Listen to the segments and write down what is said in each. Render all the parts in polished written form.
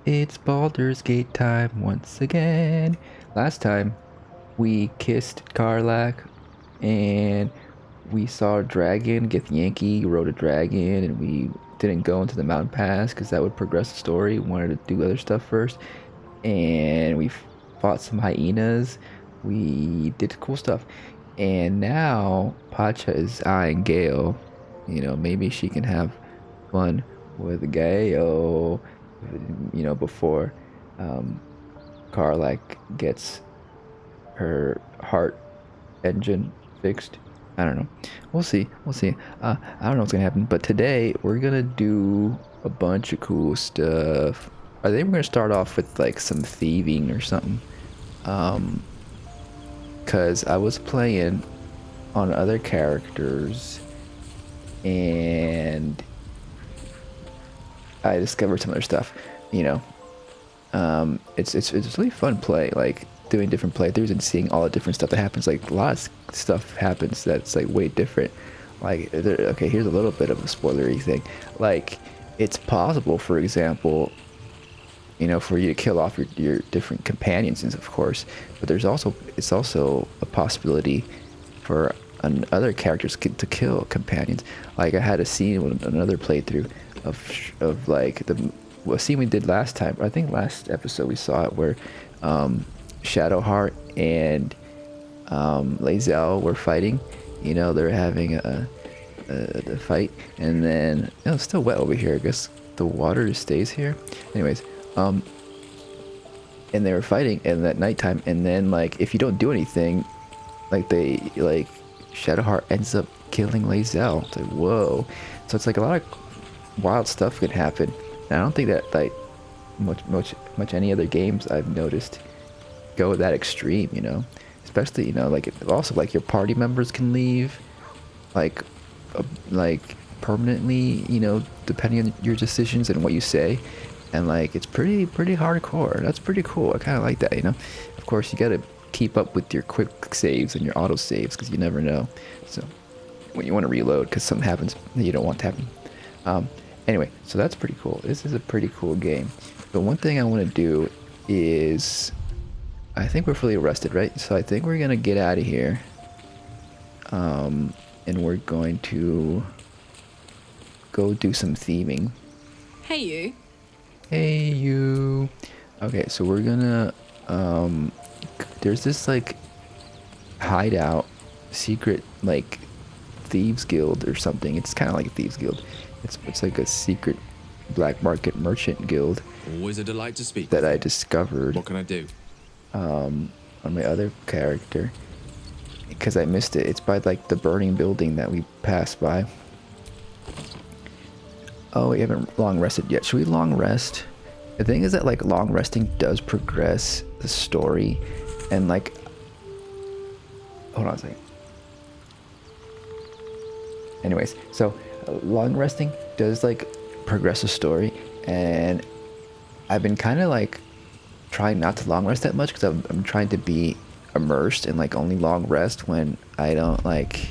It's Baldur's Gate time once again. Last time we kissed Karlach and we saw a dragon. Githyanki rode a dragon and we didn't go into the mountain pass because that would progress the story. We wanted to do other stuff first. And we fought some hyenas. We did cool stuff. And now Pacha is eyeing Gale. You know, maybe she can have fun with Gale, you know, before Karlach gets her heart engine fixed. I don't know. We'll see. We'll see. I don't know what's gonna happen. But today we're gonna do a bunch of cool stuff. I think we're gonna start off with like some thieving or something. Cause I was playing on other characters and I discovered some other stuff, you know. It's really fun play, like doing different playthroughs and seeing all the different stuff that happens. Like a lot of stuff happens that's like way different. Like okay, here's a little bit of a spoilery thing. Like it's possible, for example, you know, for you to kill off your different companions, of course, but it's also a possibility for other characters to kill companions. Like I had a scene with another playthrough of like a scene we did last time. I think last episode we saw it where Shadowheart and Lae'zel were fighting. You know, they're having a fight, and then it's still wet over here. I guess the water just stays here. Anyways, and they were fighting, and at nighttime, and then like if you don't do anything, like Shadowheart ends up killing Lae'zel. It's like, whoa. So it's like a lot of wild stuff could happen. And I don't think that like much any other games I've noticed go that extreme, you know. Especially, you know, like also like your party members can leave like permanently, you know, depending on your decisions and what you say. And like it's pretty hardcore. That's pretty cool. I kind of like that, you know. Of course, you got to keep up with your quick saves and your auto saves because you never know. So when you want to reload because something happens that you don't want to happen. Anyway, so that's pretty cool. This is a pretty cool game. But one thing I want to do is, I think we're fully rested, right? So I think we're gonna get out of here, and we're going to go do some thieving. Hey you. Hey you. Okay, so we're gonna there's this like hideout, secret like thieves guild or something. It's kind of like a thieves guild. It's like a secret black market merchant guild. Always a delight to speak. That I discovered. What can I do? On my other character, because I missed it. It's by like the burning building that we passed by. Oh, we haven't long rested yet. Should we long rest? The thing is that like long resting does progress the story, and like, hold on a second. Anyways, so long resting does like progress the story, and I've been kind of like trying not to long rest that much because I'm trying to be immersed and like only long rest when I don't like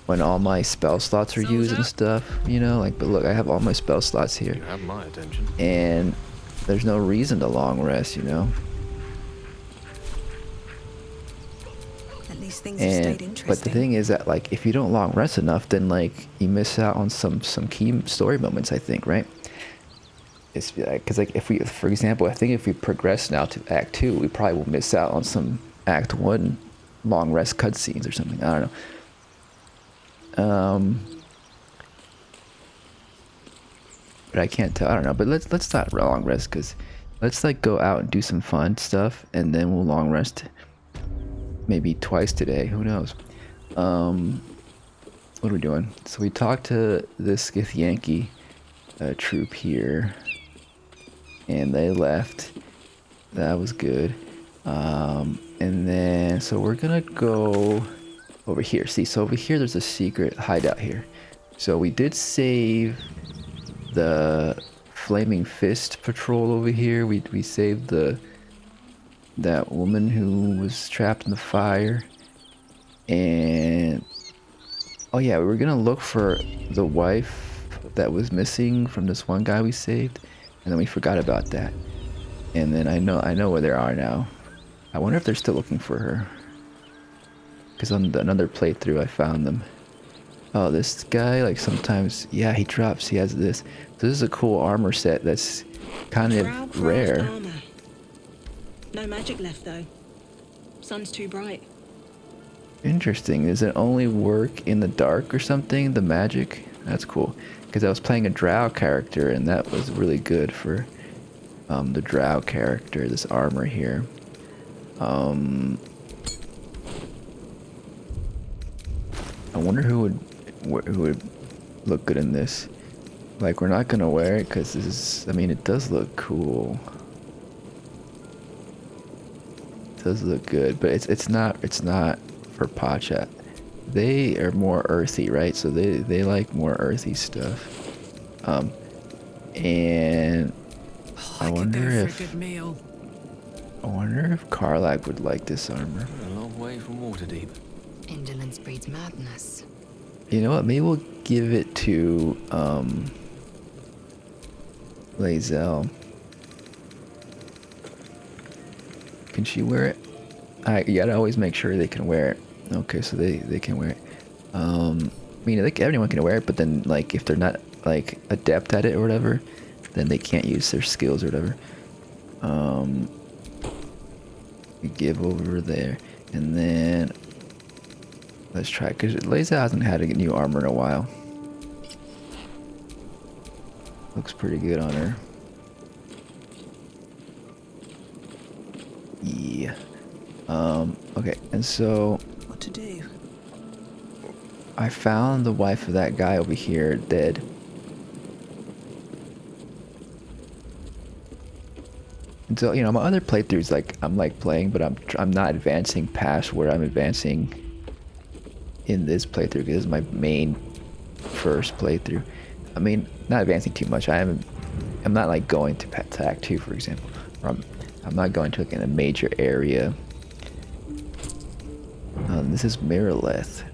when all my spell slots are used and stuff, you know. Like, but look, I have all my spell slots here. You have my attention. And there's no reason to long rest, you know. At least things have stayed interesting. But the thing is that like if you don't long rest enough, then like you miss out on some key story moments, I think, right? It's because like if we, for example, I think if we progress now to Act 2, we probably will miss out on some Act 1 long rest cutscenes or something. I don't know. But I can't tell. I don't know. But let's not long rest, because let's like go out and do some fun stuff, and then we'll long rest. Maybe twice today. Who knows? What are we doing? So we talked to this Githyanki troop here, and they left. That was good. And then so we're gonna go over here. See, so over here there's a secret hideout here. So we did save the Flaming Fist patrol over here. We saved that woman who was trapped in the fire. And oh yeah, we were gonna look for the wife that was missing from this one guy we saved. and then we forgot about that. And then I know where they are now. I wonder if they're still looking for her. Because on another playthrough, I found them. Oh, this guy, like sometimes, yeah, he drops. He has this. So this is a cool armor set that's kind of rare. Armor. No magic left though. Sun's too bright. Interesting. Does it only work in the dark or something? The magic? That's cool. Because I was playing a drow character, and that was really good for the drow character. This armor here. I wonder who would look good in this. Like, we're not gonna wear it because this is. I mean, it does look cool. It does look good, but it's not for Pacha. They are more earthy, right? So they like more earthy stuff. And I wonder if Karlach would like this armor. A long way from Waterdeep. Indolence breeds madness. You know what? Maybe we'll give it to Lae'zel. Can she wear it? You gotta always make sure they can wear it. Okay, so they can wear it. I mean, like, everyone can wear it, but then, like, if they're not, like, adept at it or whatever, then they can't use their skills or whatever. We give over there, and then let's try, because Lae'zel hasn't had a new armor in a while. Looks pretty good on her. Yeah. Okay, and so What to do? I found the wife of that guy over here dead. And so, you know, my other playthroughs, like, I'm like playing, but I'm not advancing past where I'm advancing in this playthrough, because this is my main first playthrough. I mean, not advancing too much. I'm not like going to Act 2, for example. Or I'm not going to, like, in a major area. This is Mirileth,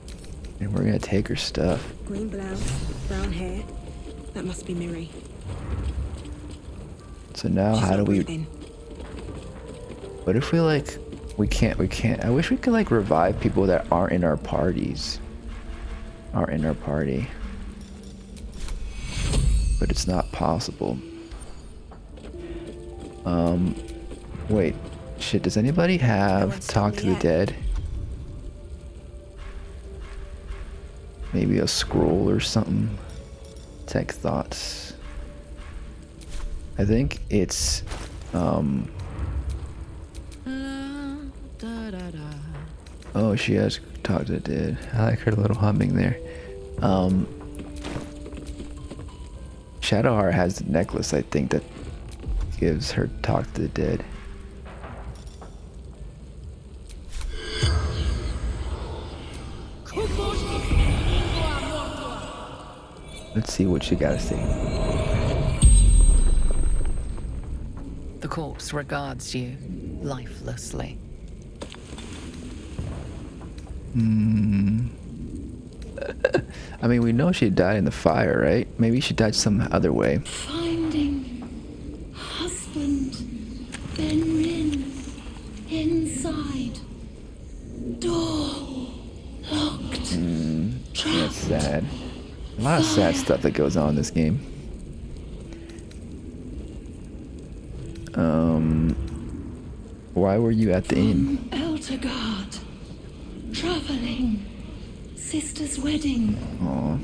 and we're gonna take her stuff. Green blouse, brown hair. That must be Miri. So now, She's how do not we? breathing. What if we, like, we can't. I wish we could, like, revive people that aren't in our parties. Aren't in our party. But it's not possible. Wait. Shit, does anybody have one's Talk to told me the yet. Dead? Maybe a scroll or something. Tech thoughts. I think it's oh, she has Talk to the Dead. I like her little humming there. Shadowheart has the necklace, I think, that gives her Talk to the Dead. Let's see what she gotta say. The corpse regards you lifelessly. I mean, we know she died in the fire, right? Maybe she died some other way. Finding husband Benryn inside. Door locked. That's sad. A lot of sad stuff that goes on in this game. Why were you at the inn? Eltergard. Traveling. Sister's wedding. Aw.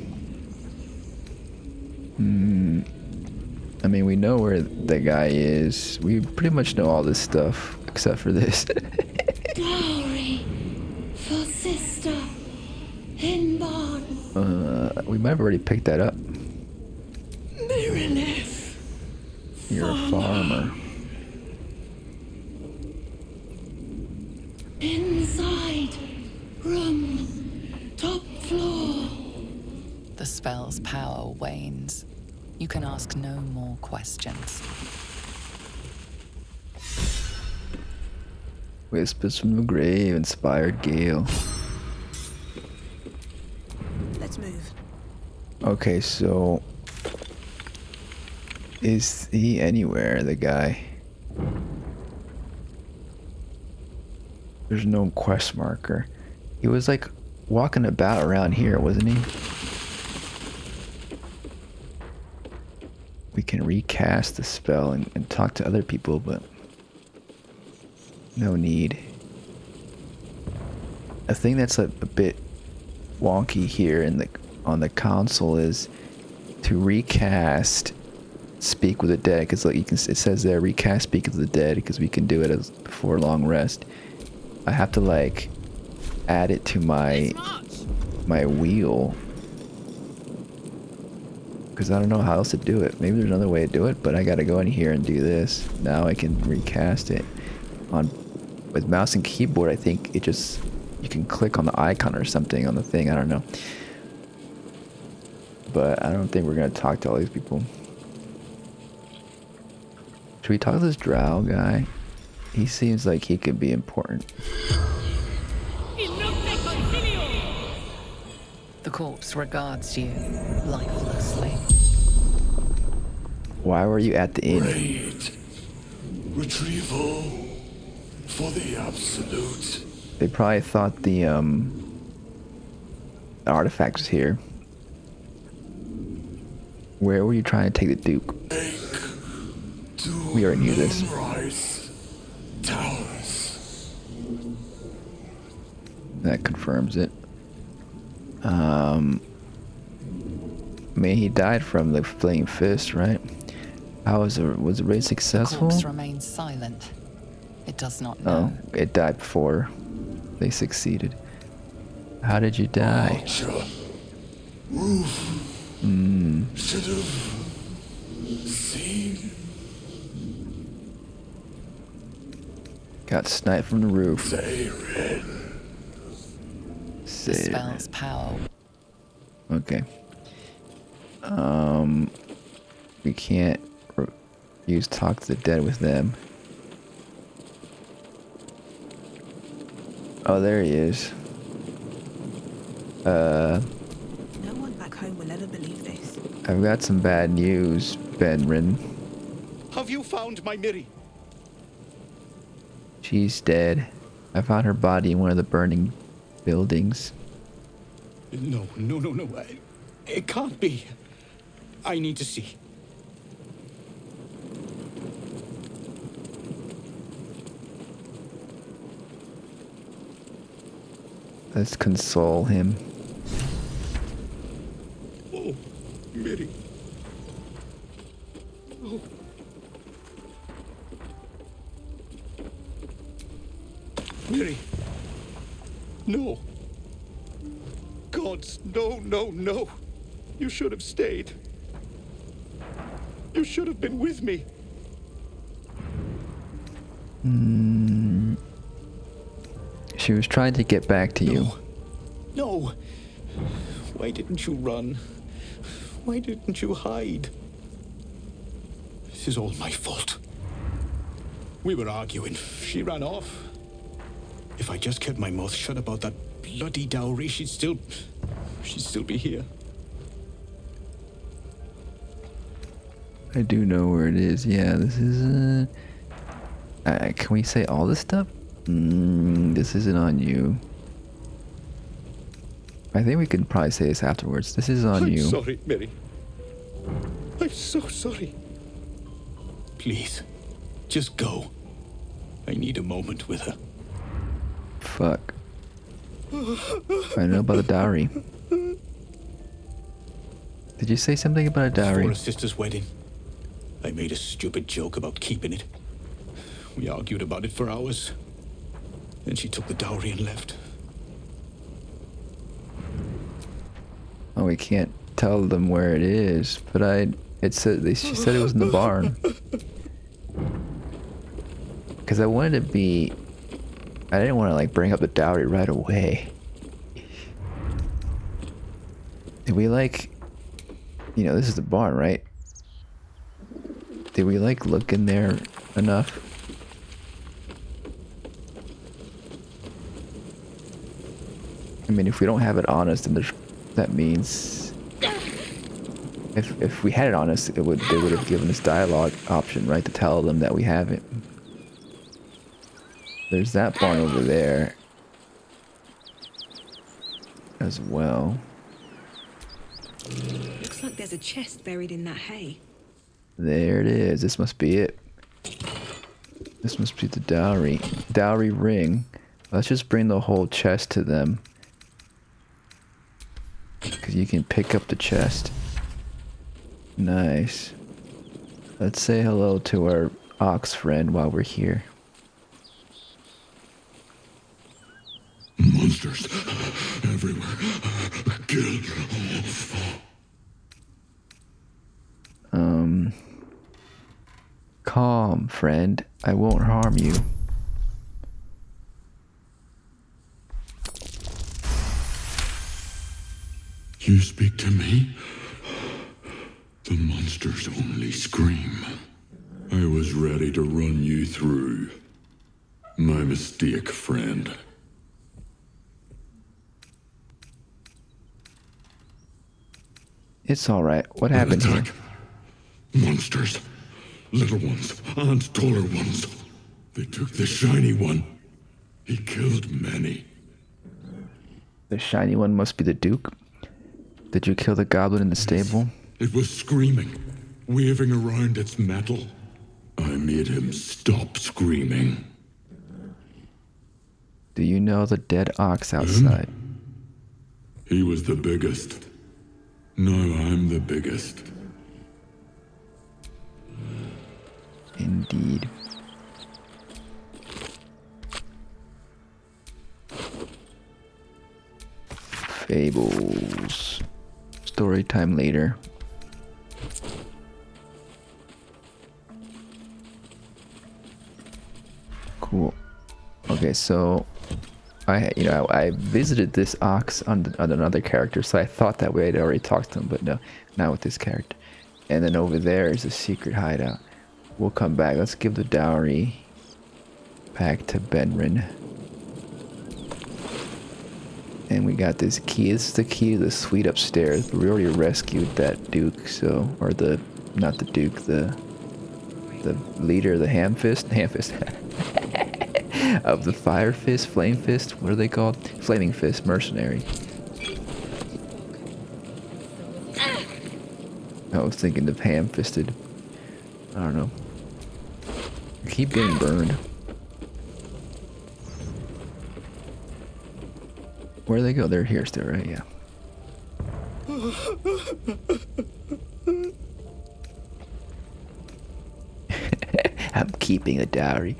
I mean, we know where the guy is. We pretty much know all this stuff, except for this. Dowry for sister in barn. We might have already picked that up. Mirileth. You're a farmer. Inside room. Top floor. The spell's power wanes. You can ask no more questions. Whispers from the grave, inspired gale. Let's move. Okay, so Is he anywhere, the guy? There's no quest marker. He was like walking about around here, wasn't he? We can recast the spell and talk to other people, but no need. A thing that's a bit wonky here on the console is to recast Speak with the Dead, because like it says there recast Speak with the Dead, because we can do it as before long rest. I have to like add it to my wheel, because I don't know how else to do it. Maybe there's another way to do it, but I gotta go in here and do this. Now I can recast it with mouse and keyboard. I think it just, you can click on the icon or something on the thing. I don't know, but I don't think we're gonna talk to all these people. Should we talk to this drow guy? He seems like he could be important. The corpse regards you lifelessly. Why were you at the inn? Raid. Retrieval. For the absolute. They probably thought the artifact was here. Where were you trying to take the Duke? We already knew this. Towers. That confirms it. I mean, he died from the Flaming Fist, right? Was the raid successful? The corpse remains silent. It does not know. Oh, it died before they succeeded. How did you die? Pacha. Roof. Should have seen. Got sniped from the roof. The spell's power. Okay. We can't use Talk to the Dead with them. Oh, there he is. No one back home will ever believe this. I've got some bad news, Benryn. Have you found my Miri? She's dead. I found her body in one of the burning buildings. No. It can't be. I need to see. Let's console him. Oh, Miri. Oh. Miri. No. Gods, no. You should have stayed. You should have been with me. She was trying to get back to you. No. Why didn't you run? Why didn't you hide? This is all my fault. We were arguing. She ran off. If I just kept my mouth shut about that bloody dowry, she'd still be here. I do know where it is. Yeah, this is can we say all this stuff? This isn't on you. I think we can probably say this afterwards. This is on you. I'm sorry, Mary. I'm so sorry. Please, just go. I need a moment with her. Fuck. I know about the dowry. Did you say something about a dowry? Before a sister's wedding, I made a stupid joke about keeping it. We argued about it for hours. Then she took the dowry and left. Oh, we can't tell them where it is, but she said it was in the barn. Because I wanted to be, I didn't want to like bring up the dowry right away. Did we like, this is the barn, right? Did we like look in there enough? I mean, if we don't have it on us, then that means If we had it on us, they would have given us dialogue option, right, to tell them that we have it. There's that barn over there as well. Looks like there's a chest buried in that hay. There it is. This must be it. This must be the dowry. Dowry ring. Let's just bring the whole chest to them. Because you can pick up the chest. Nice. Let's say hello to our ox friend while we're here. Monsters everywhere. Kill. Calm, friend. I won't harm you. You speak to me? The monsters only scream. I was ready to run you through. My mistake, friend. It's alright. What happened here? Attack. Monsters. Little ones and taller ones. They took the shiny one. He killed many. The shiny one must be the Duke. Did you kill the goblin in the stable? It was screaming, waving around its metal. I made him stop screaming. Do you know the dead ox outside? He was the biggest. Now I'm the biggest. Indeed. Fables. Story time later. Cool. Okay, so I visited this ox on another character, so I thought that way I'd already talked to him, but no, not with this character. And then over there is a secret hideout. We'll come back. Let's give the dowry back to Benryn. And we got this key. This is the key to the suite upstairs. But we already rescued that Duke, so not the Duke, the leader, the Hamfist of the Fire Fist, Flame Fist. What are they called? Flaming Fist mercenary. I was thinking of ham-fisted. I don't know. I keep getting burned. Where do they go? They're here still, right? Yeah. I'm keeping a dowry.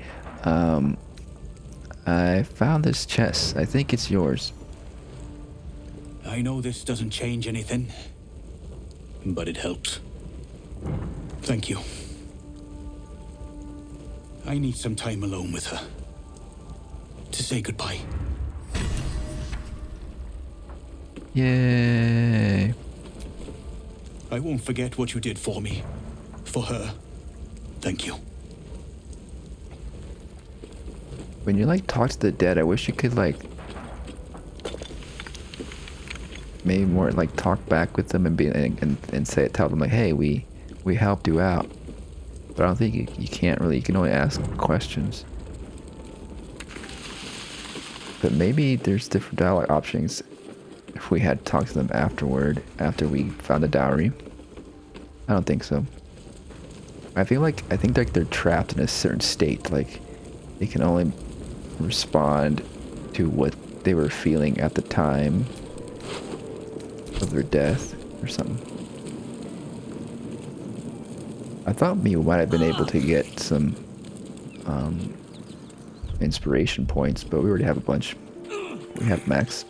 I found this chest. I think it's yours. I know this doesn't change anything, but it helps. Thank you. I need some time alone with her. To say goodbye. Yay. I won't forget what you did for me. For her. Thank you. When you talk to the dead, I wish you could maybe more talk back with them and be and tell them hey, we helped you out. But I don't think you can't really. You can only ask questions. But maybe there's different dialogue options if we had talked to them afterward, after we found the dowry. I don't think so. I think they're trapped in a certain state. They can only respond to what they were feeling at the time of their death or something. I thought we might have been able to get some inspiration points, but we already have a bunch. We have max.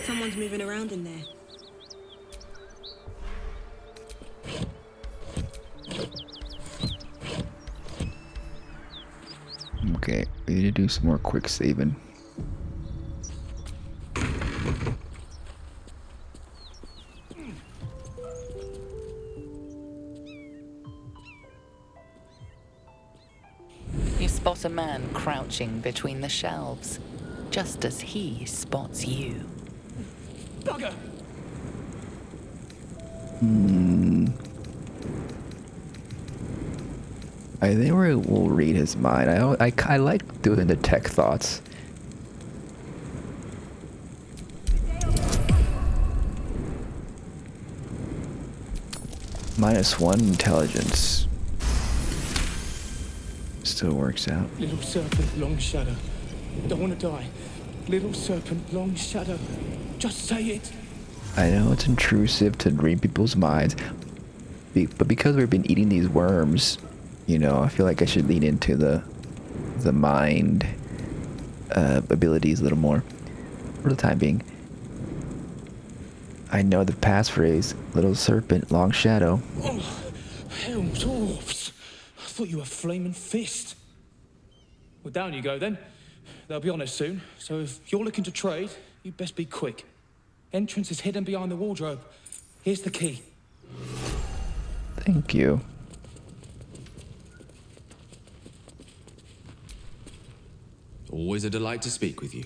Someone's moving around in there. Okay, we need to do some more quick saving. You spot a man crouching between the shelves, just as he spots you. Bugger! I think we'll read his mind. I like doing the tech thoughts. -1 intelligence. Still works out. Little serpent, long shadow. Don't want to die. Little serpent, long shadow. Just say it. I know it's intrusive to read people's minds, but because we've been eating these worms, you know, I feel like I should lean into the mind abilities a little more for the time being. I know the passphrase, little serpent, long shadow. Oh, hell, dwarfs. I thought you were flaming fist. Well, down you go then. They'll be on us soon, so if you're looking to trade, you'd best be quick. Entrance is hidden behind the wardrobe. Here's the key. Thank you. Always a delight to speak with you.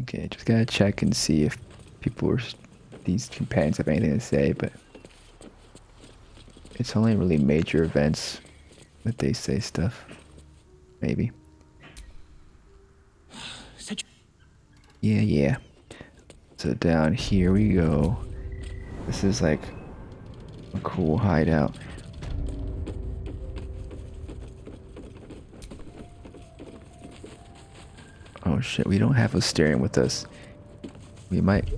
Okay, just gotta check and see if these companions have anything to say, but it's only really major events that they say stuff. Maybe. Yeah. So down here we go. This is like a cool hideout. Oh shit, we don't have Astarion with us. We might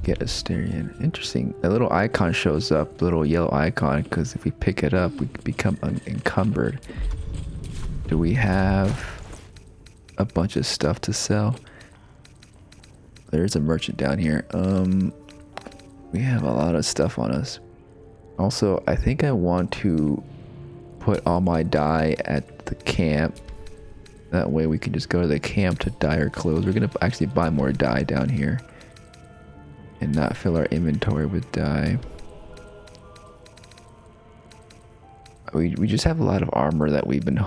get Astarion. Interesting. A little icon shows up, little yellow icon, because if we pick it up, we become encumbered. Do we have a bunch of stuff to sell? There's a merchant down here. We have a lot of stuff on us. Also, I think I want to put all my dye at the camp. That way we can just go to the camp to dye our clothes. We're gonna actually buy more dye down here and not fill our inventory with dye. We just have a lot of armor that we've been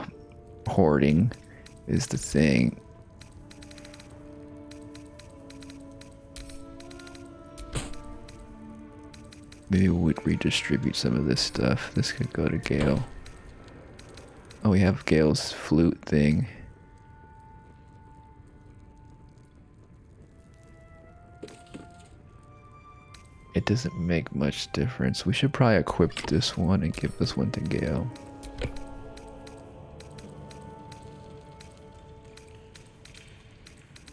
hoarding is the thing. Maybe we would redistribute some of this stuff. This could go to Gale. Oh, we have Gale's flute thing. It doesn't make much difference. We should probably equip this one and give this one to Gale.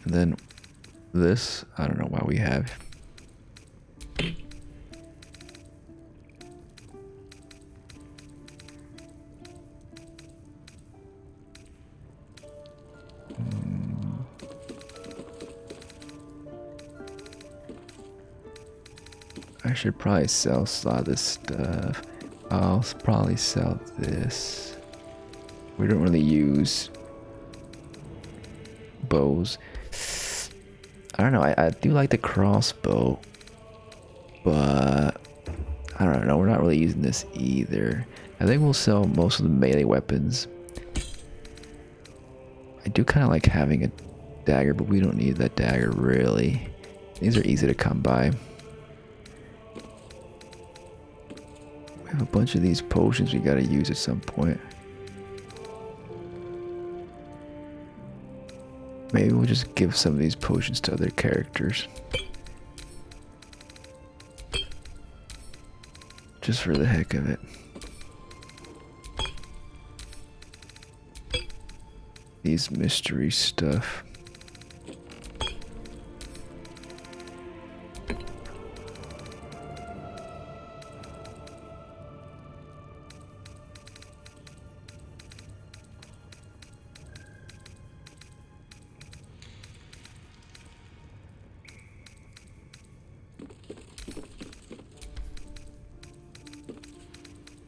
And then this, I don't know why we have. I should probably sell a lot of this stuff. I'll probably sell this. We don't really use bows. I don't know, I do like the crossbow, but I don't know, we're not really using this either. I think we'll sell most of the melee weapons. I do kind of like having a dagger, but we don't need that dagger really. These are easy to come by. We have a bunch of these potions we gotta use at some point. Maybe we'll just give some of these potions to other characters. Just for the heck of it. These mystery stuff.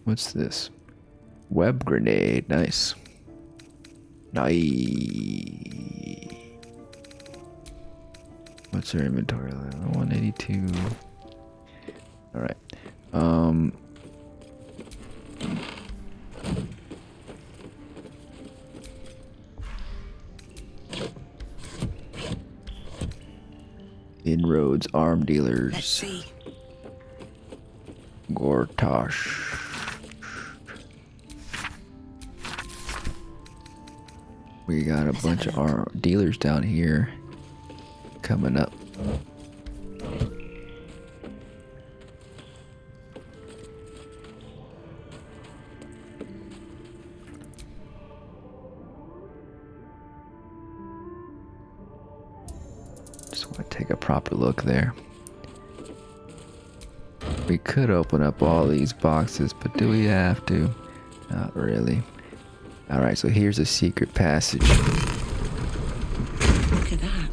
What's this? Web grenade. Nice. Nice. What's our inventory level? 182. Alright. Inroads, arm dealers. Let's see. Gortash. We got a bunch of our dealers down here coming up. Just want to take a proper look there. We could open up all these boxes, but do we have to? Not really. Alright, so here's a secret passage. Look at that.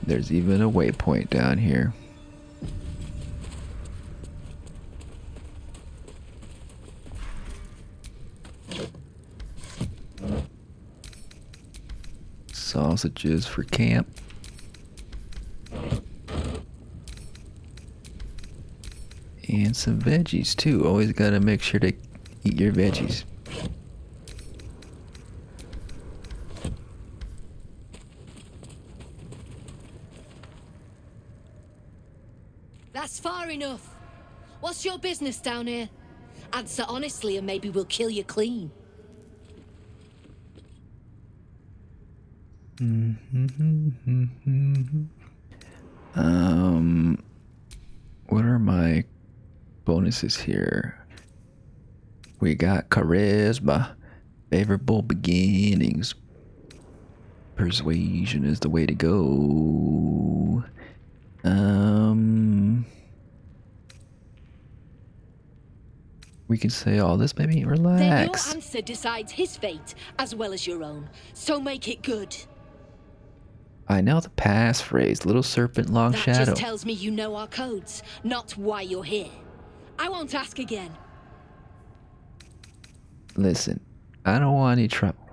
There's even a waypoint down here. Sausages for camp. And some veggies too. Always gotta make sure to eat your veggies. That's far enough. What's your business down here? Answer honestly and maybe we'll kill you clean. What are my bonuses here? We got charisma, favorable beginnings, persuasion is the way to go. We can say all this, maybe. Then Relax. your answer decides his fate as well as your own. So make it good. I know the passphrase, little serpent, long That shadow. just tells me you know our codes, not why you're here. I won't ask again. Listen, I don't want any trouble.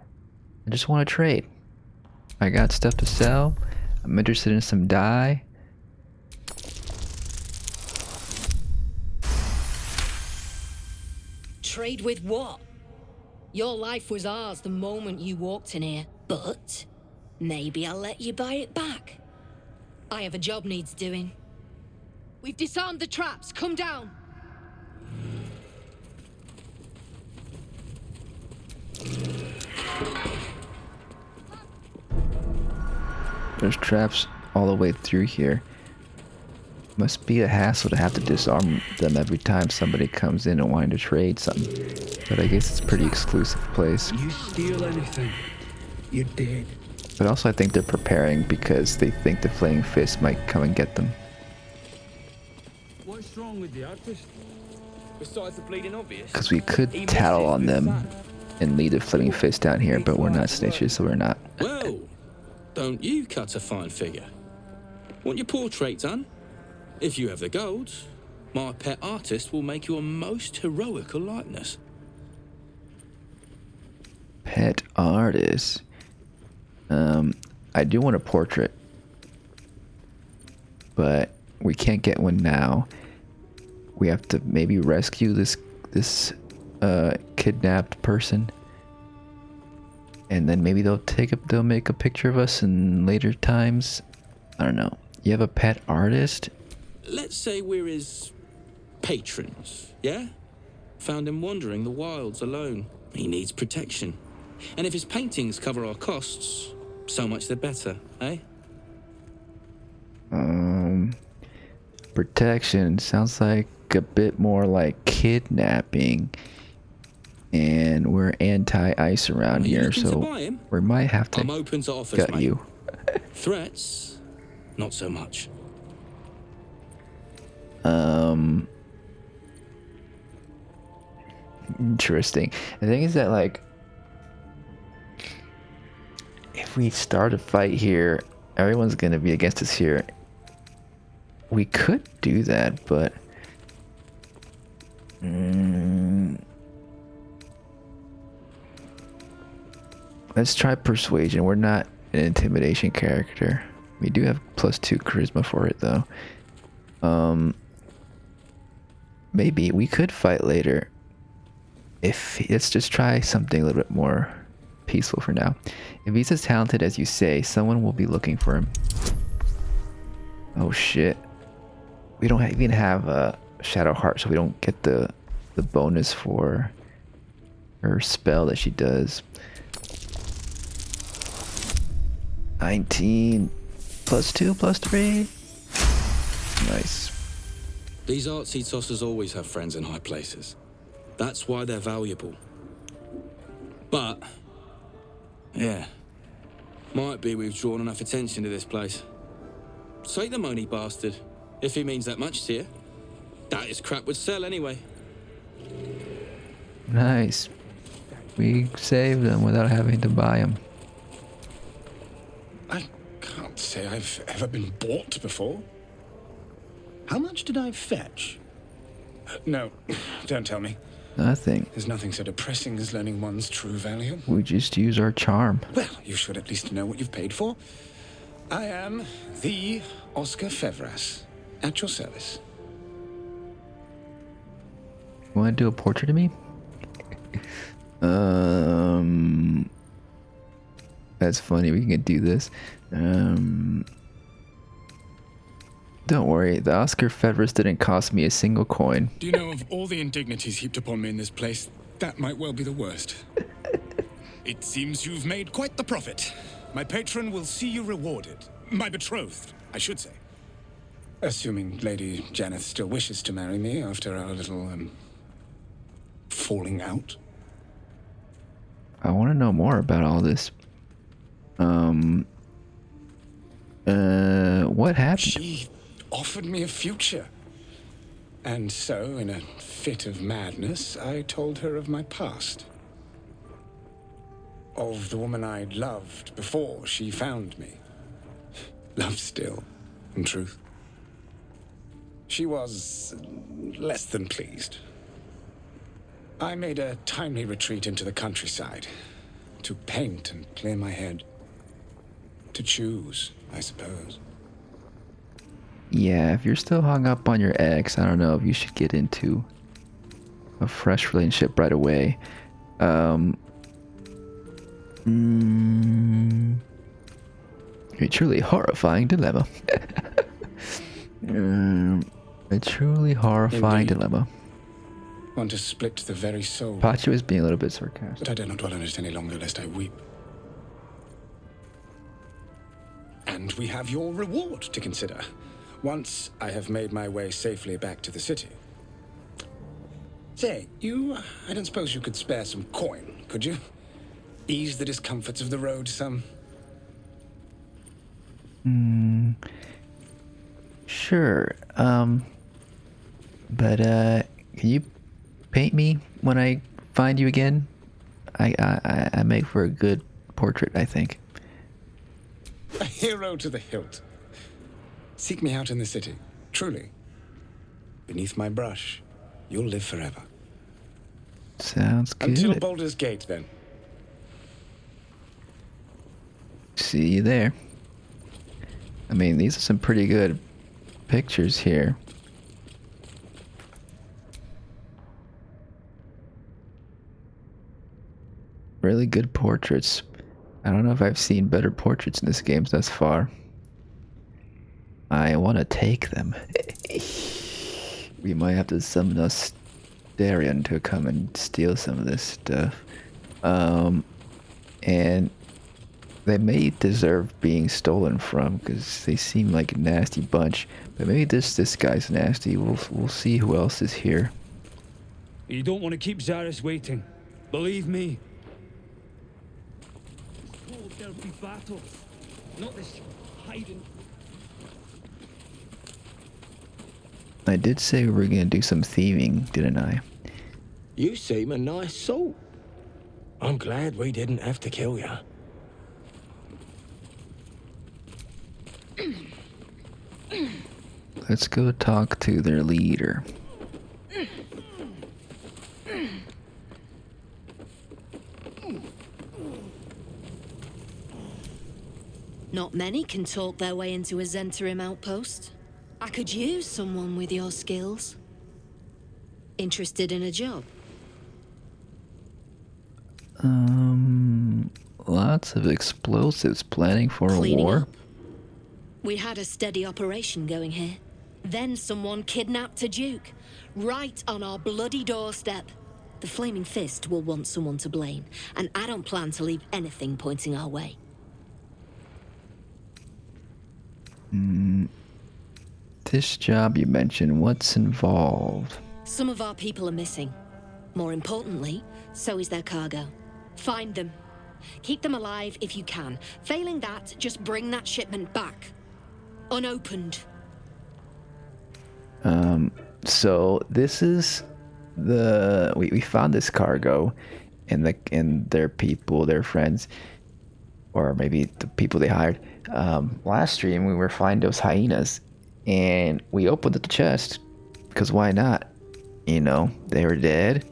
I just want to trade. I got stuff to sell. I'm interested in some dye. Trade with what? Your life was ours the moment you walked in here, but maybe I'll let you buy it back. I have a job needs doing. We've disarmed the traps. Come down. There's traps all the way through here. Must be a hassle to have to disarm them every time somebody comes in and wanting to trade something. But I guess it's a pretty exclusive place. You steal anything, you're dead. But also I think they're preparing because they think the Flaming Fist might come and get them. What's wrong with the artist? Besides the bleeding obvious. Because we could tattle on them and lead the Flaming Fist down here, but we're not snitches, so we're not. Well, don't you cut a fine figure? Want your portrait done? If you have the gold, my pet artist will make you a most heroical likeness. Pet artist? I do want a portrait, but we can't get one now. We have to maybe rescue this kidnapped person, and then maybe they'll make a picture of us in later times. I don't know. You have a pet artist? Let's say we're his patrons, yeah? Found him wandering the wilds alone. He needs protection. And if his paintings cover our costs, so much the better, eh? Protection sounds like a bit more like kidnapping. And we're anti-ice around here, so we might have to I'm open to offers, gut mate. you. Threats, not so much. Interesting. The thing is that, like, if we start a fight here, everyone's gonna be against us here. We could do that, but let's try persuasion. We're not an intimidation character. We do have +2 charisma for it, though. Maybe we could fight later. Let's just try something a little bit more peaceful for now. If he's as talented as you say, someone will be looking for him. Oh shit. We don't even have a Shadow Heart, so we don't get the bonus for her spell that she does. 19 plus 2 plus 3. Nice. These artsy tossers always have friends in high places. That's why they're valuable. But, yeah, might be we've drawn enough attention to this place. Take the moany bastard, if he means that much to you. That is crap would sell anyway. Nice. We saved them without having to buy them. I can't say I've ever been bought before. How much did I fetch? No, don't tell me. Nothing. There's nothing so depressing as learning one's true value. We just use our charm. Well, you should at least know what you've paid for. I am the Oscar Fevras, at your service. You want to do a portrait of me? That's funny. We can do this. Don't worry. The Oscar Fevras didn't cost me a single coin. Do you know, of all the indignities heaped upon me in this place, that might well be the worst. It seems you've made quite the profit. My patron will see you rewarded. My betrothed, I should say. Assuming Lady Janeth still wishes to marry me after our little, falling out. I want to know more about all this. What happened? She offered me a future. And so, in a fit of madness, I told her of my past. Of the woman I'd loved before she found me. Love still, in truth. She was less than pleased. I made a timely retreat into the countryside. To paint and clear my head. To choose, I suppose. Yeah, if you're still hung up on your ex, I don't know if you should get into a fresh relationship right away. A truly horrifying dilemma. A truly horrifying Indeed. dilemma. Want to split the very soul. Pacha was being a little bit sarcastic. But I dare not dwell on it any longer, lest I weep. And we have your reward to consider. Once I have made my way safely back to the city. Say, I don't suppose you could spare some coin, could you? Ease the discomforts of the road some. Sure. But can you paint me when I find you again? I make for a good portrait, I think. A hero to the hilt. Seek me out in the city, truly. Beneath my brush, you'll live forever. Sounds good. Until Baldur's Gate, then. See you there. I mean, these are some pretty good pictures here. Really good portraits. I don't know if I've seen better portraits in this game thus far. I want to take them. We might have to summon Astarion to come and steal some of this stuff. And they may deserve being stolen from because they seem like a nasty bunch. But maybe this guy's nasty. We'll see who else is here. You don't want to keep Zaris waiting. Believe me. There'll be battle. Not this hiding. I did say we were gonna do some thieving, didn't I? You seem a nice sort. I'm glad we didn't have to kill you. Let's go talk to their leader. Not many can talk their way into a Zhentarim outpost. I could use someone with your skills. Interested in a job? Lots of explosives planning for Cleaning a war. up. We had a steady operation going here. Then someone kidnapped a duke. Right on our bloody doorstep. The Flaming Fist will want someone to blame, and I don't plan to leave anything pointing our way. This job you mentioned, what's involved? Some of our people are missing. More importantly, so is their cargo. Find them. Keep them alive if you can. Failing that, just bring that shipment back. Unopened. So this is we found this cargo and their people, their friends, or maybe the people they hired. Last stream we were finding those hyenas, and we opened up the chest because why not? You know, they were dead.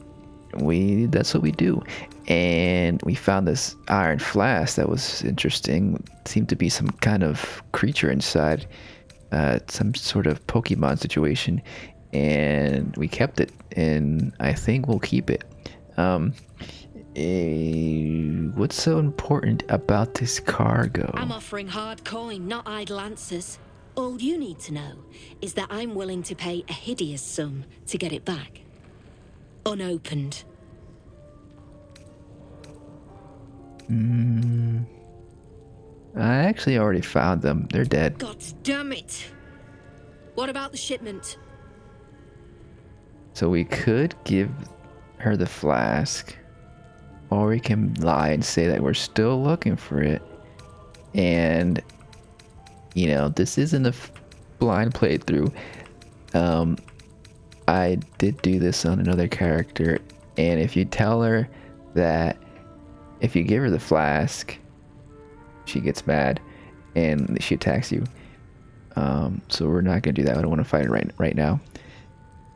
That's what we do. And we found this iron flask that was interesting. Seemed to be some kind of creature inside, some sort of Pokemon situation, and we kept it, and I think we'll keep it. What's so important about this cargo? I'm offering hard coin, not idle answers. All you need to know is that I'm willing to pay a hideous sum to get it back. Unopened. I actually already found them. They're dead. God damn it! What about the shipment? So we could give her the flask, or we can lie and say that we're still looking for it. And, you know, this isn't a blind playthrough. I did do this on another character, and if you tell her that if you give her the flask, she gets mad and she attacks you. So we're not gonna do that. I don't want to fight it right now.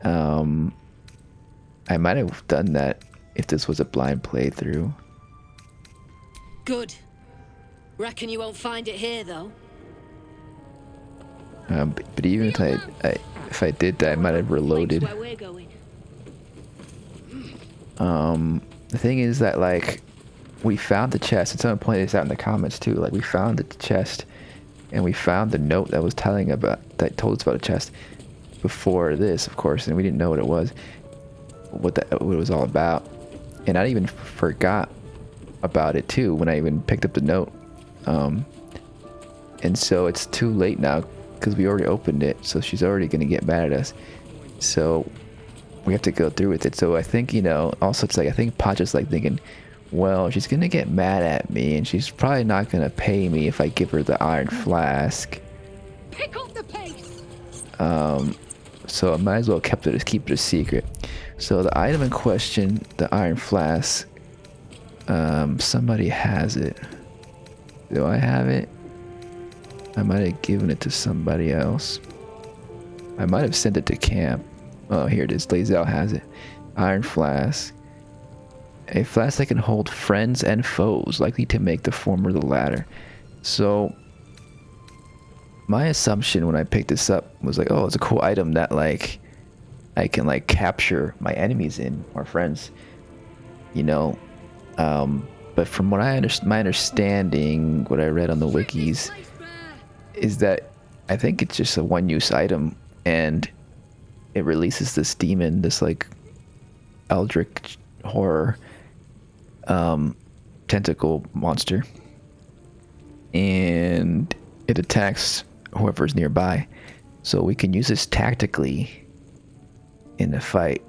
I might have done that if this was a blind playthrough. Good. Reckon you won't find it here, though. But even if I did that, I might have reloaded. Where we're going. The thing is that, like, we found the chest, and someone pointed this out in the comments too. Like, we found the chest, and we found the note that was told us about the chest before this, of course, and we didn't know what it was, what it was all about. And I even forgot about it too when I even picked up the note. And so it's too late now because we already opened it, so she's already gonna get mad at us. So we have to go through with it. So I think, you know, also it's like, I think Pacha's like thinking, well, she's gonna get mad at me, and she's probably not gonna pay me if I give her the iron flask. Pick up the pace. So I might as well keep it a secret. So the item in question, the iron flask, somebody has it. Do I have it? I might have given it to somebody else. I might have sent it to camp. Oh, here it is. Lazel has it. Iron flask. A flask that can hold friends and foes, likely to make the former the latter. So my assumption when I picked this up was like, oh, it's a cool item that, like, I can, like, capture my enemies in, or friends, you know. But from what my understanding, what I read on the wikis, is that I think it's just a one-use item, and it releases this demon, this, like, eldritch horror tentacle monster, and it attacks whoever's nearby. So we can use this tactically in a fight,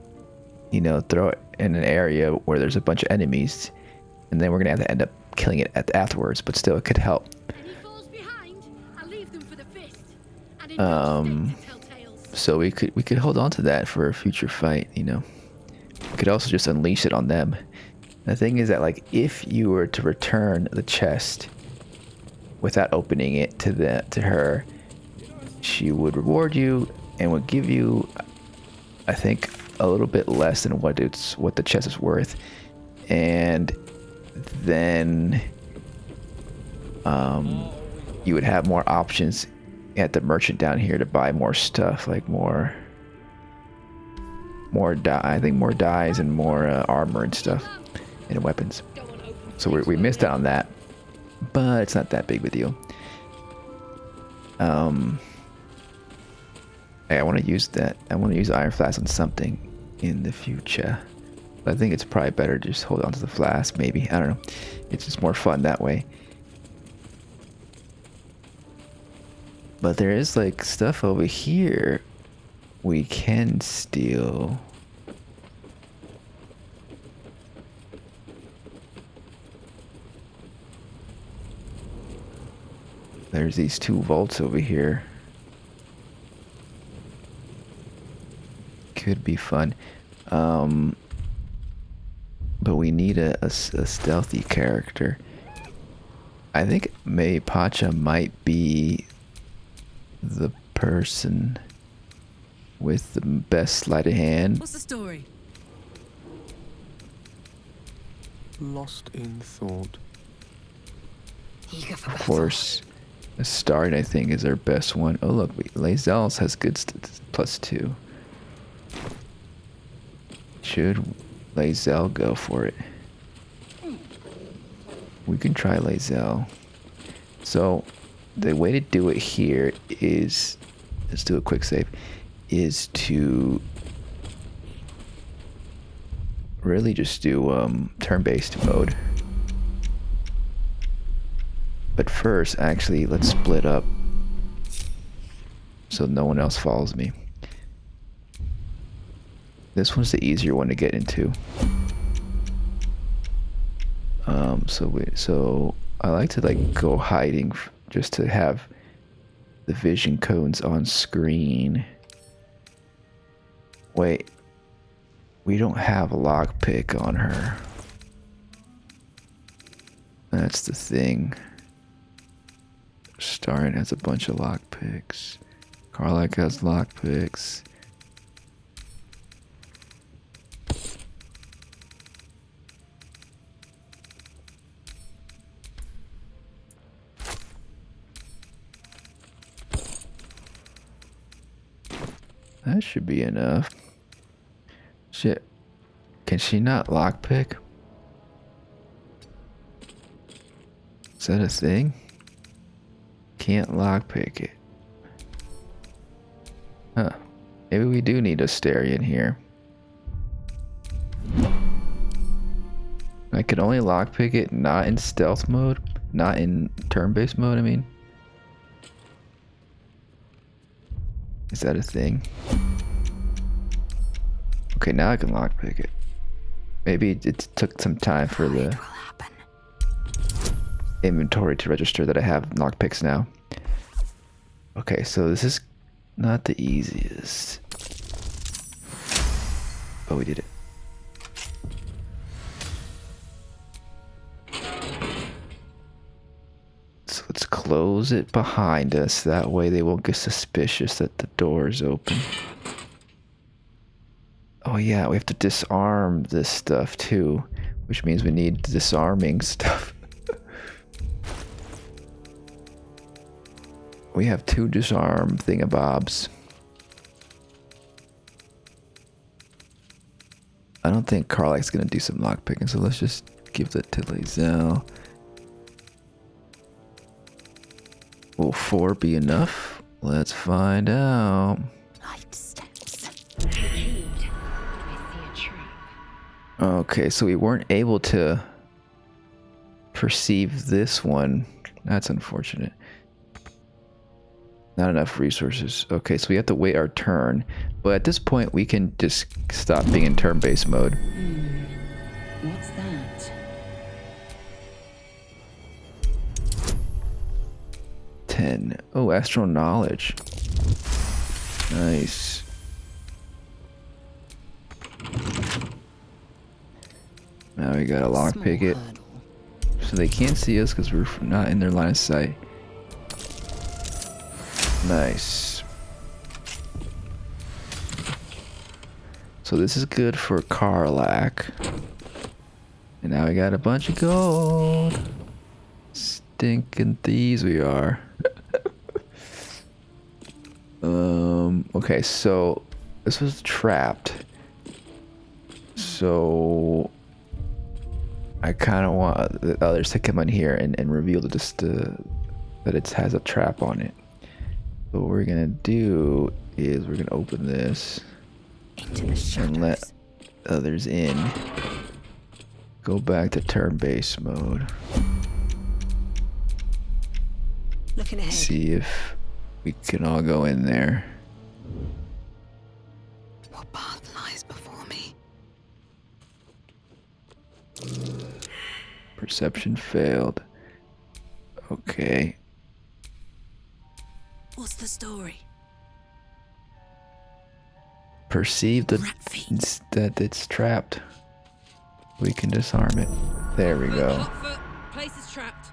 you know, throw it in an area where there's a bunch of enemies, and then we're gonna have to end up killing it afterwards, but still it could help. So we could hold on to that for a future fight, you know. We could also just unleash it on them. The thing is that, like, if you were to return the chest without opening it to her, she would reward you and would give you, I think, a little bit less than what the chest is worth, and then you would have more options at the merchant down here to buy more stuff, like more dyes and more armor and stuff and weapons. So we missed out on that. but it's not that big of a deal. Hey, I want to use that. I want to use Iron Flask on something in the future. But I think it's probably better to just hold on to the flask, maybe. I don't know. It's just more fun that way. But there is like stuff over here we can steal. There's these 2 vaults over here. Could be fun. But we need a stealthy character. I think maybe Pacha might be the person with the best sleight of hand. What's the story? Lost in thought. Of course, Astarion, I think, is our best one. Oh, look, Lazel's has good +2. Should Lazel go for it? We can try Lazel. So, the way to do it here is, let's do a quick save, is to really just do turn-based mode. But first, actually, let's split up so no one else follows me. This one's the easier one to get into. So I like to like go hiding just to have the vision cones on screen. Wait, we don't have a lockpick on her. That's the thing. Astarion has a bunch of lockpicks. Karlach has lockpicks. That should be enough. Shit. Can she not lockpick? Is that a thing? Can't lockpick it. Huh. Maybe we do need Astarion here. I can only lockpick it not in stealth mode. Not in turn-based mode, I mean. Is that a thing? Okay, now I can lockpick it. Maybe it took some time for the inventory to register that I have lockpicks now. Okay, so this is not the easiest. But we did it. So let's close it behind us. That way they won't get suspicious that the door is open. Oh yeah, we have to disarm this stuff too, which means we need disarming stuff. We have 2 disarm thingamabobs. I don't think Karlach's gonna do some lockpicking, so let's just give that to Lazel. Will 4 be enough? Let's find out. Okay, so we weren't able to perceive this one. That's unfortunate. Not enough resources. Okay, so we have to wait our turn. But at this point, we can just stop being in turn-based mode. What's that? 10. Oh, astral knowledge. Nice. Now we gotta lockpick it. So they can't see us because we're not in their line of sight. Nice. So this is good for Karlach. And now we got a bunch of gold. Stinking thieves we are. Okay, so this was trapped. So I kind of want the others to come in here and reveal that it has a trap on it. So what we're gonna do is we're gonna open this and let others in. Go back to turn-based mode. Looking ahead. See if we can all go in there. What path lies before me? Perception failed. Okay. What's the story? Perceive that it's trapped. We can disarm it. There we go. Place is trapped.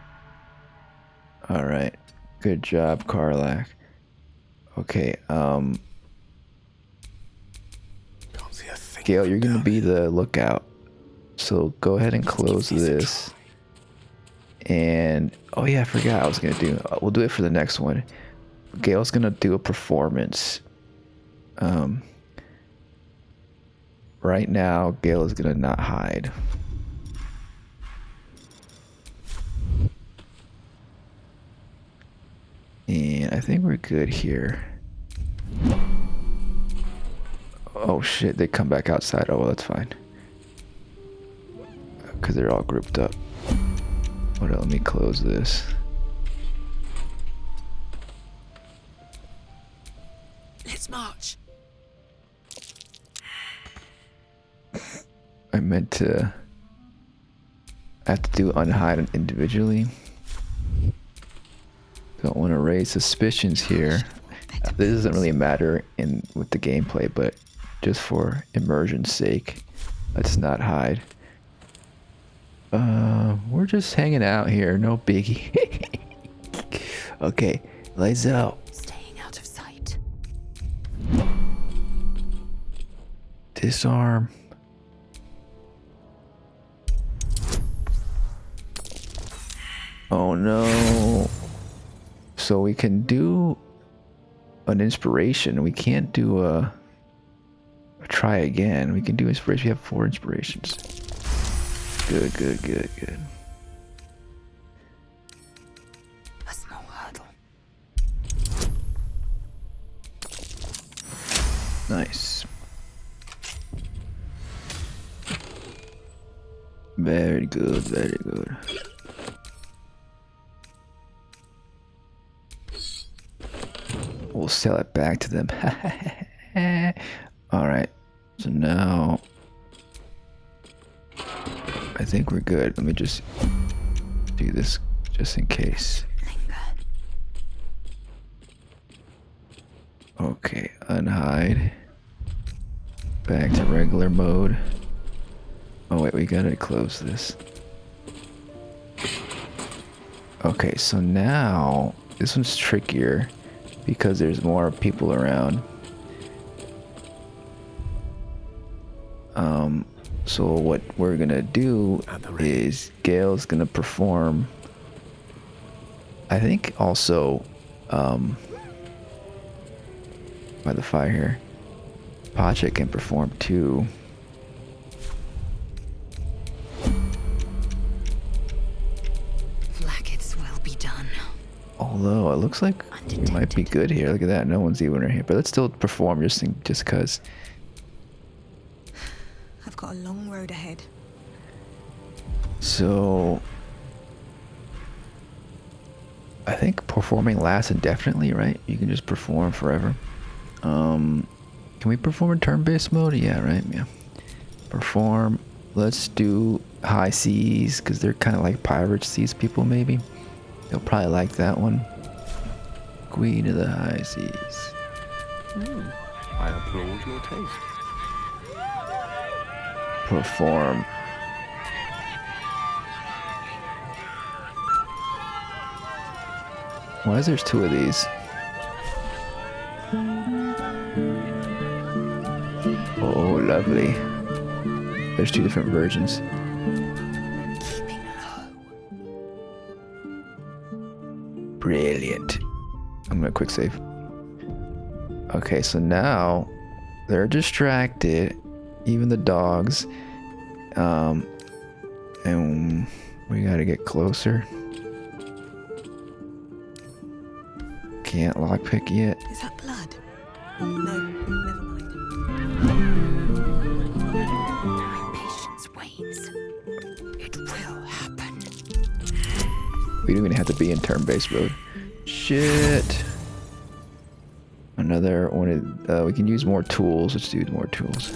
Alright. Good job, Karlach. Okay, Gale, you're gonna be the lookout. So go ahead and close this. And oh yeah, I forgot I was gonna do. We'll do it for the next one. Gale's gonna do a performance. Right now, Gale is gonna not hide. And I think we're good here. Oh shit, they come back outside. Oh well, that's fine. Because they're all grouped up. Hold on, let me close this. Let's march. I meant to... I have to do unhide individually. Don't want to raise suspicions here. This doesn't really matter with the gameplay, but just for immersion's sake, let's not hide. We're just hanging out here, no biggie. Okay, lights out. Staying out of sight. Disarm. Oh no. So we can do an inspiration. We can't do a try again. We can do inspiration. We have 4 inspirations. Good, good, good, good. A small hurdle. Nice. Very good, very good. We'll sell it back to them. Alright, so now I think we're good. Let me just do this just in case. Okay, unhide. Back to regular mode. Oh wait, we gotta close this. Okay, so now this one's trickier because there's more people around. So what we're gonna do is Gale's gonna perform. I think also by the fire here, Pacha can perform too. Blackets will be done. Although it looks like we might be good here. Look at that, no one's even here. But let's still perform just cause. I've got a long road ahead. So I think performing lasts indefinitely, right? You can just perform forever. Can we perform in turn-based mode? Yeah, right? Yeah. Perform. Let's do high seas, because they're kind of like pirates, these people, maybe. They'll probably like that one. Queen of the high seas. I applaud your taste. Perform. Why is there 2 of these? Oh, lovely. There's 2 different versions. Brilliant. I'm gonna quick save. Okay, so now they're distracted, even the dogs. And we gotta get closer. Can't lockpick yet. Is that blood? No, never mind. My patience wanes. It will happen. We don't even have to be in turn-based mode. Shit. Another one. We can use more tools. Let's do more tools.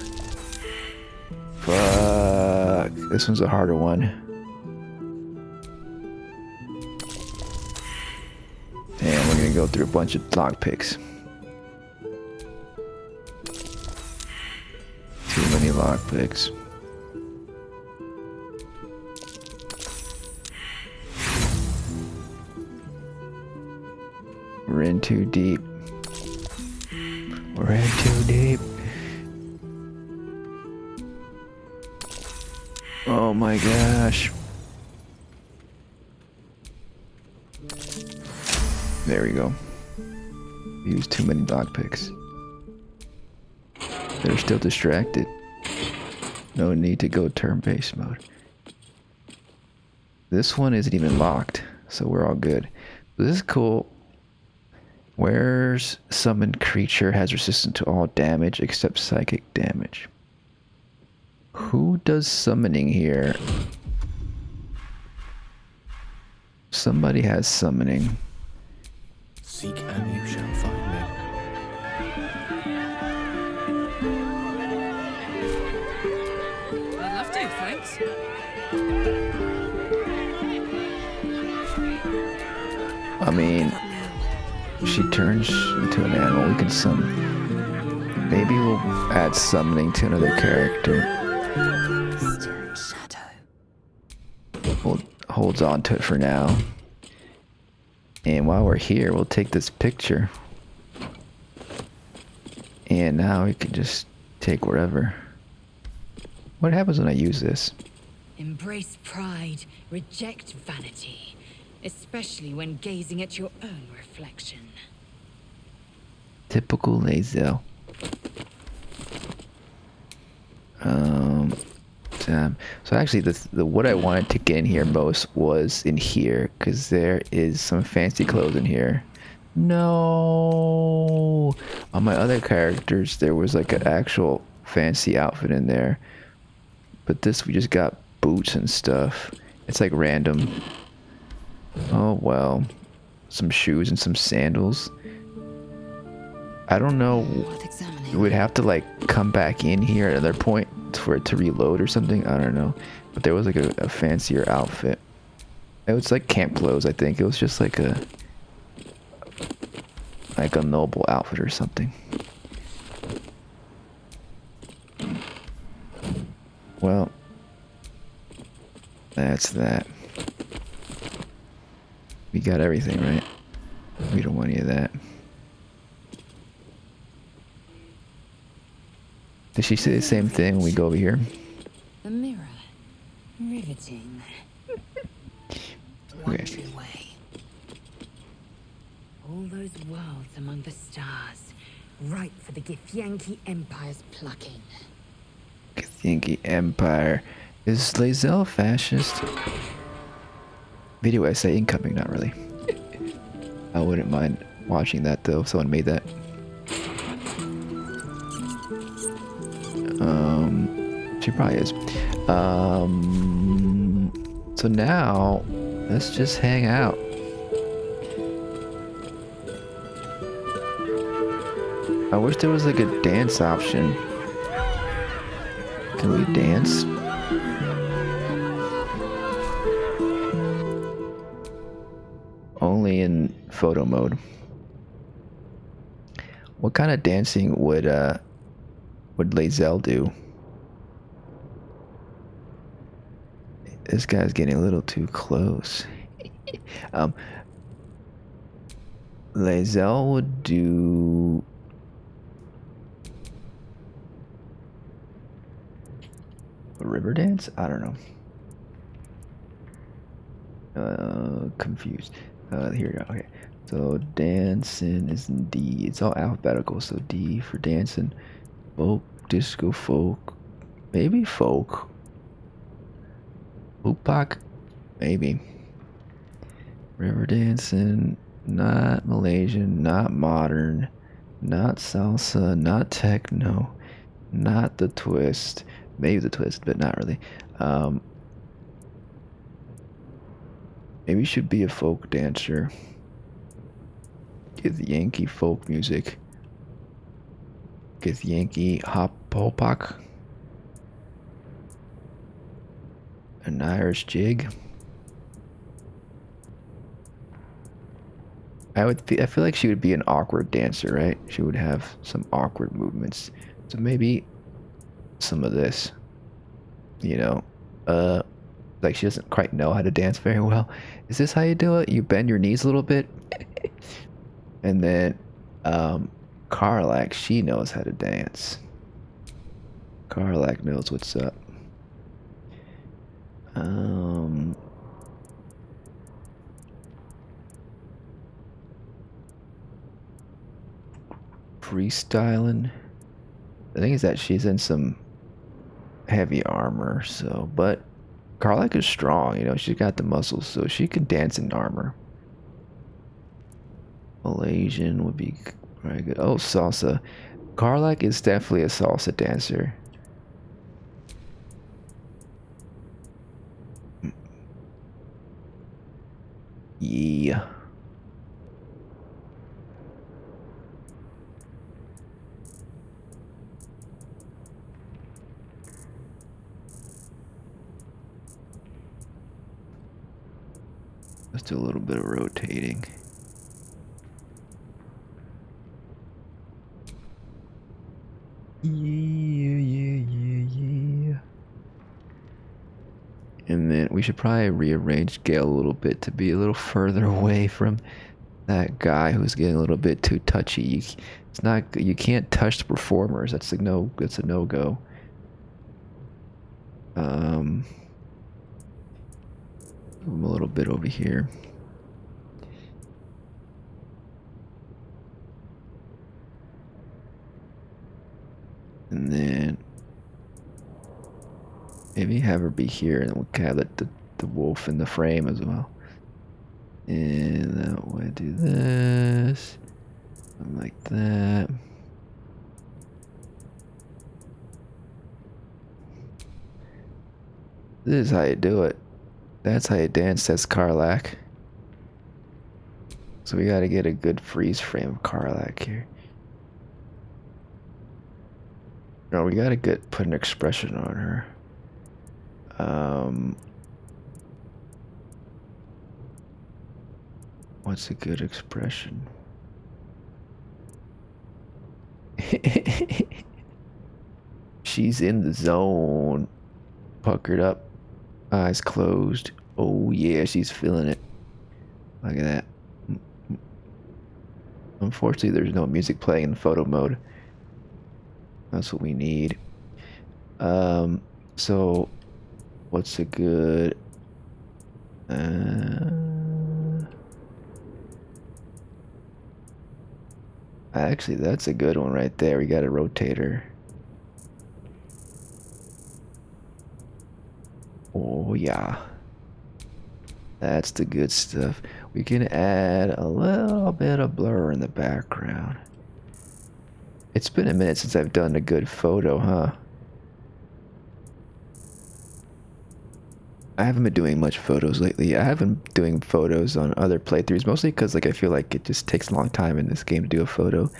Fuck. This one's a harder one. And we're gonna go through a bunch of lockpicks. Too many lockpicks. We're in too deep. We're in too deep. Oh my gosh. There we go. Used too many lockpicks. They're still distracted. No need to go turn-based mode. This one isn't even locked, so we're all good. This is cool. Where's summoned creature has resistance to all damage except psychic damage? Who does summoning here? Somebody has summoning. Seek and you shall find me. I'd love to, thanks. I mean, she turns into an animal. We can summon. Maybe we'll add summoning to another character. Still in shadow. We'll hold on to it for now. And while we're here, we'll take this picture. And now we can just take wherever. What happens when I use this? Embrace pride, reject vanity, especially when gazing at your own reflection. Typical Lae'zel. Damn. So actually, the what I wanted to get in here most was in here, because there is some fancy clothes in here. No, on my other characters there was like an actual fancy outfit in there, but this we just got boots and stuff. It's like random. Oh well, some shoes and some sandals. I don't know. We'd have to like come back in here at another point for it to reload or something. I don't know. But there was like a fancier outfit. It was like camp clothes, I think. It was just like a noble outfit or something. Well, that's that. We got everything, right? We don't want any of that. Did she say the same thing when we go over here? The mirror. Riveting. Okay. True way. All those worlds among the stars, ripe for the Githyanki Empire's plucking. Githyanki Empire. Is Lae'zel fascist? Video essay incoming, not really. I wouldn't mind watching that though, if someone made that. She probably is. So now, let's just hang out. I wish there was like a dance option. Can we dance? Only in photo mode. What kind of dancing would Lae'zel do? This guy's getting a little too close. Lae'zel would do a river dance? I don't know. Confused. Here we go. Okay. So dancing is in D. It's all alphabetical. So D for dancing. Folk, disco folk. Maybe folk. Upak? Maybe. River dancing, not Malaysian, not modern, not salsa, not techno, not the twist. Maybe the twist, but not really. Maybe should be a folk dancer. Get Yankee folk music. Get Yankee hop hopak. An Irish jig. I feel like she would be an awkward dancer, right? She would have some awkward movements. So maybe some of this. You know, like she doesn't quite know how to dance very well. Is this how you do it? You bend your knees a little bit? And then Karlak, she knows how to dance. Karlak knows what's up. Freestyling. The thing is that she's in some heavy armor, so, but Karlak is strong, you know, she's got the muscles, so she could dance in armor. Malaysian would be very good. Oh, salsa. Karlak is definitely a salsa dancer. Yeah. Let's do a little bit of rotating. Yeah. And then we should probably rearrange Gale a little bit to be a little further away from that guy who's getting a little bit too touchy. It's not, you can't touch the performers. That's a no-go. Move a little bit over here. And then maybe have her be here, and we'll have the wolf in the frame as well. And that way, do this. Like that. This is how you do it. That's how you dance, says Karlak. So we gotta get a good freeze frame of Karlak here. No, we gotta put an expression on her. What's a good expression? She's in the zone. Puckered up. Eyes closed. Oh yeah, she's feeling it. Look at that. Unfortunately, there's no music playing in photo mode. That's what we need. So what's a good actually, that's a good one right there. We got a rotator. Oh yeah. That's the good stuff. We can add a little bit of blur in the background. It's been a minute since I've done a good photo, huh? I haven't been doing much photos lately. I have been doing photos on other playthroughs, mostly because like I feel like it just takes a long time in this game to do a photo,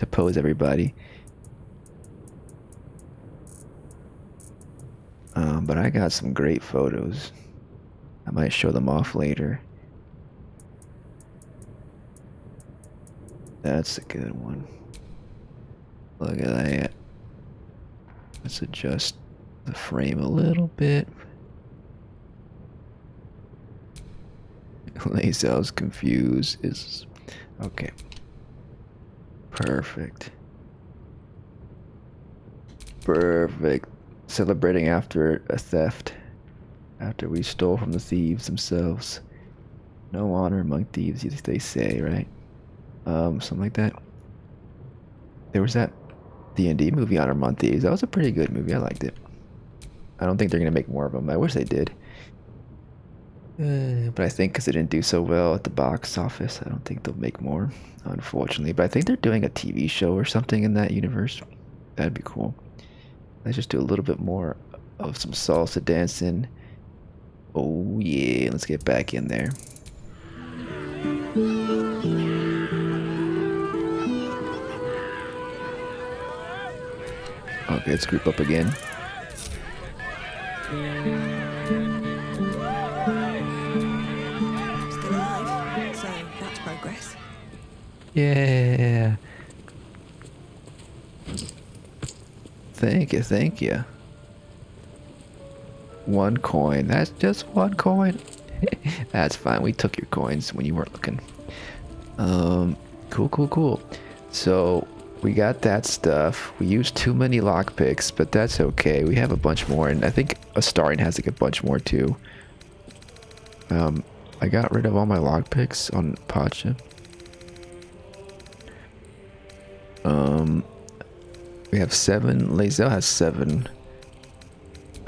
to pose everybody. But I got some great photos. I might show them off later. That's a good one. Look at that. Let's adjust the frame a little bit. Lazel's confused is okay. Perfect. Perfect. Celebrating after a theft. After we stole from the thieves themselves. No honor among thieves, they say, right? Something like that. There was that D&D movie, Honor Among Thieves. That was a pretty good movie. I liked it. I don't think they're gonna make more of them. I wish they did. But I think because they didn't do so well at the box office, I don't think they'll make more, unfortunately. But I think they're doing a TV show or something in that universe. That'd be cool. Let's just do a little bit more of some salsa dancing. Oh yeah, let's get back in there. Okay, let's group up again. Still alive, so that's progress. Yeah. Thank you, thank you. 1 coin. That's just 1 coin. That's fine. We took your coins when you weren't looking. Cool. So we got that stuff. We used too many lockpicks, but that's okay. We have a bunch more, and I think Astarion has like a bunch more too. I got rid of all my lockpicks on Pacha. We have 7. Lae'zel has 7.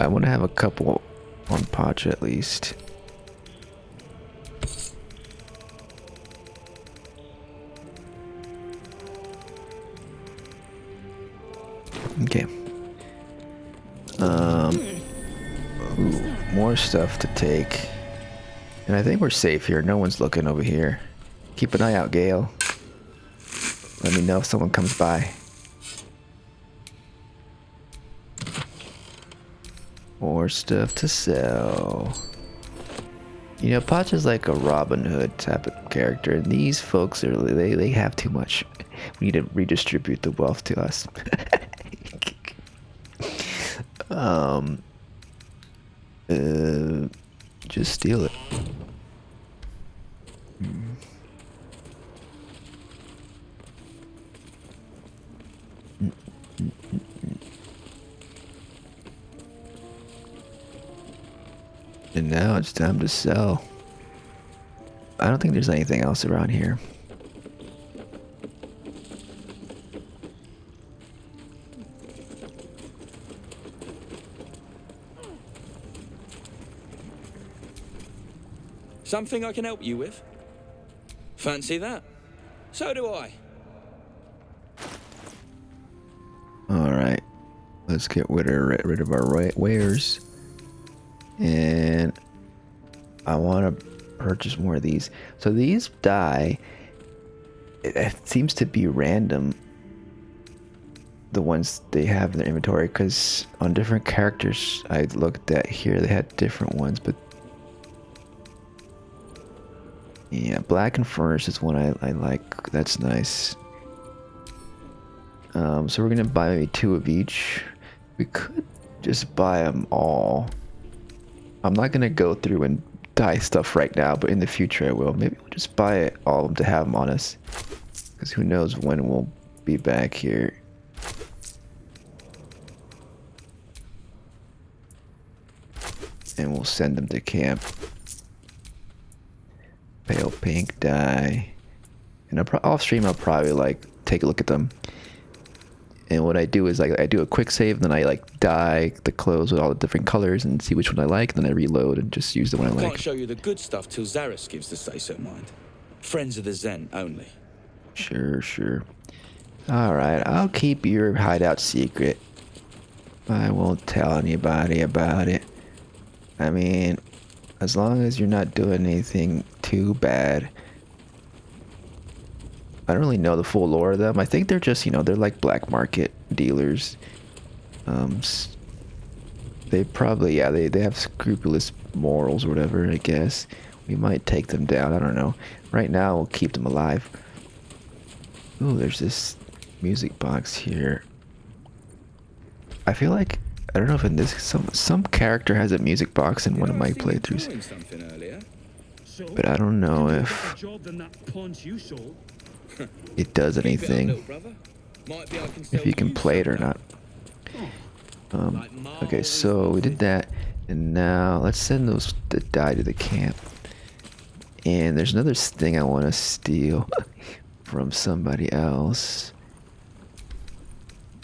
I want to have a couple on Pacha at least. Okay. Ooh, more stuff to take. And I think we're safe here. No one's looking over here. Keep an eye out, Gale. Let me know if someone comes by. More stuff to sell. You know, Pacha's like a Robin Hood type of character, and these folks are they have too much. We need to redistribute the wealth to us. Just steal it. And now it's time to sell. I don't think there's anything else around here. Something I can help you with? Fancy that? So do I. Alright. Let's get rid of our wares. And I want to purchase more of these. So these die. It seems to be random. The ones they have in their inventory. Because on different characters I looked at here, they had different ones. But yeah, Black and Furnace is one I like. That's nice. So we're going to buy maybe 2 of each. We could just buy them all. I'm not going to go through and dye stuff right now, but in the future I will. Maybe we'll just buy it all of them to have them on us. Because who knows when we'll be back here. And we'll send them to camp. Pale pink dye. And off stream I'll probably like take a look at them. And what I do is like I do a quick save, and then I like dye the clothes with all the different colors and see which one I like, and then I reload and just use the one I like. Can't show you the good stuff till Zaris gives the say-so, mind. Friends of the Zen only. Sure. Alright, I'll keep your hideout secret. I won't tell anybody about it. I mean, as long as you're not doing anything too bad. I don't really know the full lore of them. I think they're just, they're like black market dealers. They probably, they have scrupulous morals or whatever, I guess. We might take them down, I don't know. Right now, we'll keep them alive. Ooh, there's this music box here. I feel like, I don't know if in this, some character has a music box in one of my playthroughs. But I don't know if it does anything, if you can play it or not. Okay, so we did that, and now let's send those that die to the camp. And there's another thing I want to steal from somebody else,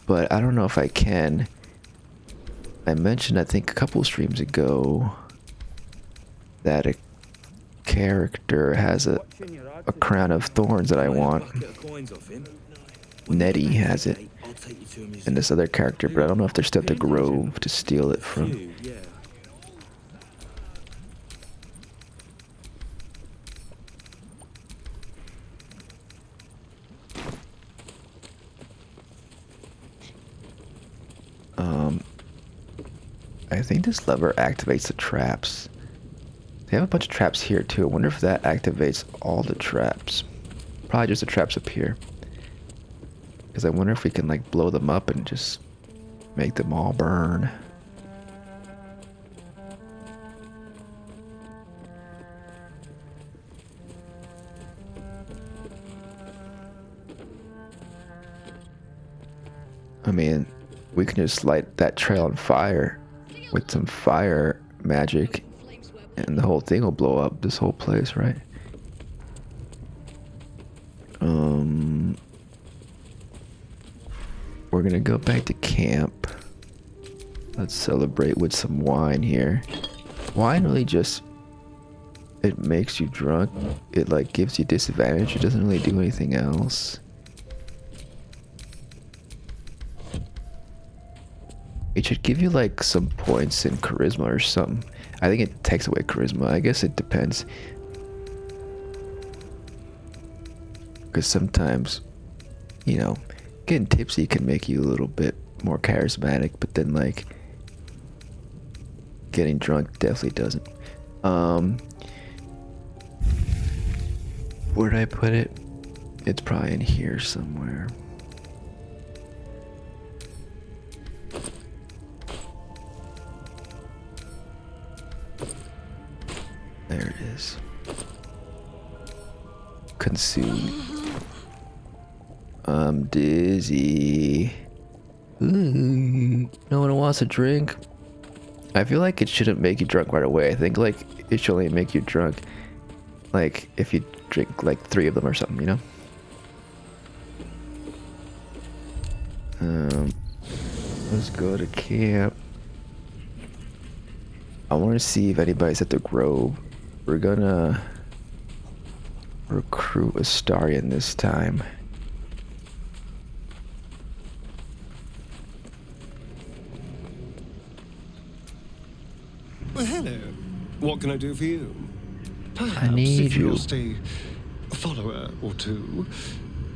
but I don't know if I can. I mentioned, I think a couple streams ago, that character has a crown of thorns that I want. Nettie has it. And this other character, but I don't know if they're still at the grove to steal it from. I think this lever activates the traps. They have a bunch of traps here too. I wonder if that activates all the traps. Probably just the traps up here. Because I wonder if we can like blow them up and just make them all burn. I mean, we can just light that trail on fire with some fire magic and the whole thing will blow up, this whole place, right? We're gonna go back to camp. Let's celebrate with some wine here. Wine really just, it makes you drunk. It like gives you disadvantage. It doesn't really do anything else. It should give you like some points in charisma or something. I think it takes away charisma. I guess it depends. Because sometimes, you know, getting tipsy can make you a little bit more charismatic, but then like getting drunk definitely doesn't. Where'd I put it? It's probably in here somewhere. There it is. Consume. I'm dizzy. Ooh, no one wants a drink. I feel like it shouldn't make you drunk right away. I think like it should only make you drunk like if you drink like 3 of them or something, you know? Let's go to camp. I want to see if anybody's at the grove. We're gonna recruit Astarion this time. Well, hello. What can I do for you? Perhaps I need if you. you'll stay a follower or two.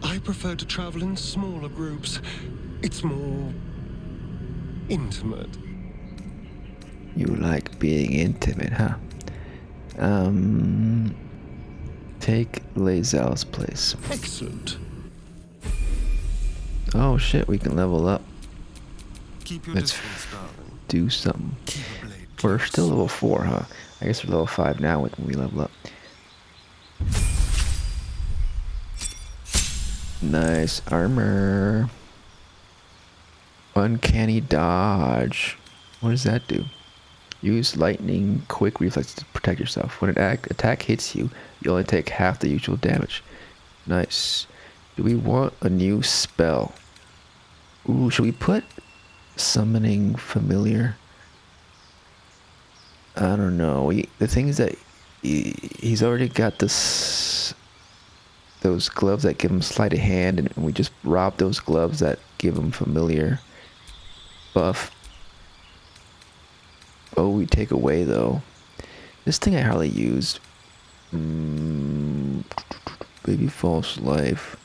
I prefer to travel in smaller groups. It's more intimate. You like being intimate, huh? Take Lae'zel's place. Excellent. Oh shit, we can level up. Keep your Let's distance, darling. do something. Keep a blade We're close. still level 4, huh? I guess we're level 5 now when we level up. Nice armor. Uncanny dodge. What does that do? Use lightning quick reflex to protect yourself. When an attack hits you, you only take half the usual damage. Nice. Do we want a new spell? Ooh, should we put summoning familiar? I don't know. The thing is that he's already got those gloves that give him sleight of hand, and we just rob those gloves that give him familiar buff. Oh, we take away though. This thing I hardly used. Baby false life.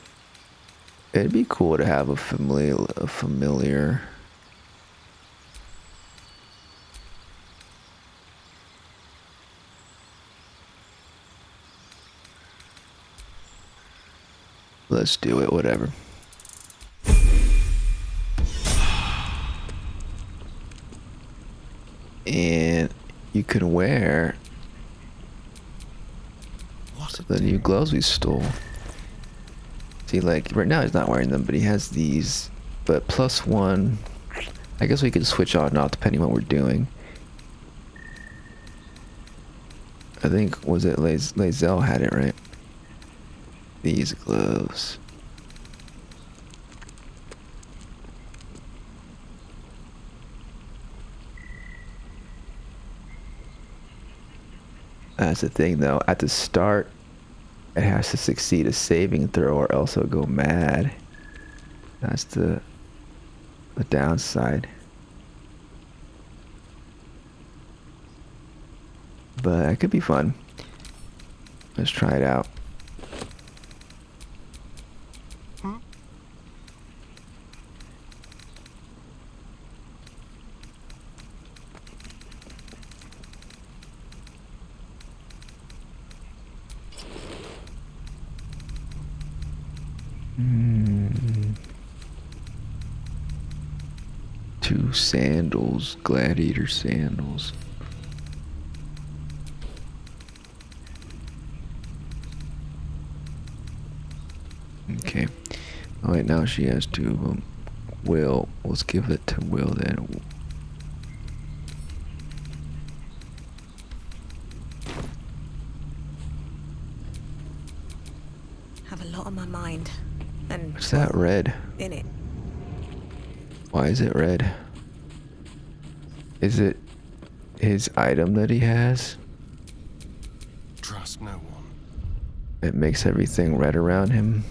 It'd be cool to have a familiar. Let's do it, whatever. And you can wear the new gloves we stole. See, like, right now he's not wearing them, but he has these. But +1, I guess we can switch on and off depending on what we're doing. I think, was it Lae'zel had it, right? These gloves. That's the thing, though. At the start, it has to succeed a saving throw or else it'll go mad. That's the downside. But it could be fun. Let's try it out. Two sandals, gladiator sandals. Okay. Oh wait, now she has two of them. Will, let's give it to Will then. Have a lot on my mind. And what's that red? In it. Why is it red? Is it his item that he has? Trust no one. It makes everything red around him.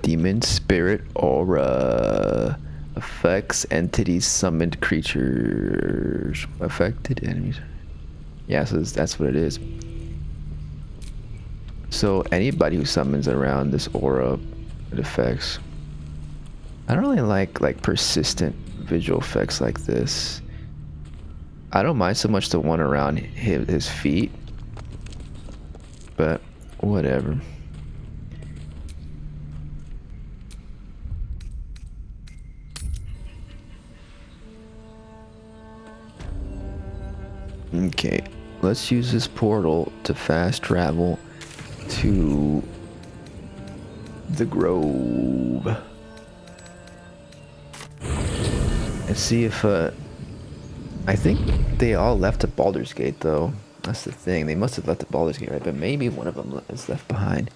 Demon Spirit Aura. Affects entities, summoned creatures. Affected enemies. Yeah, so that's what it is. So anybody who summons around this aura, it affects. I don't really like persistent visual effects like this. I don't mind so much the one around his feet, but whatever. Okay, let's use this portal to fast travel to the Grove. And see if, I think they all left at Baldur's Gate, though. That's the thing. They must have left at Baldur's Gate, right? But maybe one of them is left behind.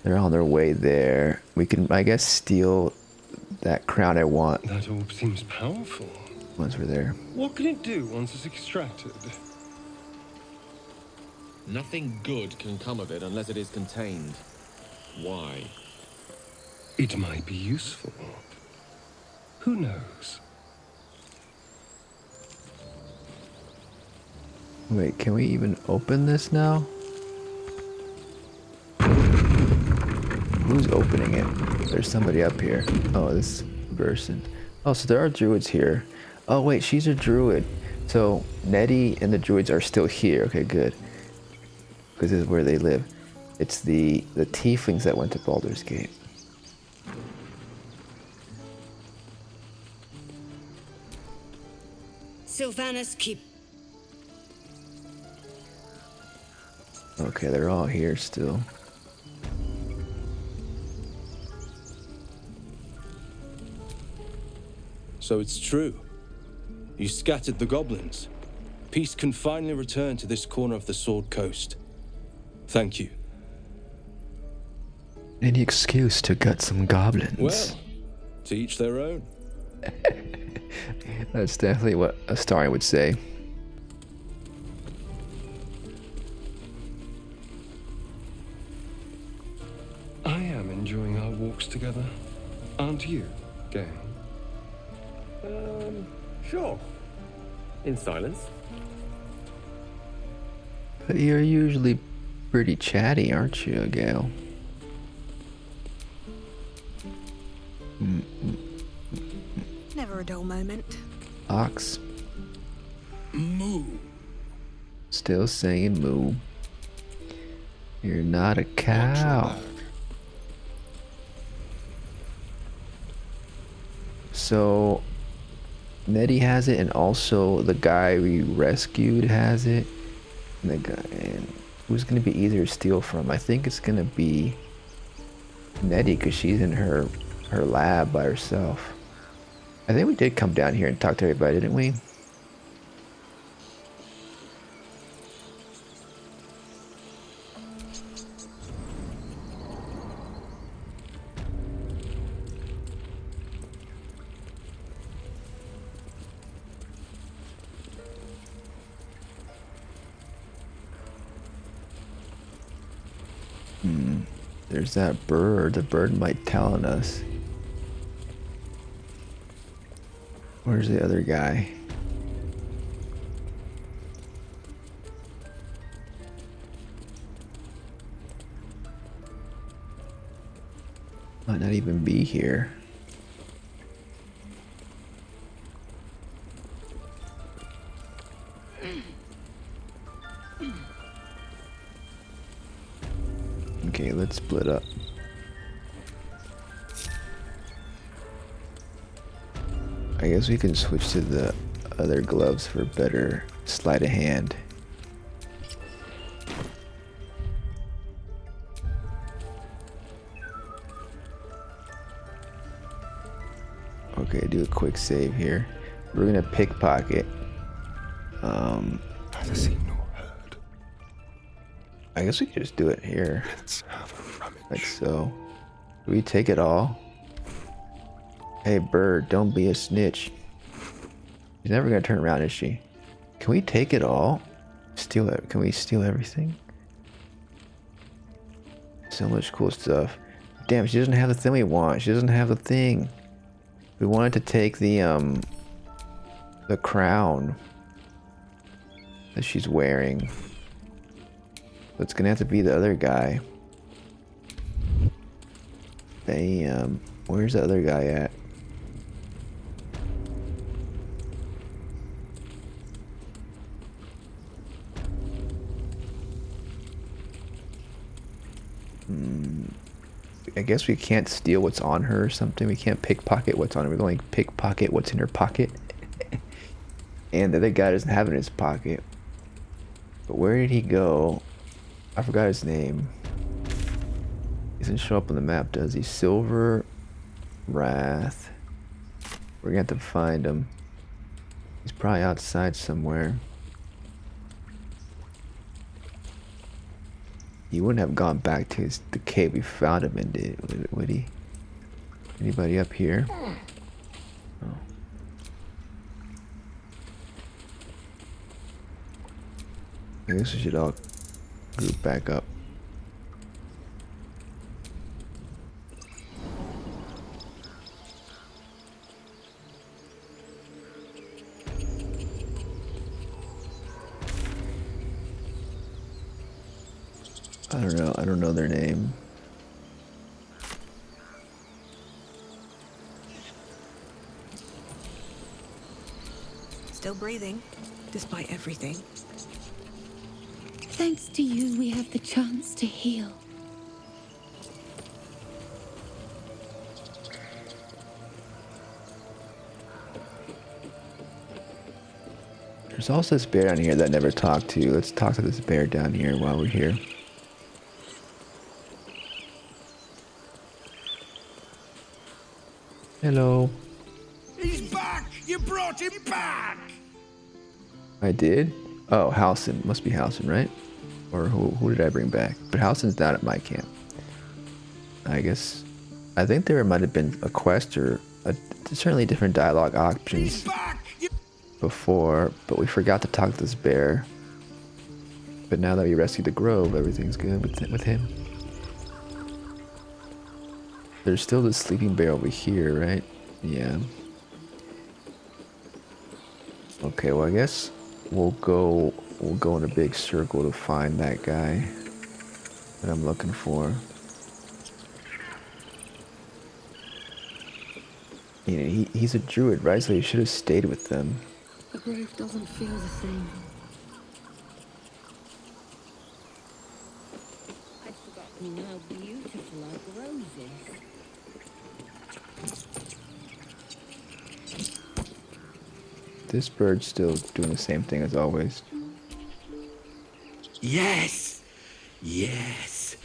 They're on their way there. We can, I guess, steal that crown I want. That orb seems powerful. Once we're there. What can it do once it's extracted? Nothing good can come of it unless it is contained. Why? It might be useful. Who knows? Wait, can we even open this now? Who's opening it? There's somebody up here. Oh, this person. Oh, so there are druids here. Oh wait, she's a druid. So Nettie and the druids are still here. Okay, good. Because this is where they live. It's the tieflings that went to Baldur's Gate. Sylvanas, keep. Okay, they're all here still. So it's true. You scattered the goblins. Peace can finally return to this corner of the Sword Coast. Thank you. Any excuse to gut some goblins. Well, to each their own. That's definitely what Astarion would say. I am enjoying our walks together. Aren't you, gang? Sure. In silence. But you're usually pretty chatty, aren't you, Gale? Never a dull moment. Ox. Moo. Still saying moo. You're not a cow. So Nettie has it, and also the guy we rescued has it. And the guy, and who's gonna be easier to steal from? I think it's gonna be Nettie, because she's in her lab by herself. I think we did come down here and talk to everybody, didn't we? There's that bird. The bird might tell on us. Where's the other guy? Might not even be here. Okay, let's split up. I guess we can switch to the other gloves for better sleight of hand. Okay, do a quick save here. We're gonna pickpocket. I guess we could just do it here. Like so. Do we take it all? Hey bird, don't be a snitch. She's never gonna turn around, is she? Can we take it all? Steal it? Can we steal everything? So much cool stuff. Damn, she doesn't have the thing we want. She doesn't have the thing. We wanted to take the crown that she's wearing. So it's gonna have to be the other guy. Damn. Where's the other guy at? I guess we can't steal what's on her or something. We can't pickpocket what's on her. We can only pickpocket what's in her pocket. And the other guy doesn't have it in his pocket. But where did he go? I forgot his name. He doesn't show up on the map, does he? Silver Wrath. We're gonna have to find him. He's probably outside somewhere. He wouldn't have gone back to the cave we found him in, would he? Anybody up here? Oh. I guess we should all group back up. I don't know their name. Still breathing, despite everything. Thanks to you, we have the chance to heal. There's also this bear down here that I never talked to. Let's talk to this bear down here while we're here. Hello. He's back! You brought him back! I did? Oh, Halson. Must be Halson, right? Or who did I bring back? But Halson's down at my camp. I guess. I think there might have been a quest or certainly different dialogue options before, but we forgot to talk to this bear. But now that we rescued the grove, everything's good with him. There's still the sleeping bear over here, right? Yeah. Okay, well I guess we'll go in a big circle to find that guy that I'm looking for. You know, he's a druid, right? So he should have stayed with them. The grove doesn't feel the same. I'd forgotten how beautiful our grove is. This bird's still doing the same thing as always. Yes! Yes!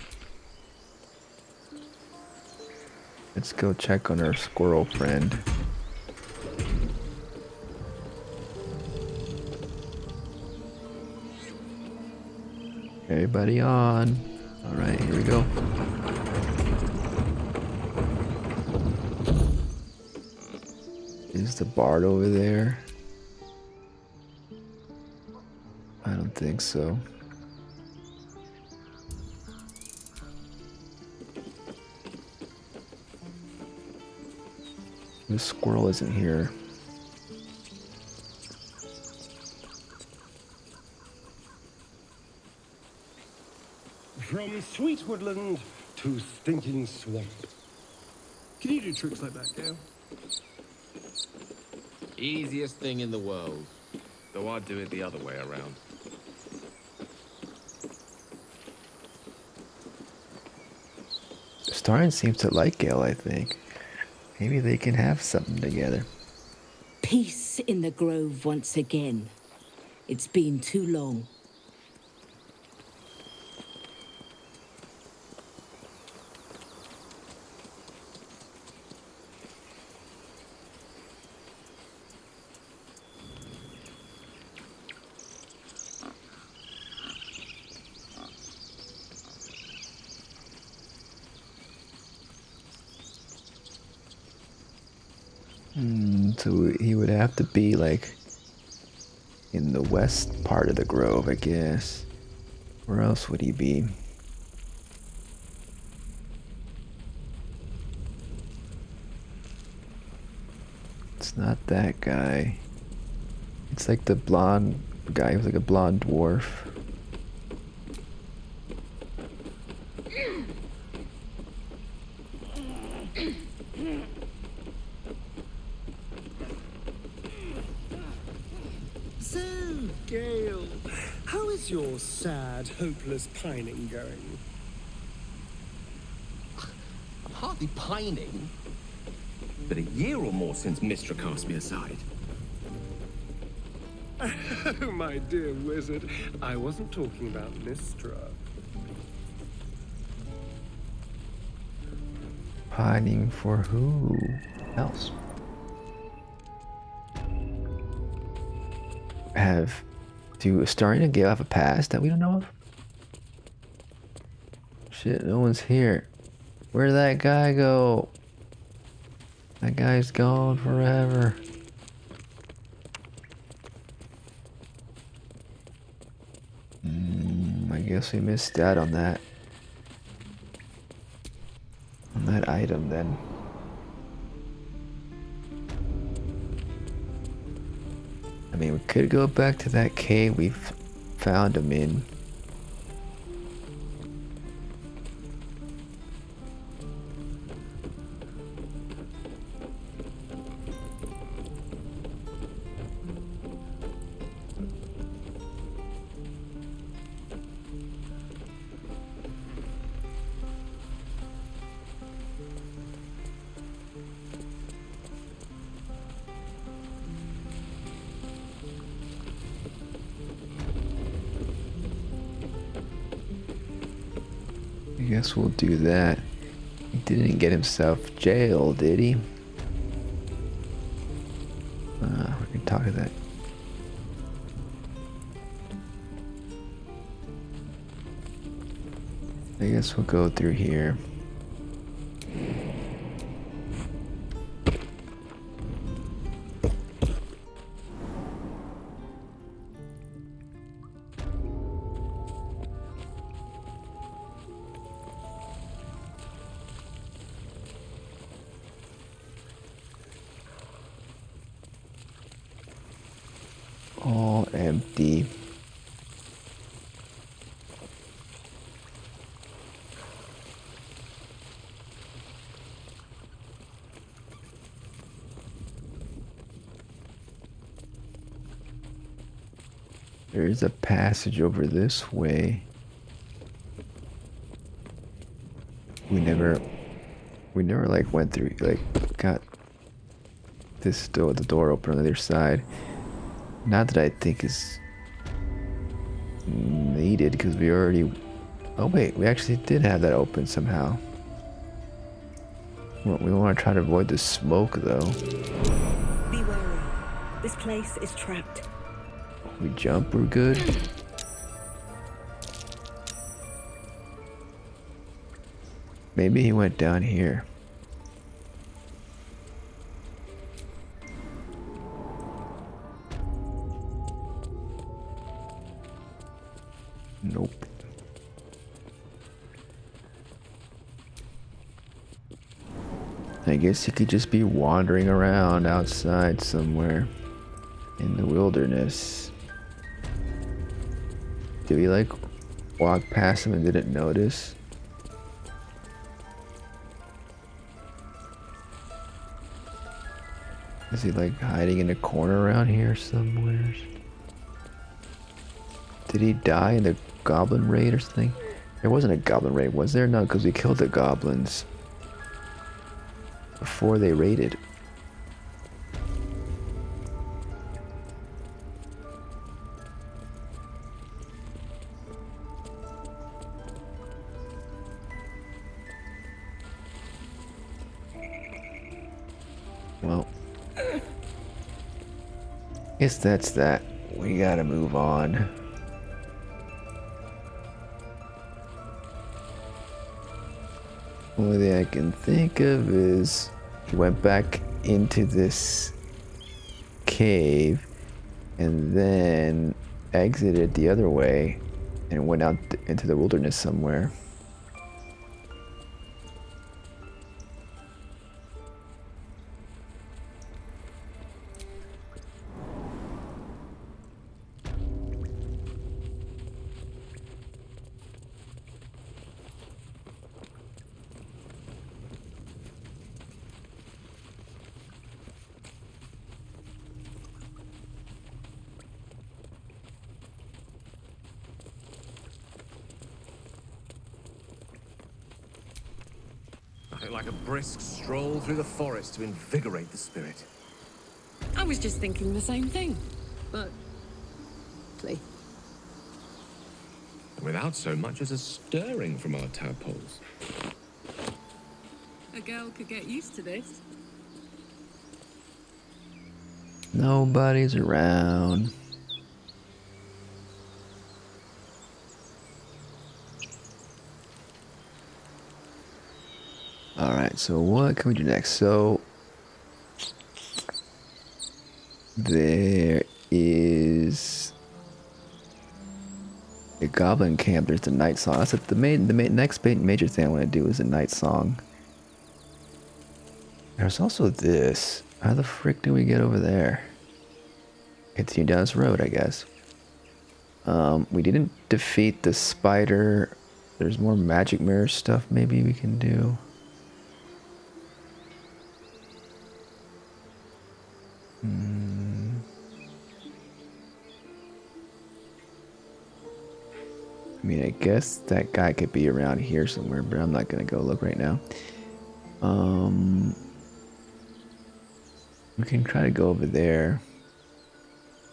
Let's go check on our squirrel friend. Everybody on. Alright, here we go. Is the bard over there? I don't think so. This squirrel isn't here. From sweet woodland to stinking swamp. Can you do tricks like that, Gale? Easiest thing in the world. Though I'd do it the other way around. Astarion seems to like Gale, I think. Maybe they can have something together. Peace in the grove once again. It's been too long. So he would have to be like in the west part of the grove, I guess. Where else would he be? It's not that guy. It's like the blonde guy who's like a blonde dwarf. So, Gale, how is your sad, hopeless pining going? I'm hardly pining. But a year or more since Mystra cast me aside. Oh, my dear wizard, I wasn't talking about Mystra. Pining for who else? Do Astarion and Gale have a past that we don't know of? Shit, no one's here. Where'd that guy go? That guy's gone forever. I guess we missed out on that. On that item then. I mean, we could go back to that cave we found him in. I guess we'll do that. He didn't get himself jailed, did he? We can talk to that. I guess we'll go through here. All empty. There's a passage over this way. We never like went through, like got this door, the door open on the other side. Not that I think is needed, because we already... Oh wait, we actually did have that open somehow. Well, we want to try to avoid the smoke though. Be wary. This place is trapped. We jump, we're good. Maybe he went down here. Nope. I guess he could just be wandering around outside somewhere in the wilderness. Did we like walk past him and didn't notice? Is he like hiding in a corner around here somewhere? Did he die in the goblin raid or something? There wasn't a goblin raid, was there? No, because we killed the goblins before they raided. Well, guess that's that. We gotta move on. Only thing I can think of is he went back into this cave and then exited the other way and went out into the wilderness somewhere. Nothing like a brisk stroll through the forest to invigorate the spirit. I was just thinking the same thing. But... please. Without so much as a stirring from our tadpoles. A girl could get used to this. Nobody's around. Alright, so what can we do next? So there is a goblin camp. There's the night song. That's the next major thing I want to do is a night song. There's also this. How the frick do we get over there? Continue down this road, I guess. We didn't defeat the spider. There's more magic mirror stuff maybe we can do. I mean, I guess that guy could be around here somewhere, but I'm not gonna go look right now. We can try to go over there.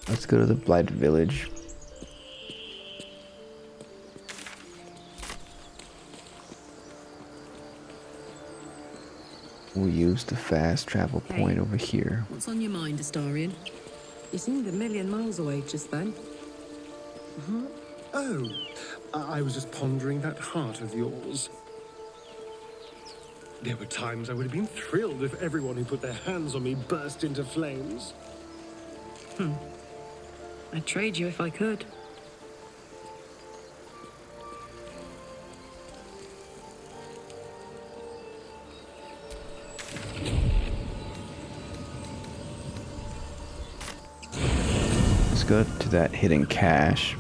Let's go to the Blighted Village. We'll use the fast travel point over here. What's on your mind, Astarion? You seemed a million miles away just then. Huh? Oh, I was just pondering that heart of yours. There were times I would have been thrilled if everyone who put their hands on me burst into flames. I'd trade you if I could. Let's go to that hidden cache.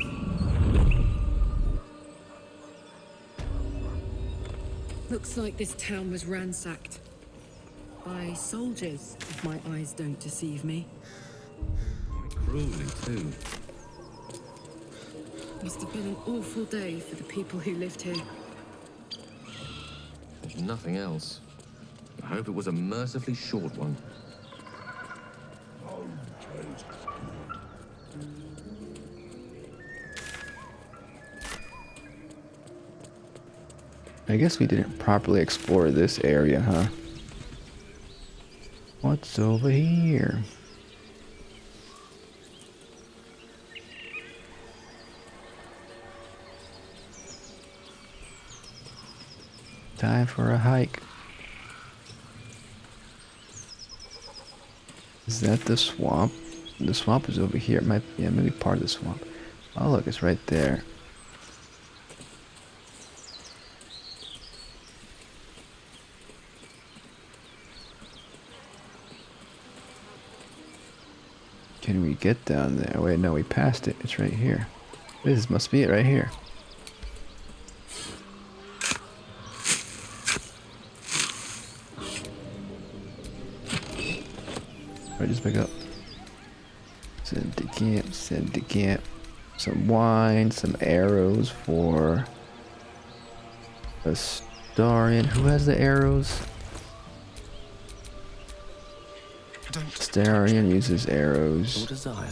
Looks like this town was ransacked. By soldiers, if my eyes don't deceive me. Quite cruelly, too. Must have been an awful day for the people who lived here. There's nothing else. I hope it was a mercifully short one. I guess we didn't properly explore this area, huh? What's over here? Time for a hike. Is that the swamp? The swamp is over here. It might, yeah, maybe part of the swamp. Oh, look, it's right there. can we get down there? Wait, no, we passed it. It's right here. This must be it right here. Alright, just pick up. Send to camp, send to camp. Some wine, some arrows for Astarion. Who has the arrows? Astarion uses arrows. Your desire.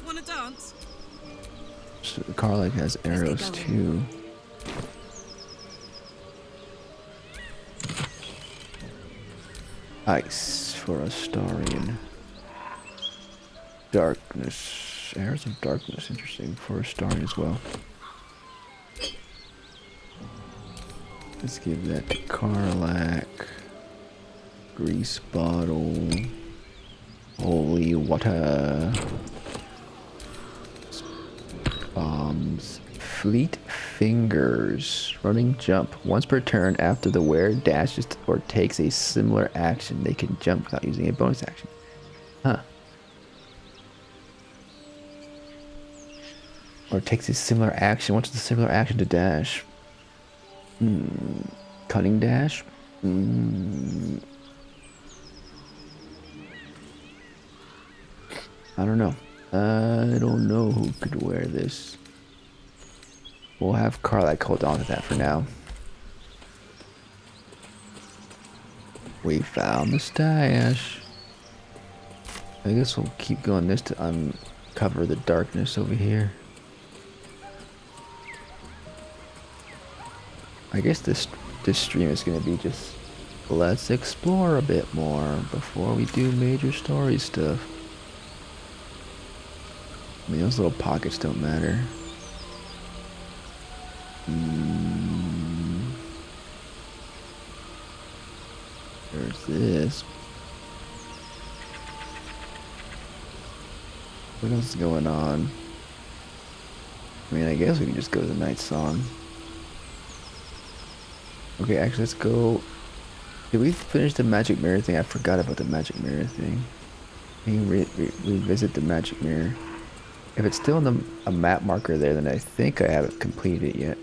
Wanna dance? So Karlach has arrows too. Ice for Astarion. Darkness. Arrows of darkness. Interesting for Astarion as well. Let's give that to Karlach. Grease bottle. Holy water. Bombs. Fleet fingers. Running jump. Once per turn after the wearer dashes or takes a similar action, they can jump without using a bonus action. Huh. Or takes a similar action. What's the similar action to dash? Cunning dash? I don't know. I don't know who could wear this. We'll have Karlach hold on to that for now. We found the stash. I guess we'll keep going this to uncover the darkness over here. I guess this stream is going to be just let's explore a bit more before we do major story stuff. I mean, those little pockets don't matter. There's this. What else is going on? I mean, I guess we can just go to the night song. Okay, actually, let's go. Did we finish the magic mirror thing? I forgot about the magic mirror thing. We can revisit the magic mirror. If it's still in a map marker there, then I think I haven't completed it yet.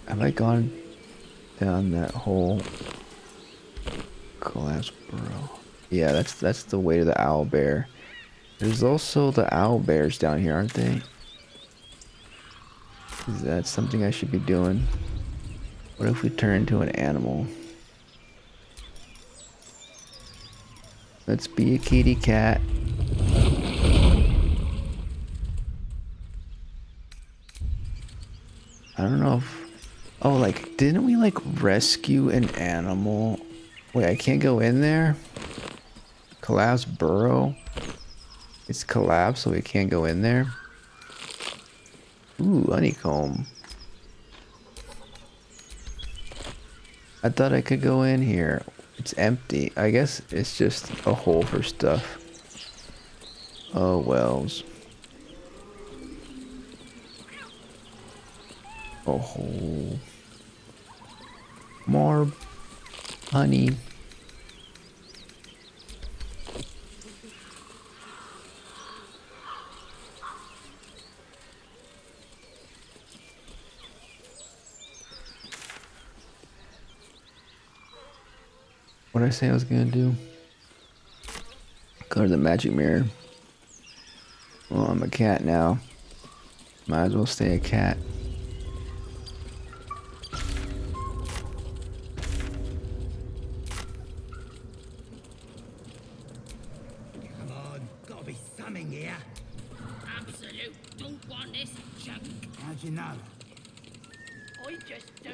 Have I gone down that whole collapse burrow? Yeah, that's the way to the Owlbear. There's also the Owlbears down here, aren't they? Is that something I should be doing? What if we turn into an animal? Let's be a kitty cat. I don't know if... Oh, like, didn't we, like, rescue an animal? Wait, I can't go in there? Collapse burrow? It's collapsed, so we can't go in there? Ooh, honeycomb. I thought I could go in here. It's empty. I guess it's just a hole for stuff. Oh, wells. A hole. More honey. What did I say I was gonna do? Go to the magic mirror. Well, I'm a cat now. Might as well stay a cat. Come on, gotta be something here. Absolute don't want this junk. How'd you know? I just do.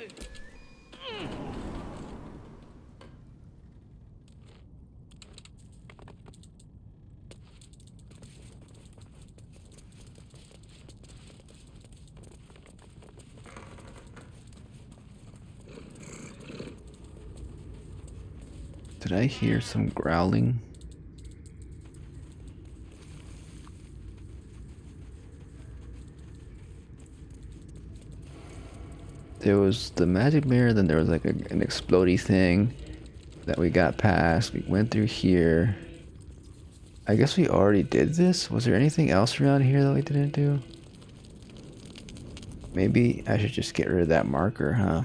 Did I hear some growling? There was the magic mirror, then there was like an explodey thing, that we got past. We went through here. I guess we already did this. Was there anything else around here that we didn't do? Maybe I should just get rid of that marker, huh?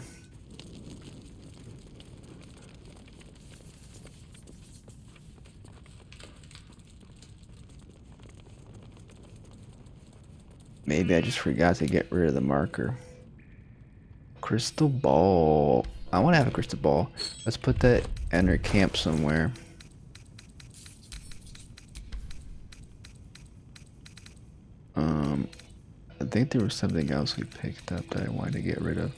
Maybe I just forgot to get rid of the marker. Crystal ball. I want to have a crystal ball. Let's put that in our camp somewhere. I think there was something else we picked up that I wanted to get rid of.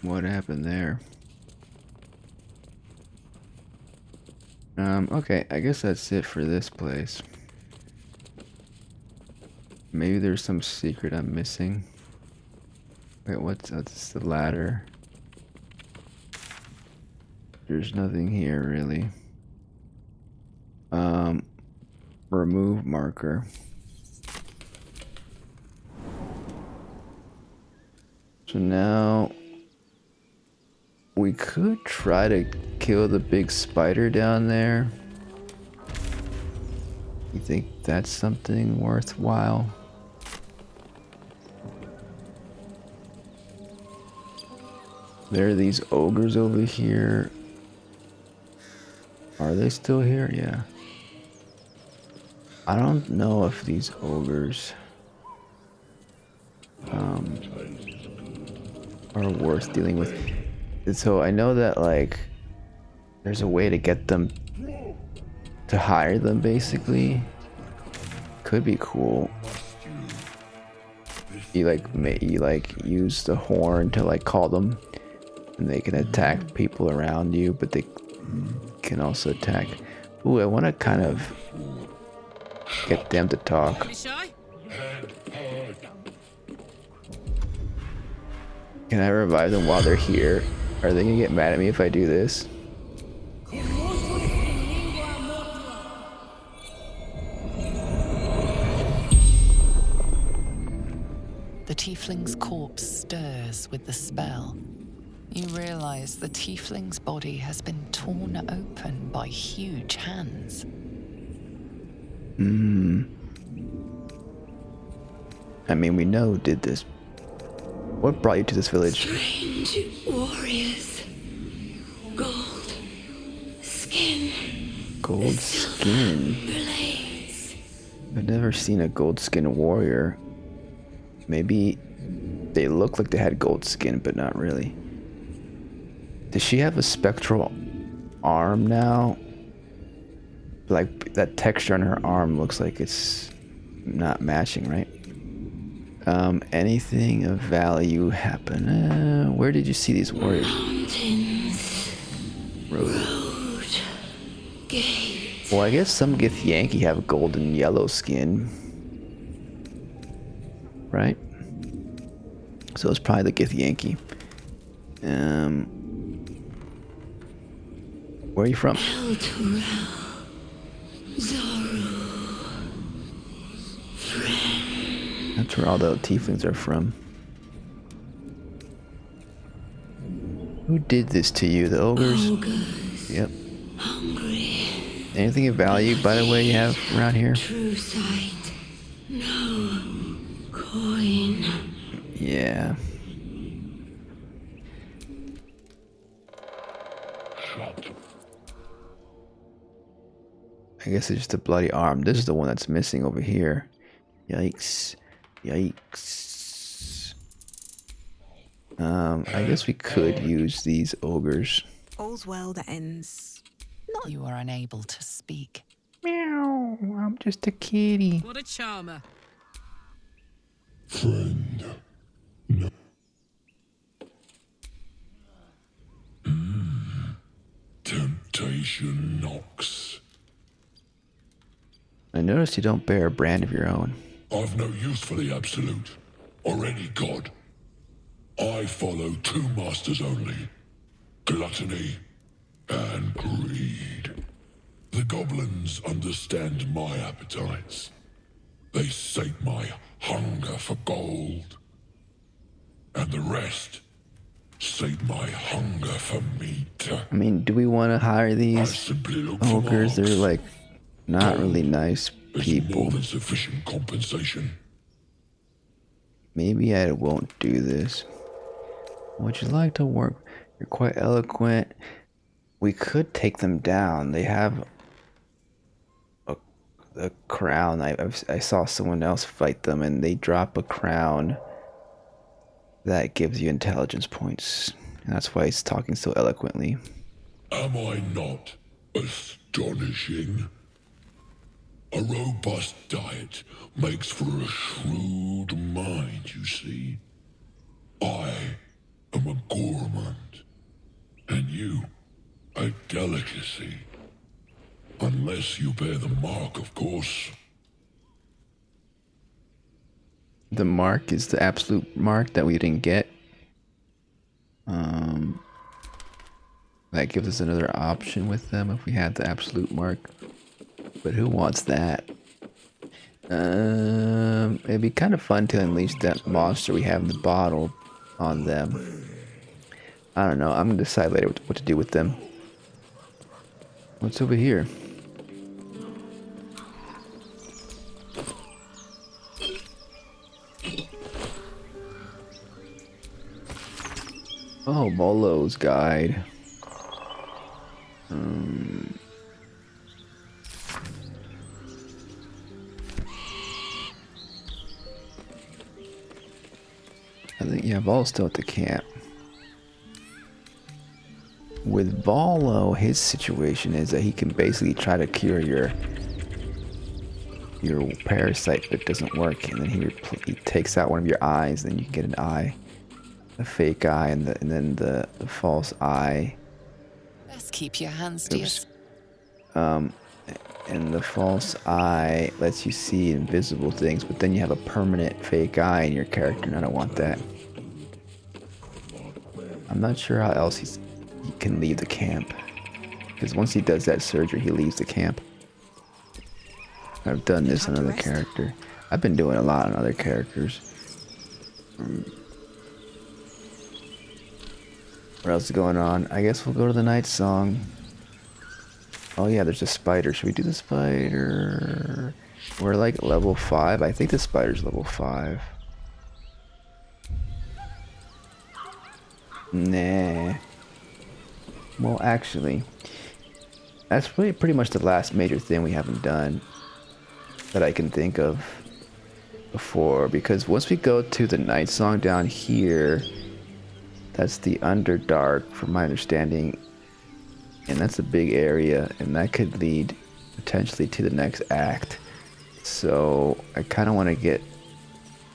What happened there? Okay, I guess that's it for this place. Maybe there's some secret I'm missing. Wait, what's the ladder? There's nothing here really. Remove marker. So now we could try to kill the big spider down there. You think that's something worthwhile? There are these ogres over here. Are they still here? Yeah. I don't know if these ogres are worth dealing with. And so I know that like there's a way to get them to hire them basically. Could be cool. You use the horn to like call them, and they can attack people around you, but they can also attack. Ooh, I want to kind of get them to talk. Can I revive them while they're here? Are they gonna get mad at me if I do this? The tiefling's corpse stirs with the spell. You realize the tiefling's body has been torn open by huge hands. I mean, we know who did this. What brought you to this village? Strange warriors. Gold skin. Gold skin? Blades. I've never seen a gold skin warrior. Maybe they look like they had gold skin, but not really. Does she have a spectral arm now? Like, that texture on her arm looks like it's not matching, right? Anything of value happen? Where did you see these warriors? Mountains. Road. Gate. Well, I guess some Githyanki have gold and yellow skin. Right? So it's probably the Githyanki. Where are you from? That's where all the tieflings are from. Who did this to you? The ogres? Yep. Hungry. Anything of value, by the way, you have around here? True sight. No coin. Yeah. I guess it's just a bloody arm. This is the one that's missing over here. Yikes. Yikes. I guess we could use these ogres. All's well that ends. Not you are unable to speak. Meow. I'm just a kitty. What a charmer. Friend. No. Temptation knocks. I noticed you don't bear a brand of your own. I've no use for the Absolute, or any god. I follow two masters only. Gluttony and greed. The goblins understand my appetites. They sate my hunger for gold. And the rest sate my hunger for meat. I mean, do we want to hire these ogres? They're like not really nice people. More than sufficient compensation. Maybe I won't do this. Would you like to work? You're quite eloquent. We could take them down. They have a crown. I saw someone else fight them, and they drop a crown that gives you intelligence points. And that's why he's talking so eloquently. Am I not astonishing? A robust diet makes for a shrewd mind, you see. I am a gourmand, and you a delicacy. Unless you bear the mark, of course. The mark is the absolute mark that we didn't get. That gives us another option with them if we had the absolute mark. But who wants that? It'd be kind of fun to unleash that monster we have in the bottle on them. I don't know. I'm gonna decide later what to do with them. What's over here? Oh, Molo's guide. I think, yeah, Vol's still at the camp. With Volo, his situation is that he can basically try to cure your parasite, but it doesn't work, and then he takes out one of your eyes, and then you get an eye, a fake eye, and then the false eye. Best keep your hands to yourself. And the false eye lets you see invisible things, but then you have a permanent fake eye in your character, and I don't want that. I'm not sure how else he can leave the camp, because once he does that surgery, he leaves the camp. I've done this on another character. I've been doing a lot on other characters. What else is going on? I guess we'll go to the night song. Oh yeah, there's a spider. Should we do the spider? We're like level 5. I think the spider's level 5. Nah. Well, actually, that's really pretty much the last major thing we haven't done that I can think of before. Because once we go to the night song down here, that's the Underdark, from my understanding. And that's a big area, and that could lead potentially to the next act. So I kind of want to get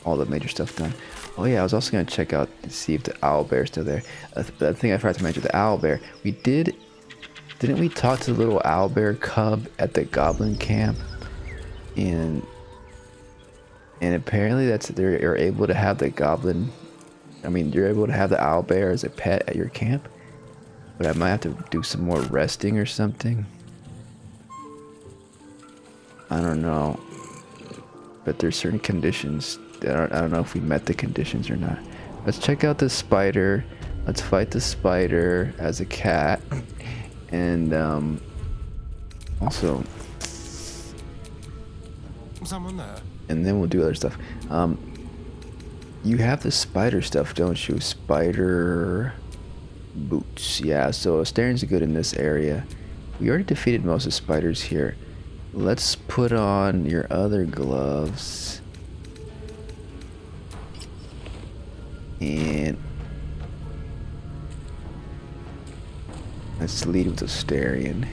all the major stuff done. Oh yeah, I was also going to check out to see if the Owlbear's still there. The thing I forgot to mention, the Owlbear. Didn't we talk to the little Owlbear Cub at the Goblin camp? And apparently they're able to have the Goblin. I mean, you're able to have the Owlbear as a pet at your camp. But I might have to do some more resting or something. I don't know. But there's certain conditions. I don't know if we met the conditions or not. Let's check out the spider. Let's fight the spider as a cat. And also... Someone there? And then we'll do other stuff. You have the spider stuff, don't you? Spider... boots. Yeah, so Astarion's good in this area. We already defeated most of the spiders here. Let's put on your other gloves. And let's lead with Astarion.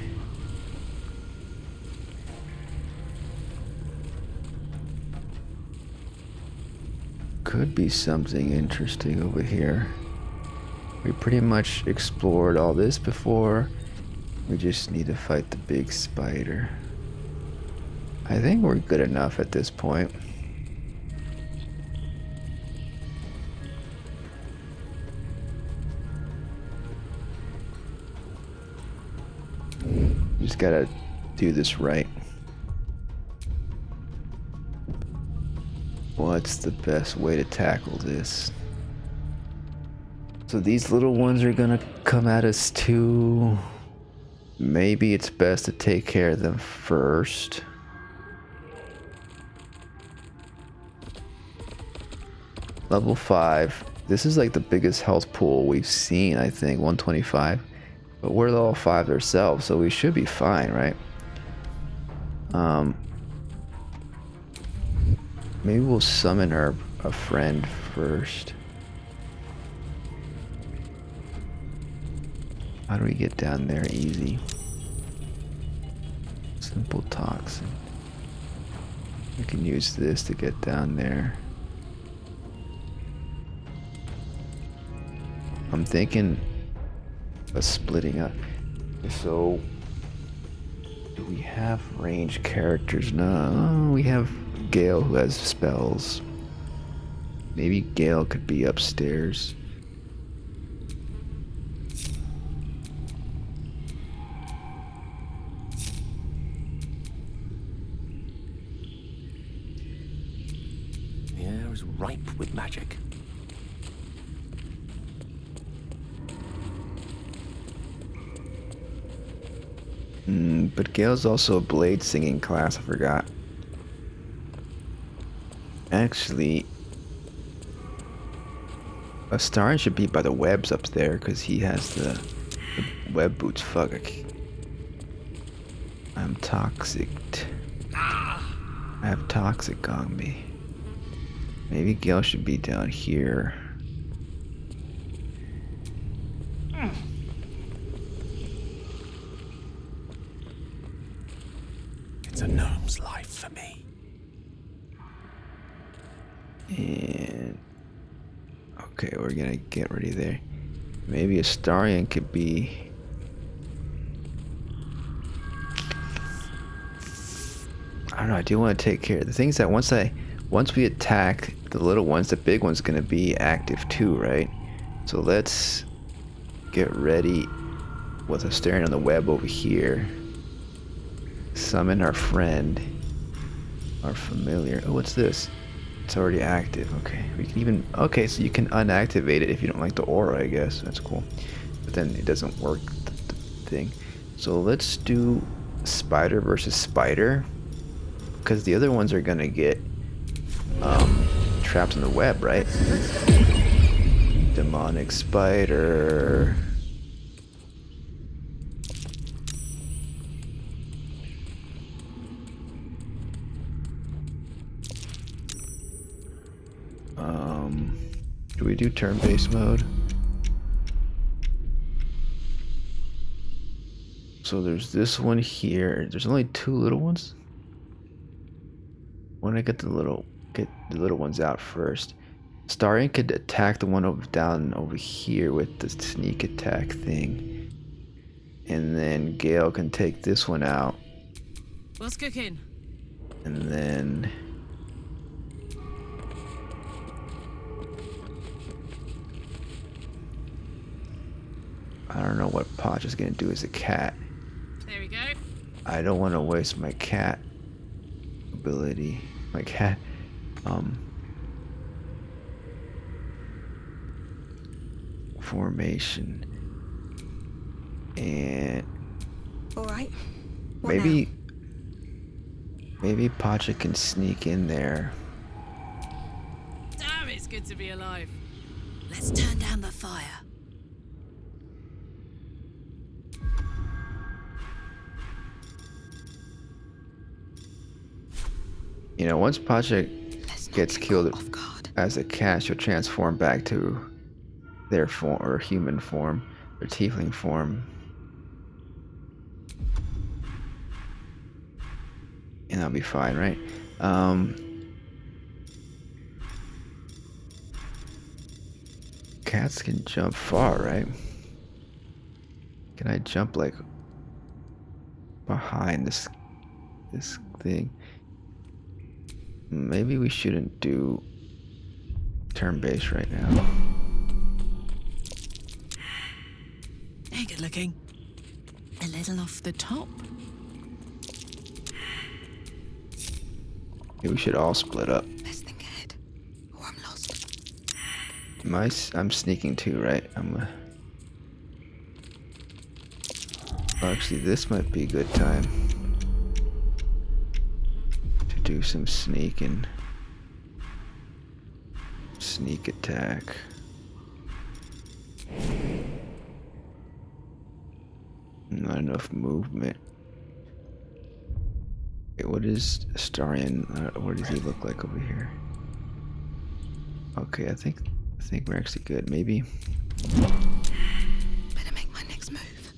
Could be something interesting over here. We pretty much explored all this before. We just need to fight the big spider. I think we're good enough at this point. You just gotta do this right. What's the best way to tackle this? So these little ones are gonna come at us too. Maybe it's best to take care of them first. Level 5. This is like the biggest health pool we've seen, I think, 125. But we're level 5 ourselves, so we should be fine, right? Maybe we'll summon a friend first. How do we get down there easy? Simple toxin. We can use this to get down there. I'm thinking of splitting up. So, do we have ranged characters? No, we have Gale who has spells. Maybe Gale could be upstairs. The air is ripe with magic. But Gale's also a blade singing class, I forgot. Actually, Astarion should be by the webs up there because he has the web boots. Fuck. I'm toxic. I have toxic on me. Maybe Gale should be down here. It's a gnome's life for me. And okay, we're gonna get ready there. Maybe Astarion could be. I don't know. I do want to take care of the things that once we attack the little ones, the big one's gonna be active too, right? So let's get ready with Astarion on the web over here. Summon our friend, our familiar. Oh, what's this? It's already active. Okay, we can even. Okay, so you can unactivate it if you don't like the aura, I guess. That's cool. But then it doesn't work. The thing. So let's do spider versus spider, because the other ones are gonna get trapped in the web, right? Demonic spider. Do we do turn-based mode? So there's this one here. There's only 2 little ones. When I get the little ones out first. Astarion could attack the one down over here with the sneak attack thing. And then Gale can take this one out. What's cooking? And then I don't know what Pacha's gonna do as a cat. There we go. I don't want to waste my cat ability. My cat, formation. And all right. Maybe Pacha can sneak in there. Damn, it's good to be alive. Let's turn down the fire. You know, once Pacha gets killed as a cat, she'll transform back to their form, or human form, or tiefling form. And that'll be fine, right? Cats can jump far, right? Can I jump like behind this thing? Maybe we shouldn't do turn-based right now. Hey, good looking. A little off the top. Maybe we should all split up. Best think ahead, or I'm lost. I'm sneaking too, right? Actually, this might be a good time to do some sneaking. Sneak attack. Not enough movement. Wait, what is Astarion? What does he look like over here? Okay, I think we're actually good. Maybe. Better make my next move.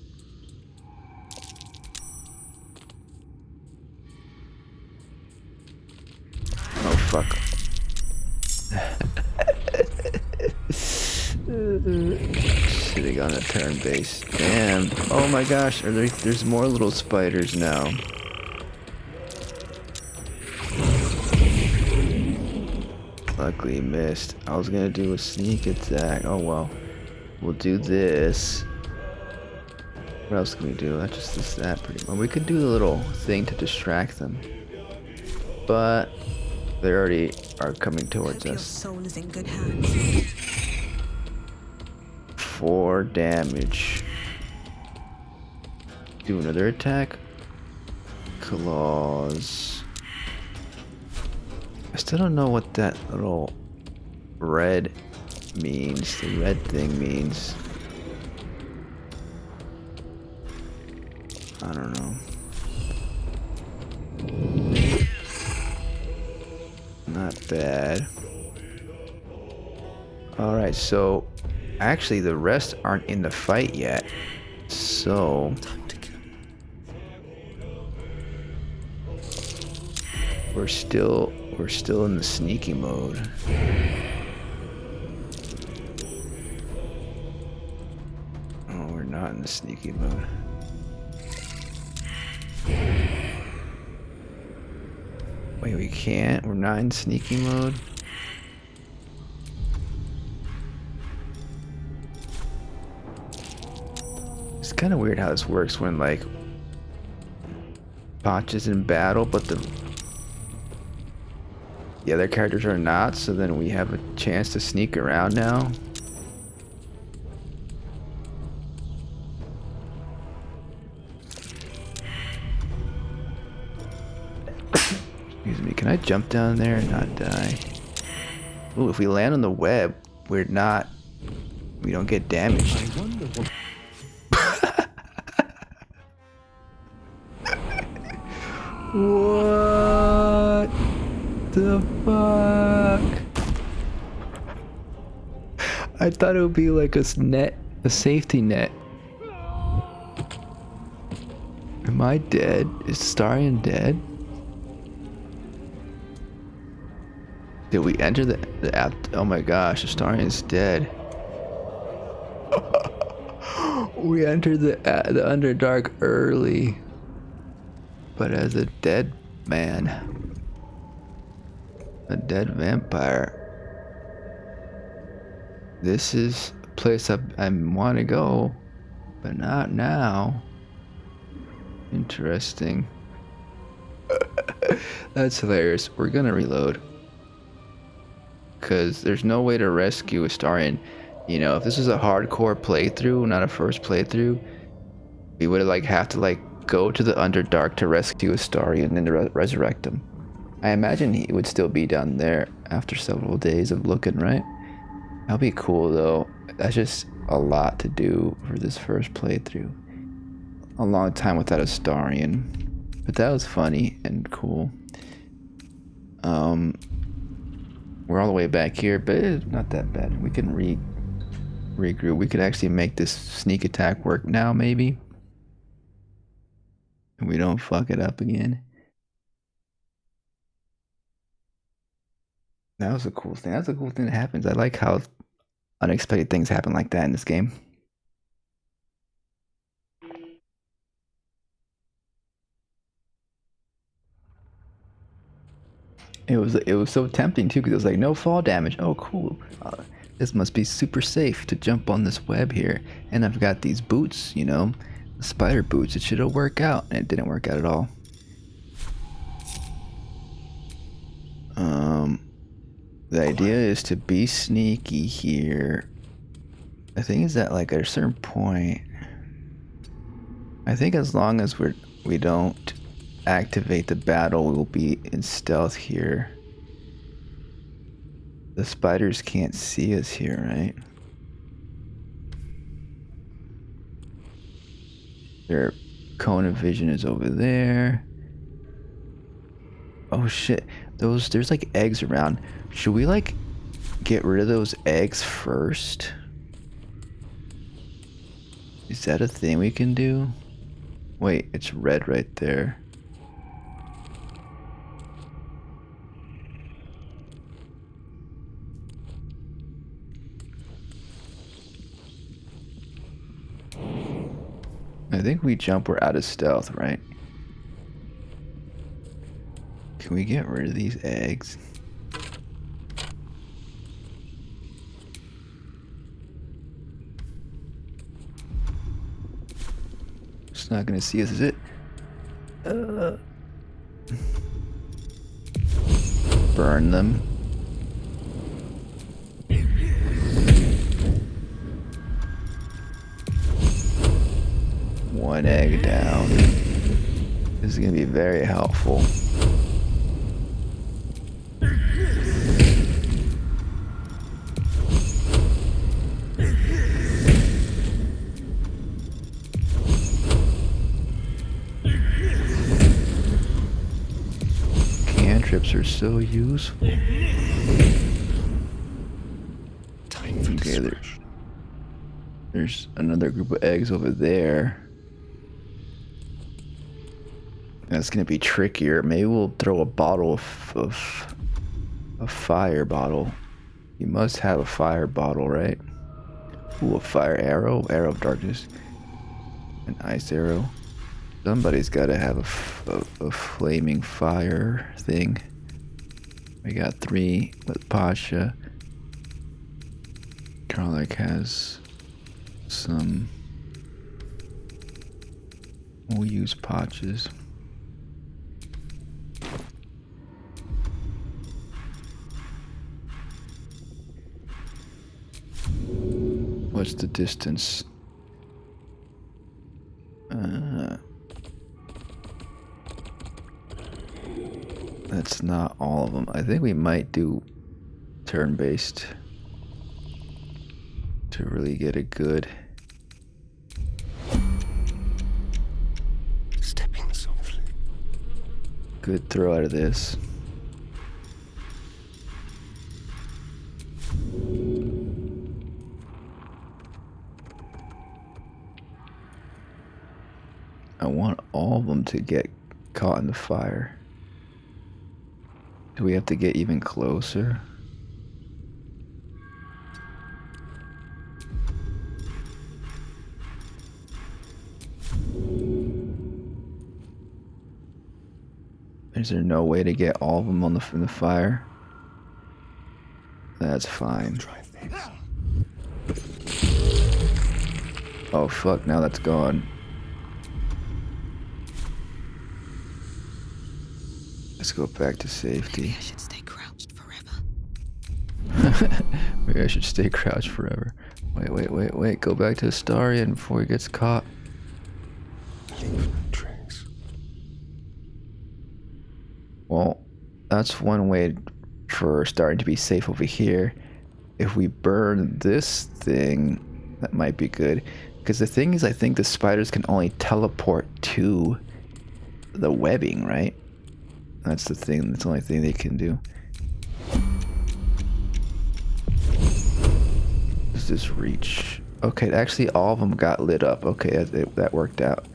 Oh fuck. Sitting on a turn base. Damn. Oh my gosh. There's more little spiders now. Luckily missed. I was gonna do a sneak attack. Oh well. We'll do this. What else can we do? That's just that pretty much. We could do a little thing to distract them. But they already are coming towards Your us. soul is in good hands. 4 damage. Do another attack. Claws. I still don't know what that little red means. The red thing means. I don't know. Not bad. Alright, so actually the rest aren't in the fight yet. So we're still in the sneaky mode. Oh, we're not in the sneaky mode. Wait, we can't? We're not in sneaky mode? It's kind of weird how this works when, like, Pacha's in battle, but the other characters are not, so then we have a chance to sneak around now. Excuse me, can I jump down there and not die? Ooh, if we land on the web, we don't get damaged. I wonder what... What the fuck? I thought it would be like a safety net. Am I dead? Is Astarion dead? Did we enter the app? Oh my gosh, Astarion's dead. We entered the Underdark early, but as a dead man, a dead vampire. This is a place I want to go, but not now. Interesting. That's hilarious. We're gonna reload. Because there's no way to rescue Astarion. You know, if this was a hardcore playthrough, not a first playthrough, we would have to go to the Underdark to rescue Astarion and then resurrect him. I imagine he would still be down there after several days of looking, right? That'll be cool though. That's just a lot to do for this first playthrough. A long time without Astarion. But that was funny and cool. We're all the way back here, but it's not that bad. We can regroup. We could actually make this sneak attack work now, maybe. And we don't fuck it up again. That was a cool thing. That's a cool thing that happens. I like how unexpected things happen like that in this game. It was so tempting too, because it was like no fall damage. Oh, cool. This must be super safe to jump on this web here. And I've got these boots, you know, Spider boots. It should have worked out, and it didn't work out at all. The idea is to be sneaky here. I think is that like at a certain point. I think as long as we don't activate the battle, we'll be in stealth here. The spiders can't see us here, right? Their cone of vision is over there. Oh shit. There's like eggs around. Should we like get rid of those eggs first? Is that a thing we can do? Wait, it's red right there. I think we jump, we're out of stealth, right? Can we get rid of these eggs? It's not gonna see us, is it? Burn them. One egg down. This is gonna be very helpful. Cantrips are so useful. Okay, there's another group of eggs over there. That's gonna be trickier. Maybe we'll throw a bottle of a fire bottle. You must have a fire bottle, right? Ooh, a fire arrow, arrow of darkness, an ice arrow. Somebody's gotta have a flaming fire thing. We got 3 with Pacha. Garlic has some. We'll use Pacha's. What's the distance? That's not all of them. I think we might do turn-based to really get a good. Stepping softly. Good throw out of this. I want all of them to get caught in the fire. Do we have to get even closer? Is there no way to get all of them on in the fire? That's fine. Oh fuck, now that's gone. Let's go back to safety. Maybe I should stay crouched forever. Maybe I should stay crouched forever. Wait. Go back to Astarion before he gets caught. Well, that's one way for starting to be safe over here. If we burn this thing, that might be good. Because the thing is, I think the spiders can only teleport to the webbing, right? That's the thing. That's the only thing they can do. Does this reach? Okay, actually all of them got lit up. Okay, that worked out.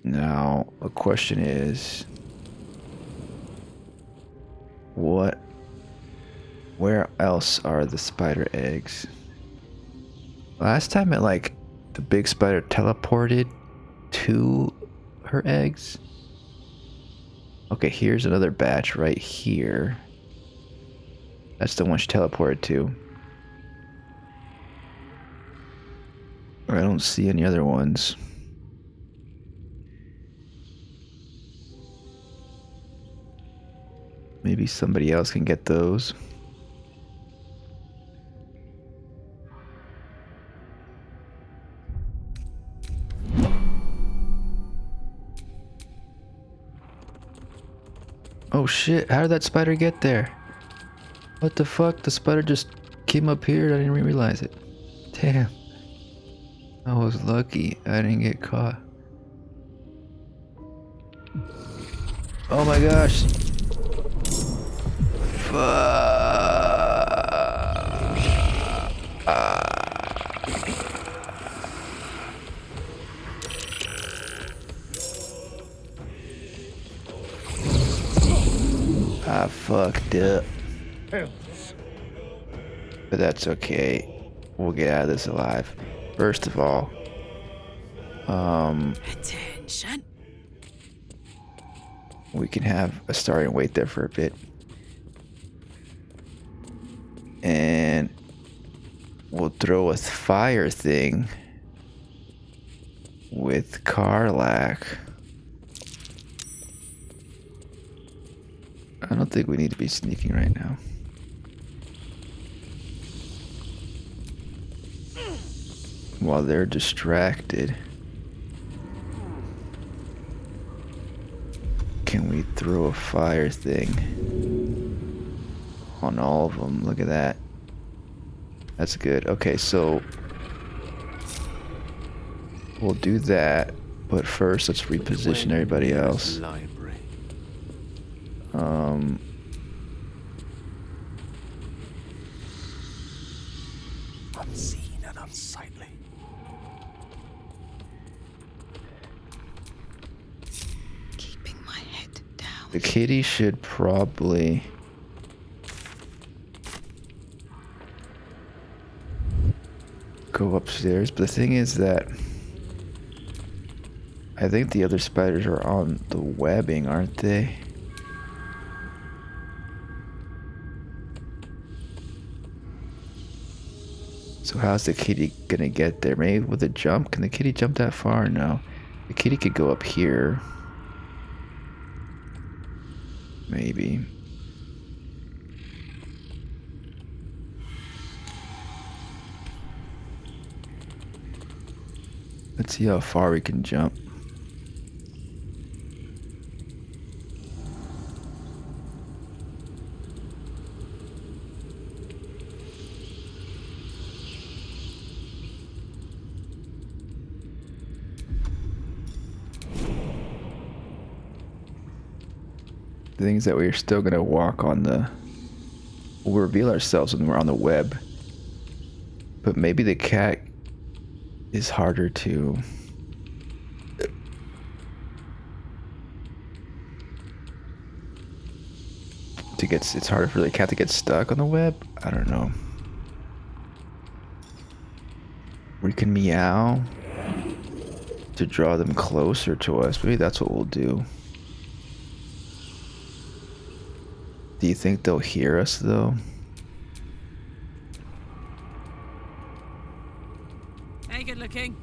Now, the question is... Where else are the spider eggs? Last time the big spider teleported to her eggs. Okay, here's another batch right here. That's the one she teleported to. I don't see any other ones. Maybe somebody else can get those. Oh shit, how did that spider get there? What the fuck? The spider just came up here and I didn't even realize it. Damn. I was lucky I didn't get caught. Oh my gosh. I fucked up. But that's okay. We'll get out of this alive. First of all, attention. We can have Astarion wait there for a bit. And we'll throw a fire thing with Karlach. I don't think we need to be sneaking right now. While they're distracted, can we throw a fire thing on all of them? Look at that. That's good. Okay, so we'll do that, but first let's reposition everybody else. Unseen and unsightly. Keeping my head down. The kitty should probably go upstairs, but the thing is that I think the other spiders are on the webbing, aren't they? So how's the kitty gonna get there? Maybe with a jump? Can the kitty jump that far? No. The kitty could go up here. Maybe. Let's see how far we can jump. The thing is that we're still gonna walk on the... We'll reveal ourselves when we're on the web. But maybe the cat is harder to... It's harder for the cat to get stuck on the web? I don't know. We can meow to draw them closer to us. Maybe that's what we'll do. Do you think they'll hear us, though? Hey, good looking.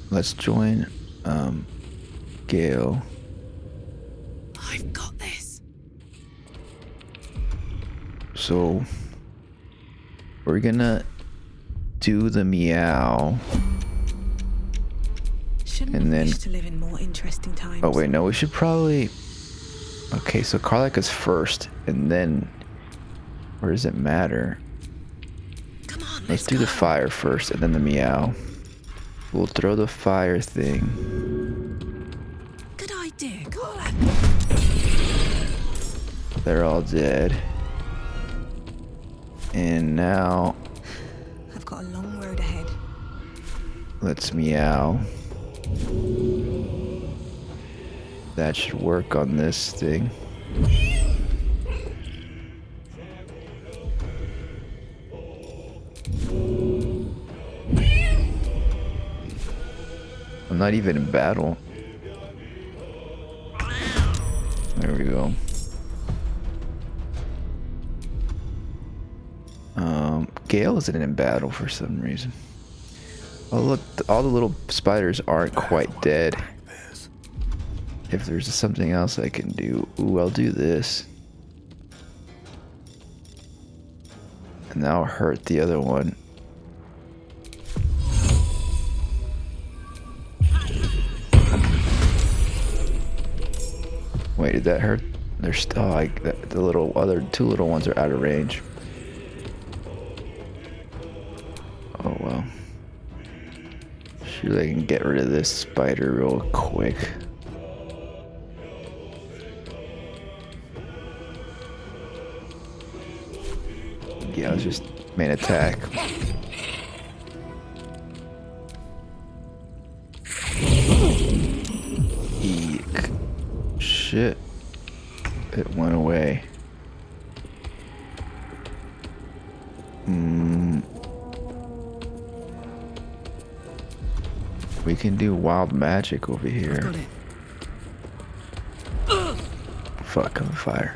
Let's join, Gale. I've got this. So, we're gonna do the meow. Shouldn't and then... wish to live in more interesting times. Oh wait, no, we should probably... Okay, so Karlach is first, and then... Where does it matter? Come on, let's do the fire first, and then the meow. We'll throw the fire thing. Good idea, Karlach. They're all dead. And now... I've got a long road ahead. Let's meow. That should work on this thing. I'm not even in battle. There we go. Gale isn't in battle for some reason. Oh look, all the little spiders aren't quite dead. If there's something else I can do, ooh, I'll do this. And that'll hurt the other one. Wait, did that hurt? They're still like the little other two little ones are out of range. Oh well. Sure, they can get rid of this spider real quick. Yeah, it's just main attack. Eek. Shit. It went away. We can do wild magic over here. Fuck, on fire.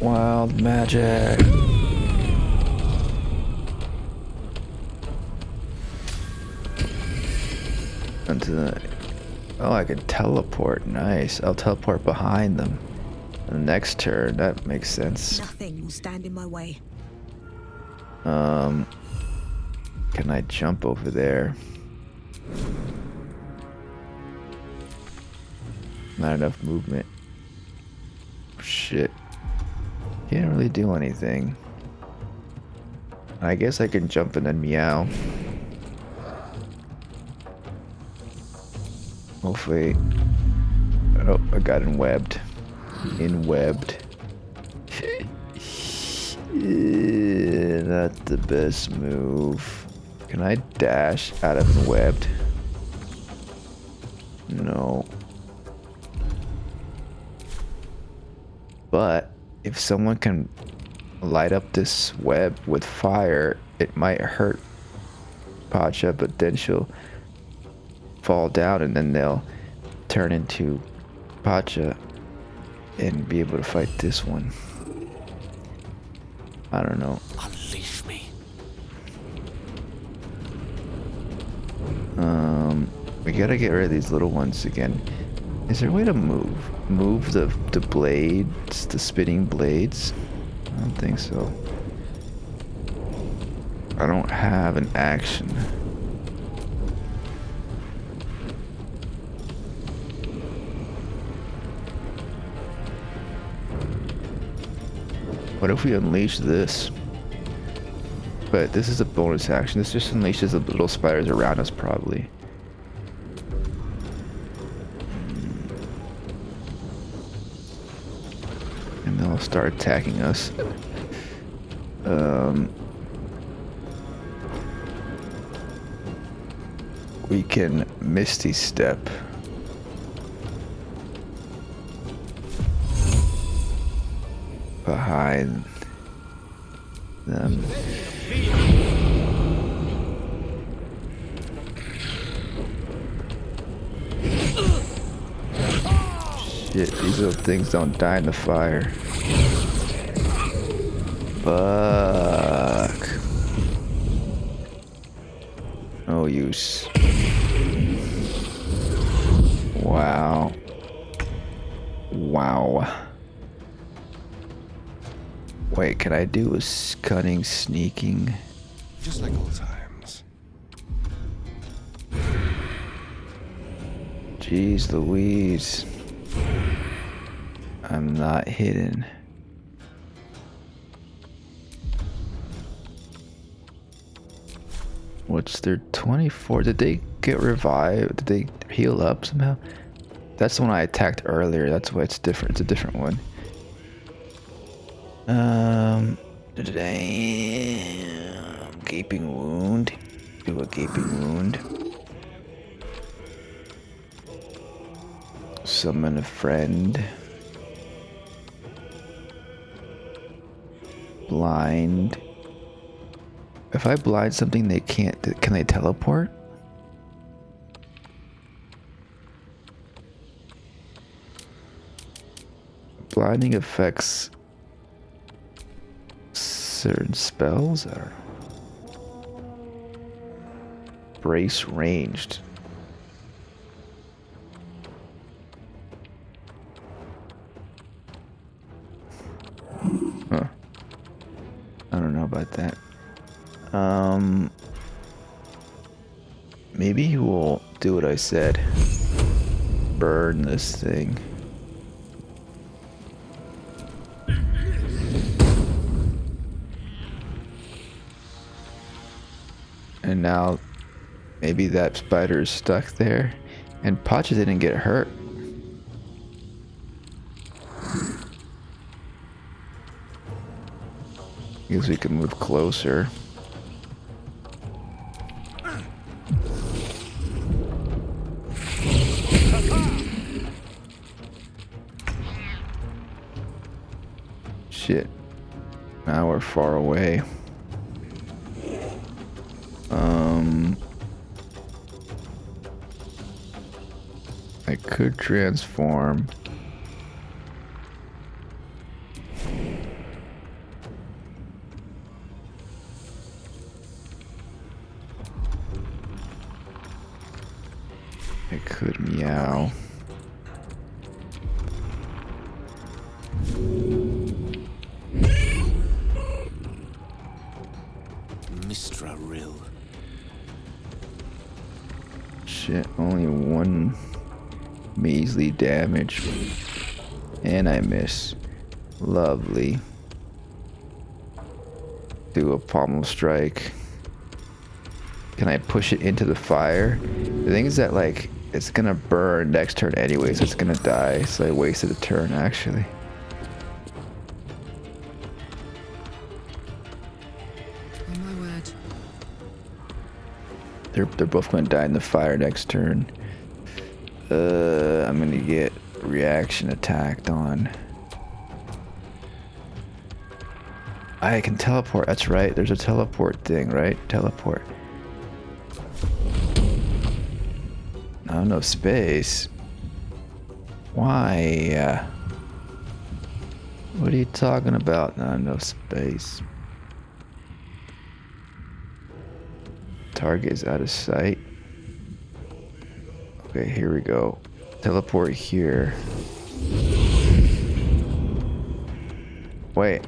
Wild magic. Into the... Oh, I can teleport. Nice. I'll teleport behind them. The next turn, that makes sense. Nothing will stand in my way. Can I jump over there? Not enough movement. Shit. Can't really do anything. I guess I can jump and then meow. Hopefully. Oh, I got enwebbed. Enwebbed. Not the best move. Can I dash out of enwebbed? No. But if someone can light up this web with fire, it might hurt Pacha, but then she'll fall down and then they'll turn into Pacha and be able to fight this one. I don't know. Unleash me. We gotta get rid of these little ones again. Is there a way to move the blades, the spinning blades? I don't think so. I don't have an action. What if we unleash this? But this is a bonus action. This just unleashes the little spiders around us, probably. And they'll start attacking us. We can Misty Step. Behind them. Shit, these little things don't die in the fire. Fuck. No use. Wow. Wow. Wait, can I do a cunning sneaking? Just like old times. Jeez Louise. I'm not hidden. What's their 24? Did they get revived? Did they heal up somehow? That's the one I attacked earlier. That's why it's different. It's a different one. Gaping wound. Do a gaping wound. Summon a friend. Blind. If I blind something, they can't. Can they teleport? Blinding affects certain spells are brace ranged. Huh. I don't know about that. Maybe he will do what I said. Burn this thing. And now maybe that spider is stuck there and Pacha didn't get hurt. Guess we can move closer. Shit. Now we're far away. I could transform. I could meow. Mistra Rill. Shit, only one measly damage. And I miss. Lovely. Do a pommel strike. Can I push it into the fire? The thing is that, like, it's gonna burn next turn anyway, so it's gonna die. So I wasted a turn, actually. Oh my word. They're both gonna die in the fire next turn. I'm gonna get reaction attacked on. I can teleport. That's right. There's a teleport thing, right? Teleport. No, no space. Why? What are you talking about? No, no space. Target is out of sight. Okay, here we go. Teleport here. Wait.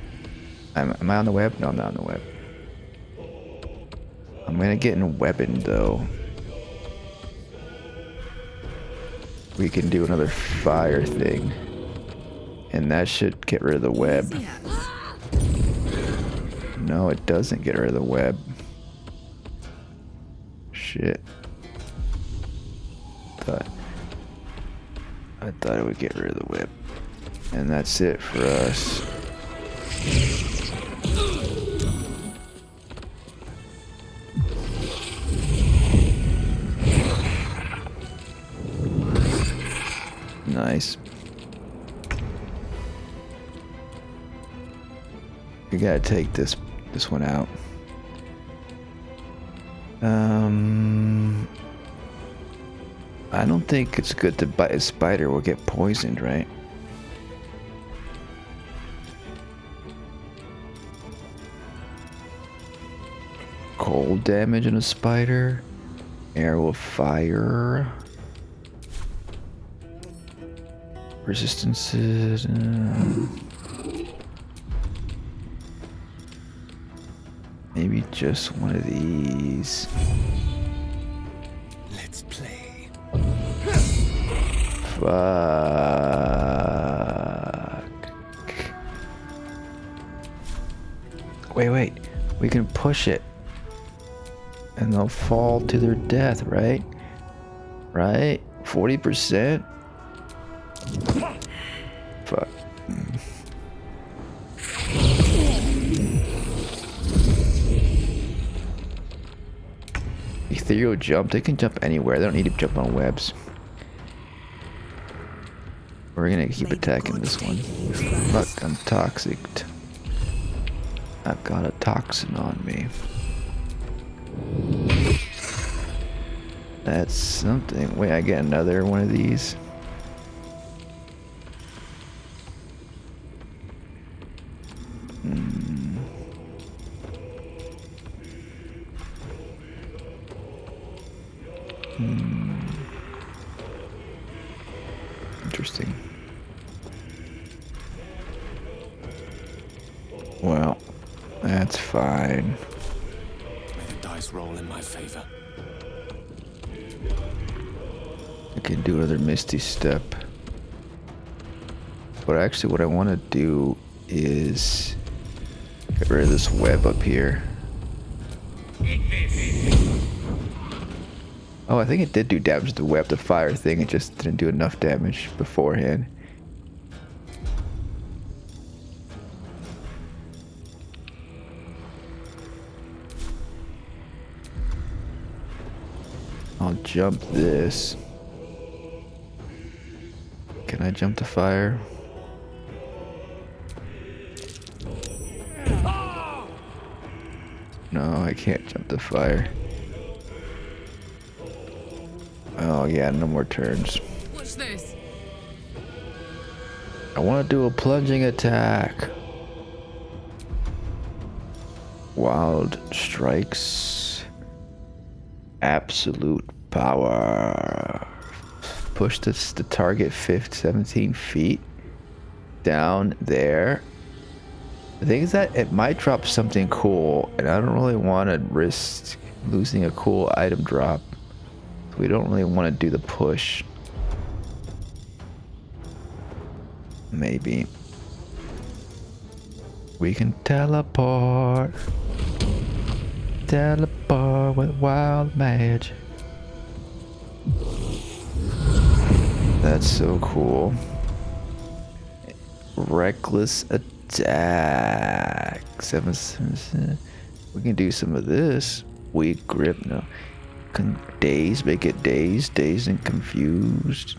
Am I on the web? No, I'm not on the web. I'm gonna get in weapon though. We can do another fire thing. And that should get rid of the web. No, it doesn't get rid of the web. Shit. I thought it would get rid of the web. And that's it for us. Nice. We gotta take this one out. I don't think it's good to bite a spider. We'll get poisoned, right? Cold damage on a spider. Arrow of fire. Resistances. Maybe just one of these. Let's play. Fuck. Wait. We can push it. And they'll fall to their death, right? Right? 40%? Fuck. Ethereal jump. They can jump anywhere. They don't need to jump on webs. We're gonna keep attacking this one. Fuck, I'm toxic. I've got a toxin on me. That's something. Wait, I get another one of these. Interesting. Well, that's fine. May the dice roll in my favor. I can do another Misty Step. But actually what I want to do is get rid of this web up here. Oh, I think it did do damage to the web, the fire thing. It just didn't do enough damage beforehand. I'll jump this. Can I jump to fire? No, I can't jump to fire. Oh yeah, no more turns. What's this? I want to do a plunging attack. Wild strikes. Absolute power. Push this the target 17 feet down there. The thing is that it might drop something cool, and I don't really want to risk losing a cool item drop. So we don't really want to do the push. Maybe we can teleport. Teleport with wild magic. That's so cool. Reckless attack. 7. We can do some of this. Weak grip. No. Daze. Make it dazed. Dazed and confused.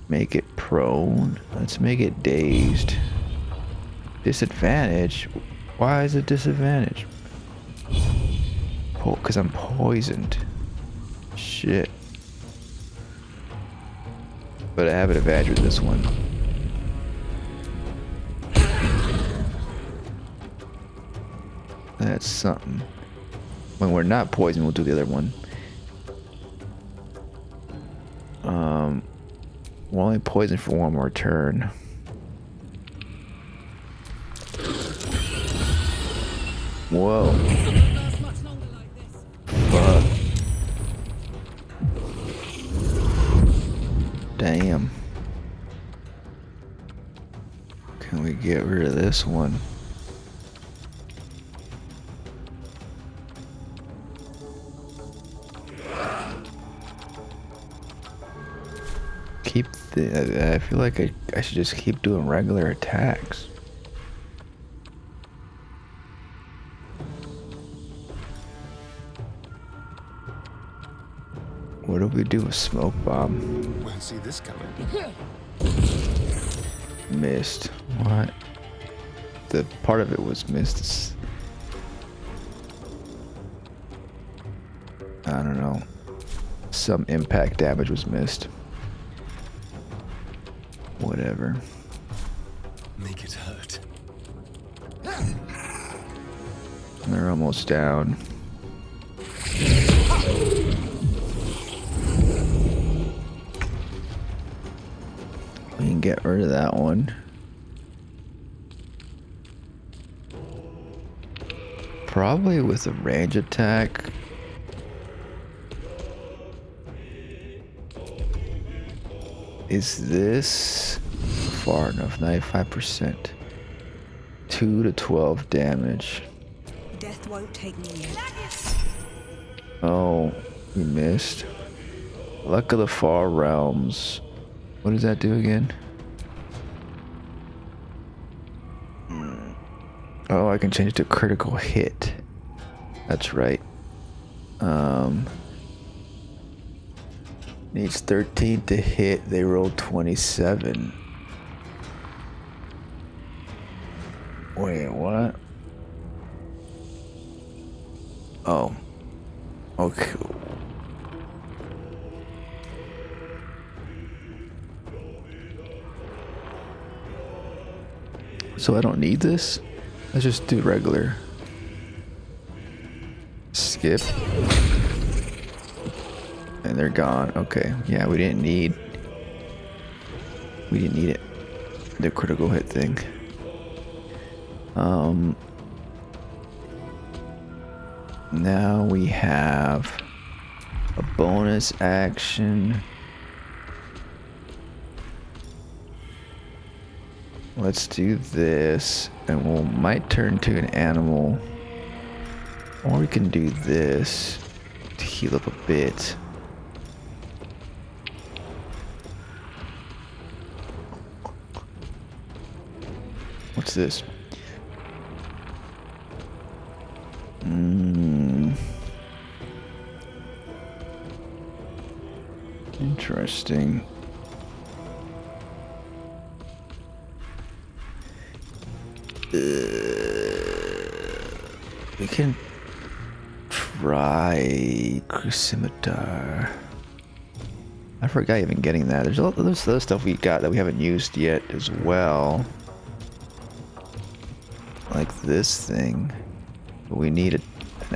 Make it prone. Let's make it dazed. Disadvantage. Why is it disadvantage? Because I'm poisoned. Shit. But I have an advantage with this one. That's something. When we're not poisoned, we'll do the other one. We're only poisoned for one more turn. Whoa. Fuck. Damn. Can we get rid of this one? Keep the... I feel like I should just keep doing regular attacks. What do we do with smoke bomb? Won't see this coming. Missed. What? The part of it was missed. I don't know. Some impact damage was missed. Whatever. Make it hurt. They're almost down. We can get rid of that one. Probably with a range attack. Is this far enough? 95%. 2 to 12 damage. Death won't take me yet. Oh, we missed. Luck of the Far Realms. What does that do again? Oh, I can change it to critical hit. That's right. Needs 13 to hit. They rolled 27. Wait, what? Oh. Okay. So I don't need this? Let's just do regular. Skip. And they're gone. Okay. Yeah, we didn't need it. The critical hit thing. Now we have a bonus action. Let's do this, and we might turn to an animal, or we can do this to heal up a bit. What's this? Interesting. We can try Crucimeter. I forgot even getting that. There's other stuff we got that we haven't used yet as well. Like this thing. But we need an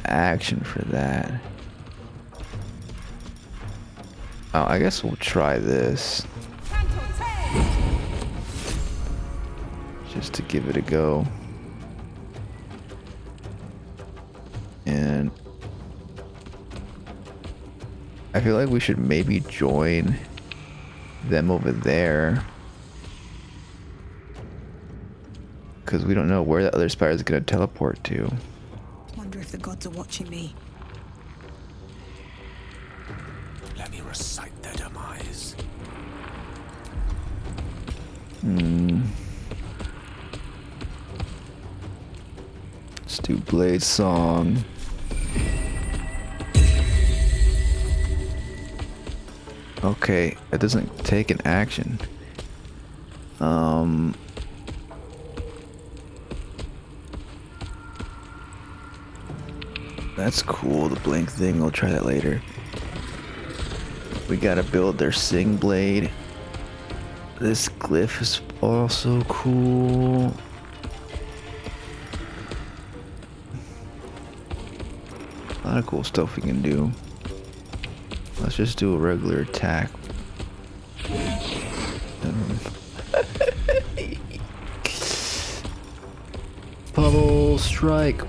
action for that. Oh, I guess we'll try this. Just to give it a go. And I feel like we should maybe join them over there. Because we don't know where the other spider is going to teleport to. Wonder if the gods are watching me. Let me recite their demise. Let's do Blade Song. Okay, it doesn't take an action. That's cool, the blink thing. I'll try that later. We gotta build their Sing Blade. This glyph is also cool. A lot of cool stuff we can do. Let's just do a regular attack. Pummel strike.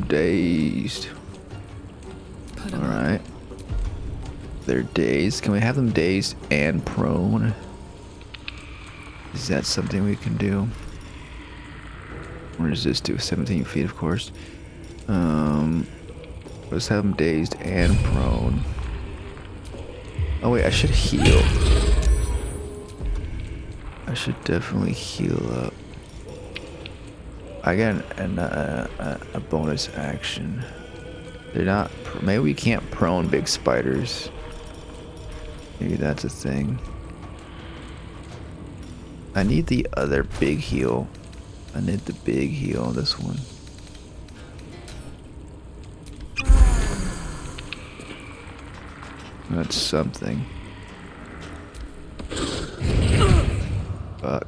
Dazed. Alright. They're dazed. Can we have them dazed and prone? Is that something we can do? What does this do? 17 feet, of course. Let's have them dazed and prone. Oh wait, I should heal. I should definitely heal up. I got a bonus action. They're not. Maybe we can't prone big spiders. Maybe that's a thing. I need the other big heal. I need the big heal on this one. That's something. Fuck.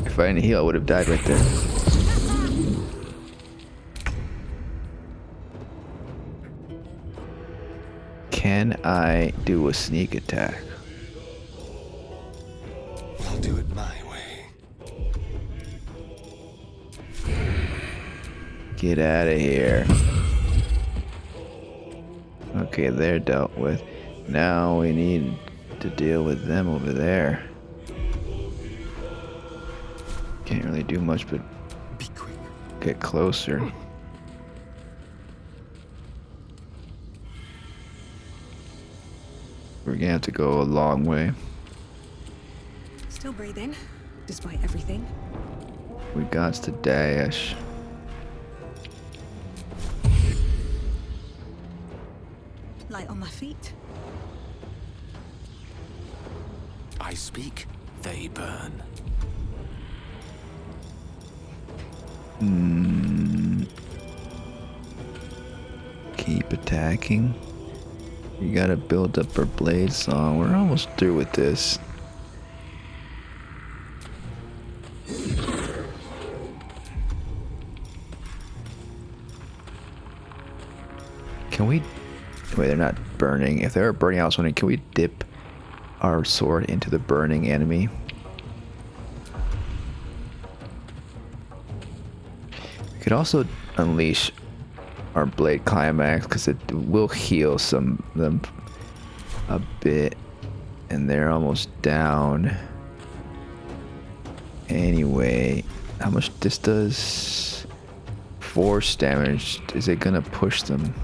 If I didn't heal, I would have died right there. Can I do a sneak attack? I'll do it my way. Get out of here. Okay, they're dealt with. Now we need to deal with them over there. Can't really do much but be quick. Get closer. We're gonna have to go a long way. Still breathing, despite everything. We got to dash. Light on my feet. I speak, they burn. Keep attacking. You gotta build up our blade song. We're almost through with this. Can we... Wait, they're not burning. If they're burning, I was wondering, can we dip our sword into the burning enemy? We could also unleash our blade climax, because it will heal some of them a bit. And they're almost down. Anyway, how much this does? Force damage. Is it gonna push them?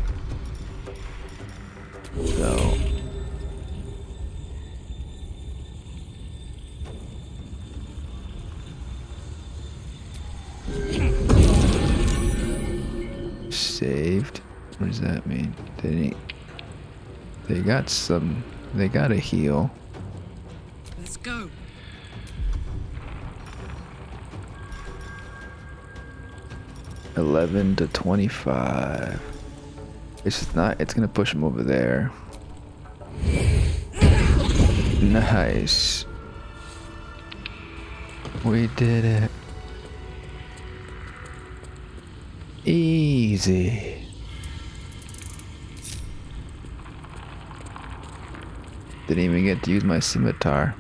So saved. What does that mean? They got some. They got a heal. Let's go. $11 to $25. It's not. It's gonna push him over there. Nice. We did it. Easy. Didn't even get to use my scimitar.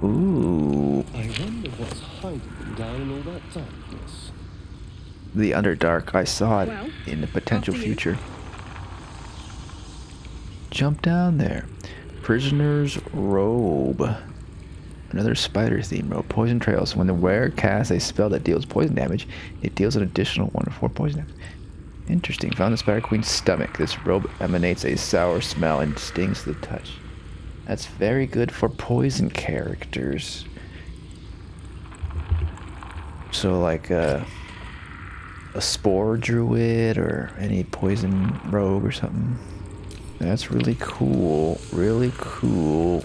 Ooh. I wonder what's hiding down in all that darkness. The Underdark. I saw it in the potential future. Jump down there. Prisoner's Robe. Another spider theme robe. Poison trails. When the wearer casts a spell that deals poison damage, it deals an additional 1 to 4 poison damage. Interesting. Found the Spider Queen's stomach. This robe emanates a sour smell and stings to the touch. That's very good for poison characters. So like a spore druid or any poison rogue or something. That's really cool. Really cool.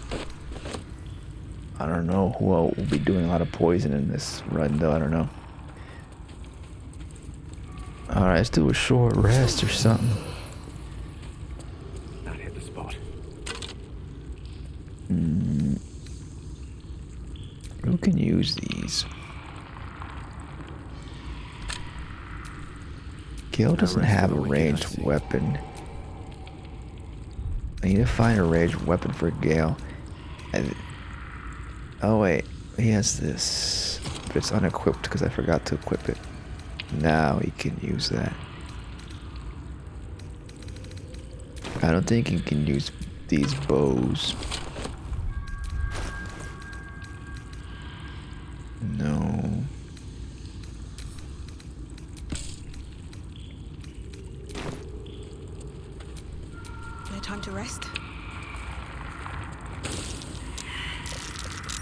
I don't know who will be doing a lot of poison in this run though. I don't know. Alright, let's do a short rest or something. That hit the spot. Who can use these? Gil doesn't have a ranged weapon. I need to find a ranged weapon for Gale. Oh wait, he has this. But it's unequipped because I forgot to equip it. Now he can use that. I don't think he can use these bows. No. No time to rest.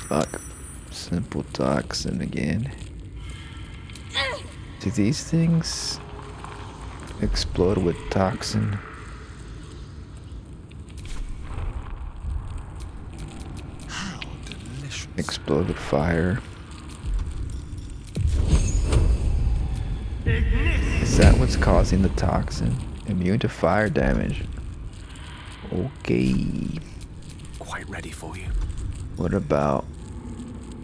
Fuck. Simple toxin again. Do these things explode with toxin? How delicious. Explode with fire? Is that what's causing the toxin? Immune to fire damage. Okay. Quite ready for you. What about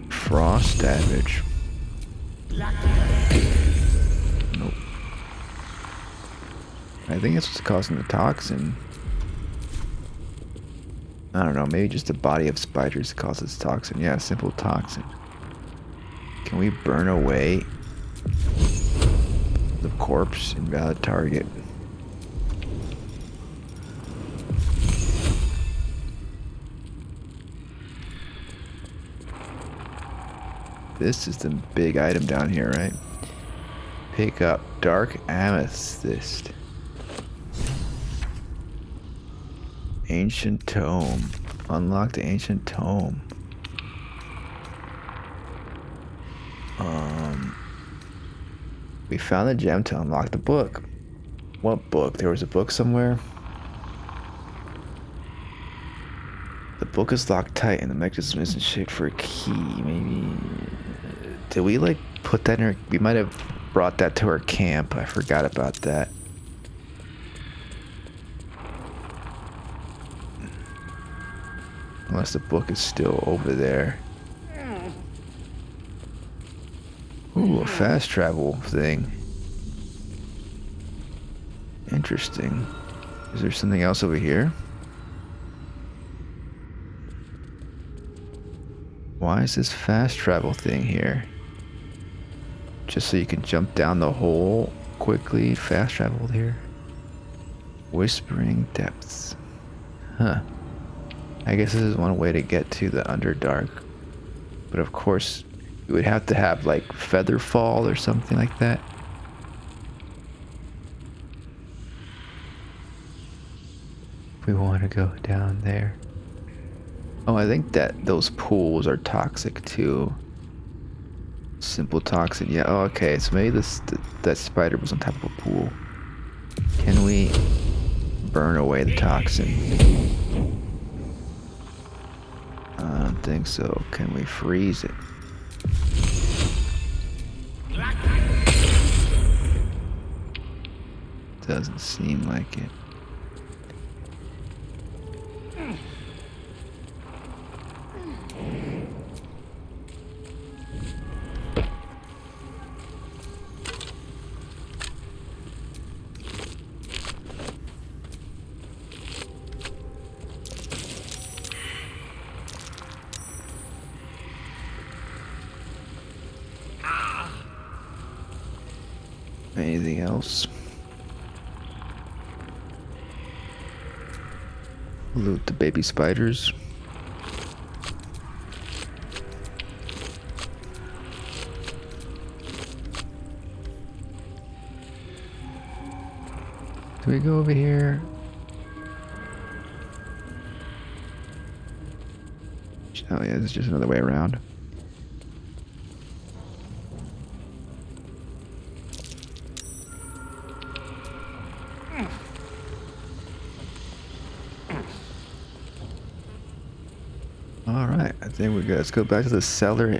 frost damage? Nope. I think it's what's causing the toxin. I don't know, maybe just the body of spiders causes toxin. Yeah, simple toxin. Can we burn away the corpse? Invalid target. This is the big item down here, right? Pick up Dark Amethyst. Ancient Tome. Unlock the Ancient Tome. We found the gem to unlock the book. What book? There was a book somewhere? The book is locked tight and the mechanism isn't shaped for a key. Maybe... Did we like put that in our... We might have brought that to our camp. I forgot about that. Unless the book is still over there. Ooh, a fast travel thing. Interesting. Is there something else over here? Why is this fast travel thing here? Just so you can jump down the hole quickly, fast travel here. Whispering Depths. Huh. I guess this is one way to get to the Underdark. But of course, you would have to have like Featherfall or something like that. If we want to go down there. Oh, I think that those pools are toxic too. Simple toxin. Yeah, oh, okay. So maybe that spider was on top of a pool. Can we burn away the toxin? I don't think so. Can we freeze it? Doesn't seem like it. Anything else? Loot the baby spiders. Do we go over here? Oh yeah, this is just another way around. Alright, I think we're good. Let's go back to the cellar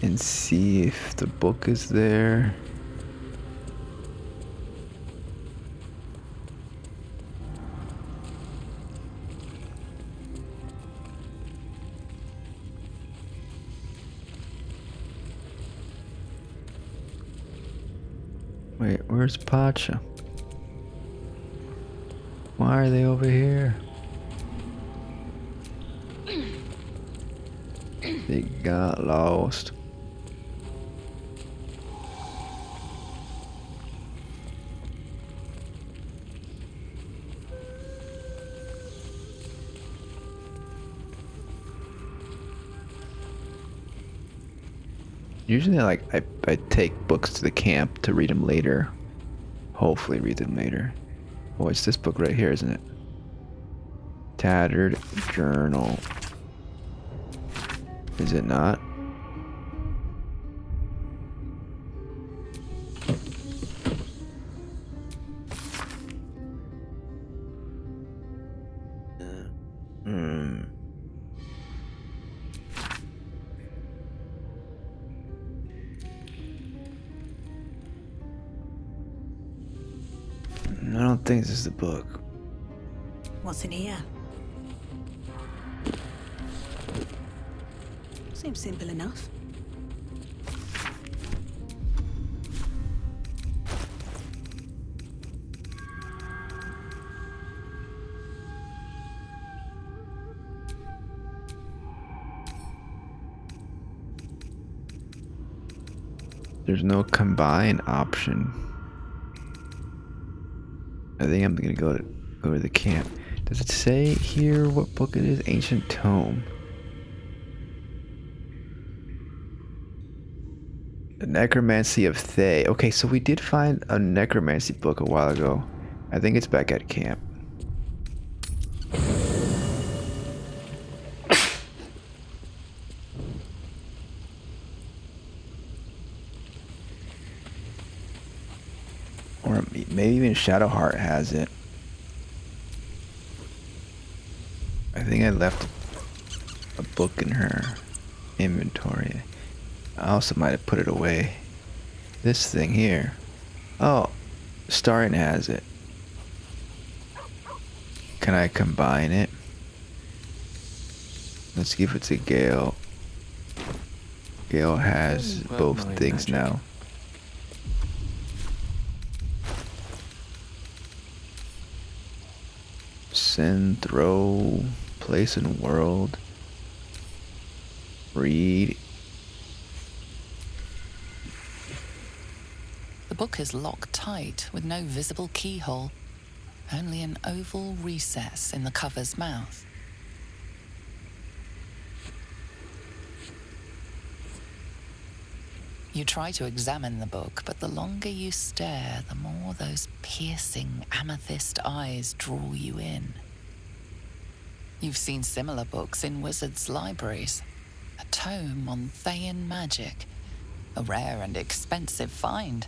and see if the book is there. Wait, where's Pacha? Why are they over here? They got lost. Usually I take books to the camp to read them later. Hopefully read them later. Oh, it's this book right here, isn't it? Tattered Journal. Is it not? I don't think this is the book. What's in here? Seems simple enough. There's no combine option. I think I'm gonna go to the camp. Does it say here what book it is? Ancient Tome. The Necromancy of Thay. Okay, so we did find a necromancy book a while ago. I think it's back at camp. Or maybe even Shadowheart has it. I think I left a book in her inventory. I also might have put it away. This thing here. Oh, Astarion has it. Can I combine it? Let's give it to Gale. Gale has both things now. Send, throw, place in world. Read. The book is locked tight with no visible keyhole, only an oval recess in the cover's mouth. You try to examine the book, but the longer you stare, the more those piercing amethyst eyes draw you in. You've seen similar books in wizards' libraries. A tome on Thayan magic, a rare and expensive find.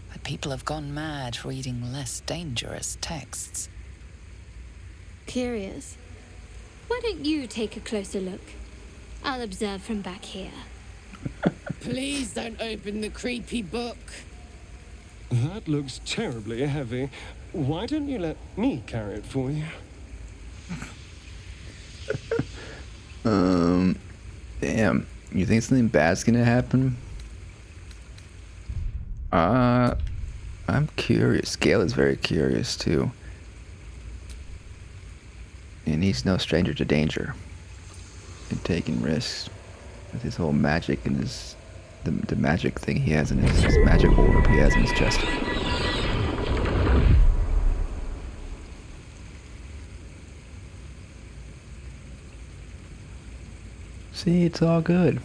But people have gone mad reading less dangerous texts. Curious. Why don't you take a closer look? I'll observe from back here. Please don't open the creepy book. That looks terribly heavy. Why don't you let me carry it for you? Damn. You think something bad's gonna happen? I'm curious. Gale is very curious too. And he's no stranger to danger. And taking risks with his whole magic and his the magic thing he has in his magic orb he has in his chest. See, it's all good.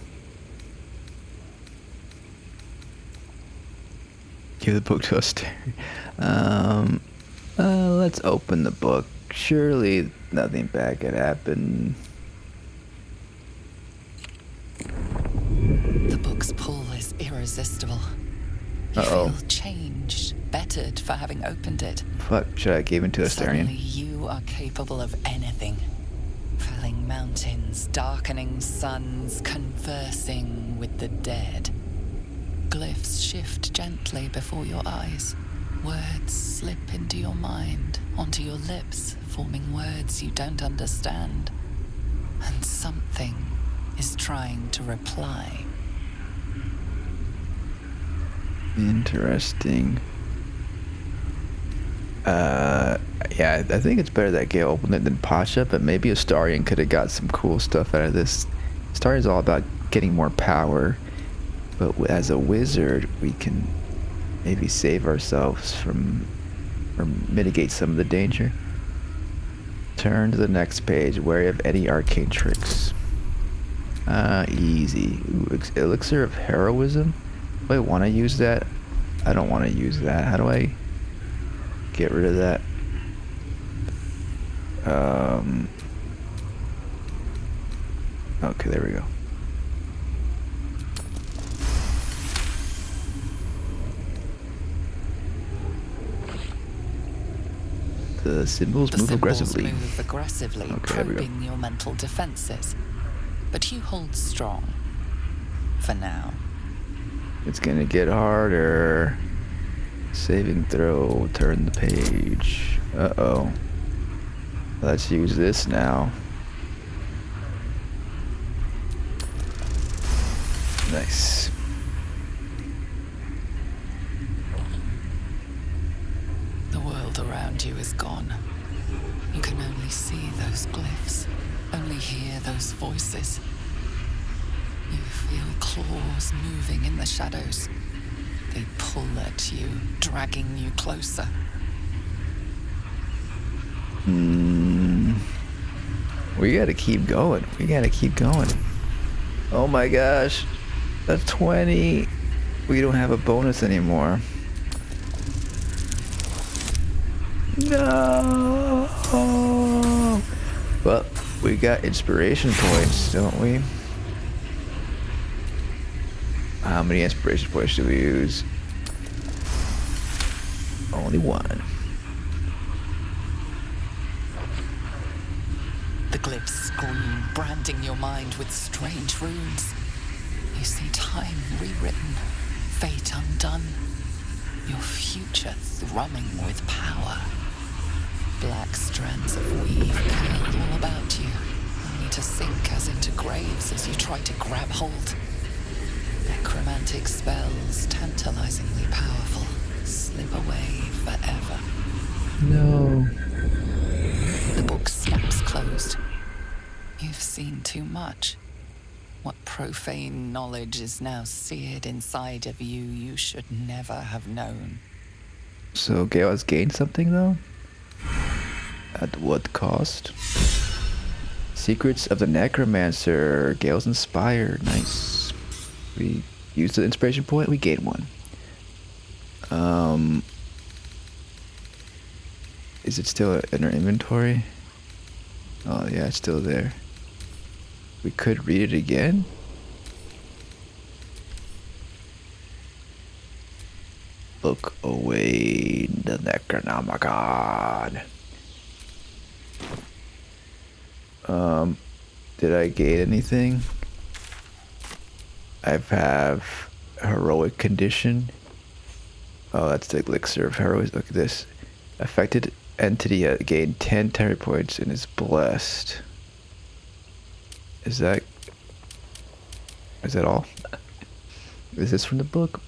Give the book to Astarion. Let's open the book. Surely nothing bad could happen. The book's pull is irresistible. You Uh-oh. feel changed, bettered for having opened it. Fuck, should I give it to Astarion? Suddenly you are capable of anything. Felling mountains, darkening suns, conversing with the dead. Glyphs shift gently before your eyes. Words slip into your mind, onto your lips, forming words you don't understand. And something is trying to reply. Interesting. Yeah, I think it's better that Gale opened it than Pacha, but maybe Astarion could have got some cool stuff out of this. Astarion's all about getting more power, but as a wizard, we can maybe save ourselves from, or mitigate some of the danger. Turn to the next page, wary of any arcane tricks. Easy. Ooh, elixir of heroism? Do I want to use that? I don't want to use that. How do I get rid of that? Okay, there we go. The symbols move aggressively. Move aggressively, Okay, there we go. probing your mental defenses. But you hold strong. For now. It's gonna get harder. Saving throw, turn the page. Uh-oh. Let's use this now. Nice. The world around you is gone. You can only see those glyphs, only hear those voices. You feel claws moving in the shadows. They pull at you, dragging you closer. We gotta keep going. We gotta keep going. Oh my gosh. A 20. We don't have a bonus anymore. No. Well, we got inspiration points, don't we? How many inspiration points do we use? Only one. The glyphs scream, branding your mind with strange runes. You see time rewritten, fate undone, your future thrumming with power. Black strands of weave curl all about you, only to sink as into graves as you try to grab hold. Necromantic spells, tantalizingly powerful, slip away forever. No. The book snaps closed. You've seen too much. What profane knowledge is now seared inside of you you should never have known. So Gale has gained something though? At what cost? Secrets of the Necromancer. Gale's inspired. Nice. We used the inspiration point, we gained one. Is it still in our inventory? Oh yeah, it's still there. We could read it again. Look away, the Necronomicon. Did I gain anything? I have heroic condition. Oh, that's the elixir of heroism. Look at this. Affected entity gained 10 terror points and is blessed. Is that all? Is this from the book?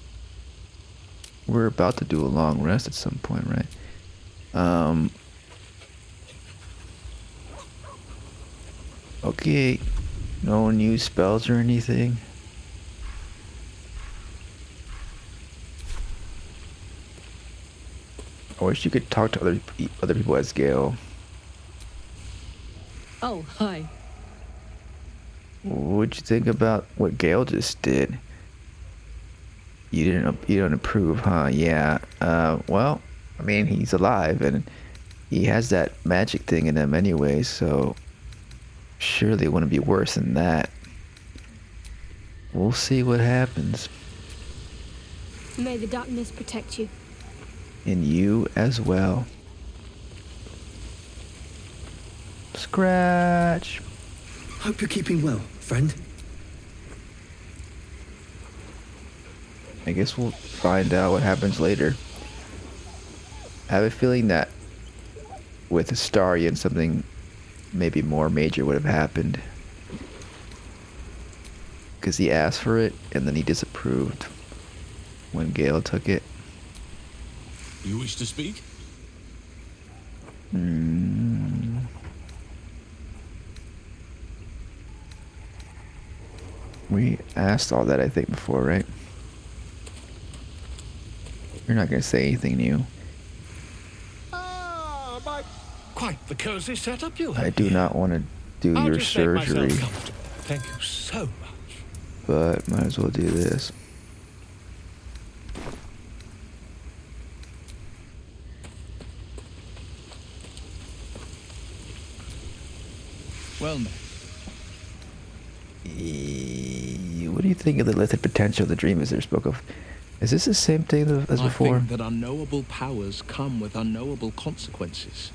We're about to do a long rest at some point, right? Okay. No new spells or anything. I wish you could talk to other people as Gale. Oh, hi. What'd you think about what Gale just did? You don't approve, huh? Yeah. Well, I mean, he's alive and he has that magic thing in him anyway, so surely it wouldn't be worse than that. We'll see what happens. May the darkness protect you. And you as well. Scratch. Hope you're keeping well, friend. I guess we'll find out what happens later. I have a feeling that with Astarion something maybe more major would have happened. Because he asked for it and then he disapproved when Gale took it. You wish to speak? We asked all that, I think, before, right? You're not going to say anything new. Quite the cozy setup you have. I do not want to do your just make surgery, myself comfortable. Thank you so much. but might as well do this. Well met. What do you think of the limited potential of the dream as they spoke of? Is this the same thing as before? I think that unknowable powers come with unknowable consequences.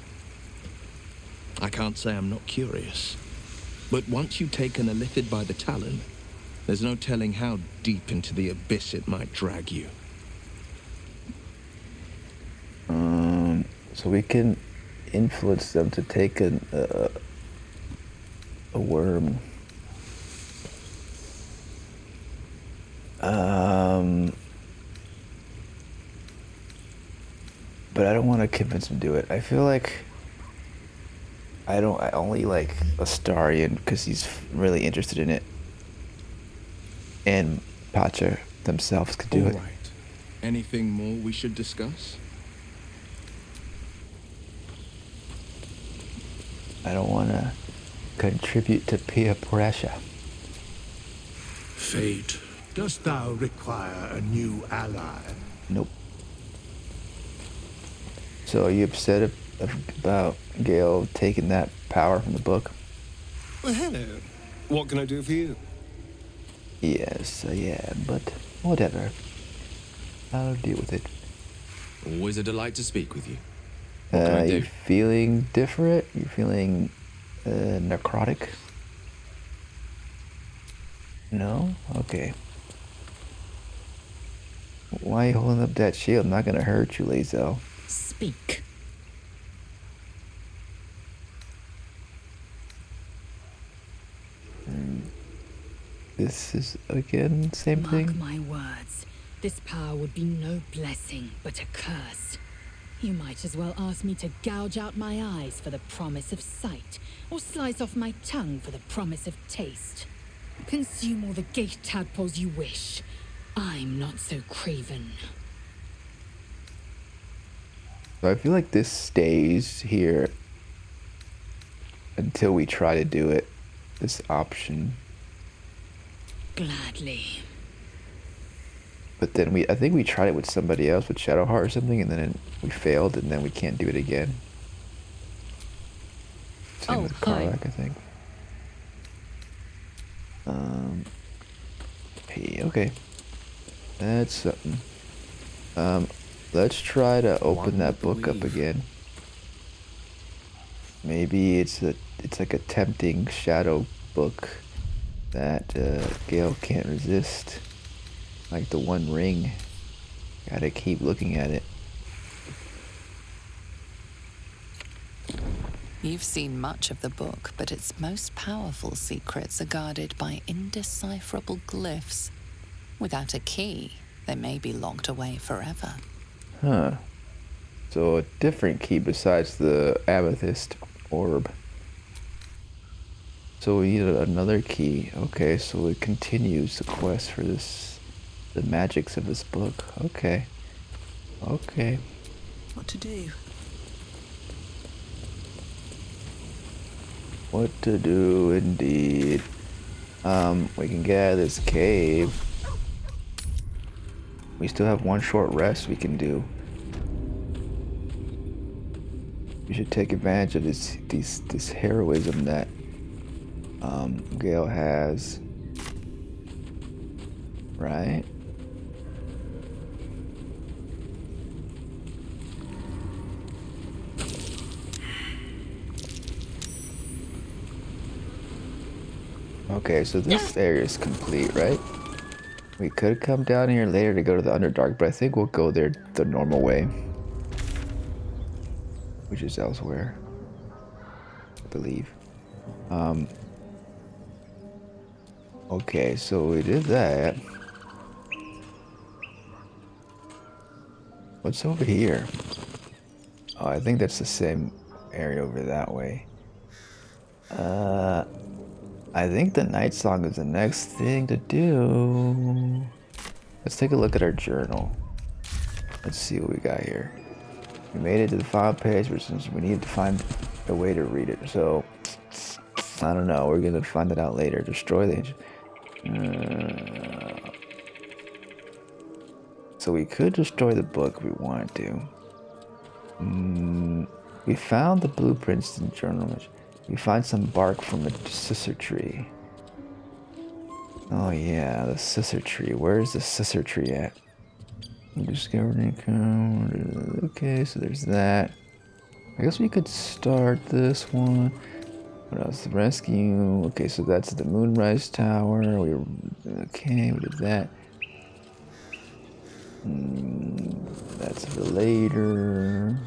I can't say I'm not curious, but once you take an illithid by the talon, there's no telling how deep into the abyss it might drag you. So we can influence them to take a worm. But I don't want to convince him to do it. I feel like I only like Astarion because he's really interested in it. And Pacha themselves could do it. All right. Anything more we should discuss? I don't want to contribute to peer pressure. Fate, dost thou require a new ally? Nope. So are you upset about Gale taking that power from the book? Well, hello. What can I do for you? Yes, yeah, but whatever. I'll deal with it. Always a delight to speak with you. What can I do? You feeling different? You feeling necrotic? No? Okay. Why are you holding up that shield? I'm not gonna hurt you, Lazel. Speak. This is, again, same thing? Mark my words. This power would be no blessing, but a curse. You might as well ask me to gouge out my eyes for the promise of sight, or slice off my tongue for the promise of taste. Consume all the gate tadpoles you wish. I'm not so craven. So I feel like this stays here until we try to do it. This option. Gladly. But then I think we tried it with somebody else, with Shadowheart or something, and then we failed, and then we can't do it again. Same with Karlak, I think. Hey, okay. That's something. Let's try to open that book up again. Maybe it's like a tempting shadow book that Gale can't resist. Like the One Ring. Gotta keep looking at it. You've seen much of the book, but its most powerful secrets are guarded by indecipherable glyphs. Without a key, they may be locked away forever. Huh. So a different key besides the amethyst orb. So we need another key. Okay, so it continues the quest for this, the magics of this book. Okay. Okay. What to do? What to do indeed. We can get out of this cave. We still have one short rest we can do. We should take advantage of this heroism that Gale has. Right? Okay, so this area is complete, right? We could come down here later to go to the Underdark, but I think we'll go there the normal way. Which is elsewhere, I believe. Okay, so we did that. What's over here? Oh, I think that's the same area over that way. I think the night song is the next thing to do. Let's take a look at our journal. Let's see what we got here. We made it to the final page, which is we need to find a way to read it. So, I don't know. We're going to find it out later. Destroy the engine. So we could destroy the book if we wanted to. We found the blueprints in the journal. We find some bark from a scissor tree. Oh yeah, the scissor tree. Where's the scissor tree at? Discovered. Okay, so there's that. I guess we could start this one. What else? The rescue. Okay, so that's the Moonrise Tower. Okay, we did that. That's for later.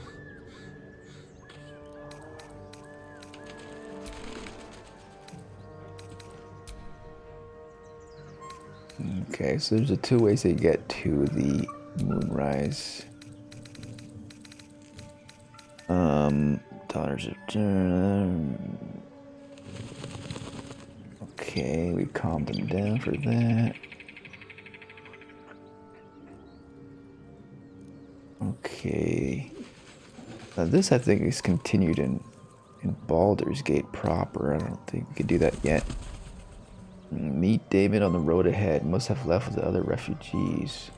Okay, so there's the two ways to get to the Moonrise. Daughters of Okay, we calmed them down for that. Okay. Now this I think is continued in Baldur's Gate proper. I don't think we can do that yet. Meet David on the road ahead. Must have left with the other refugees.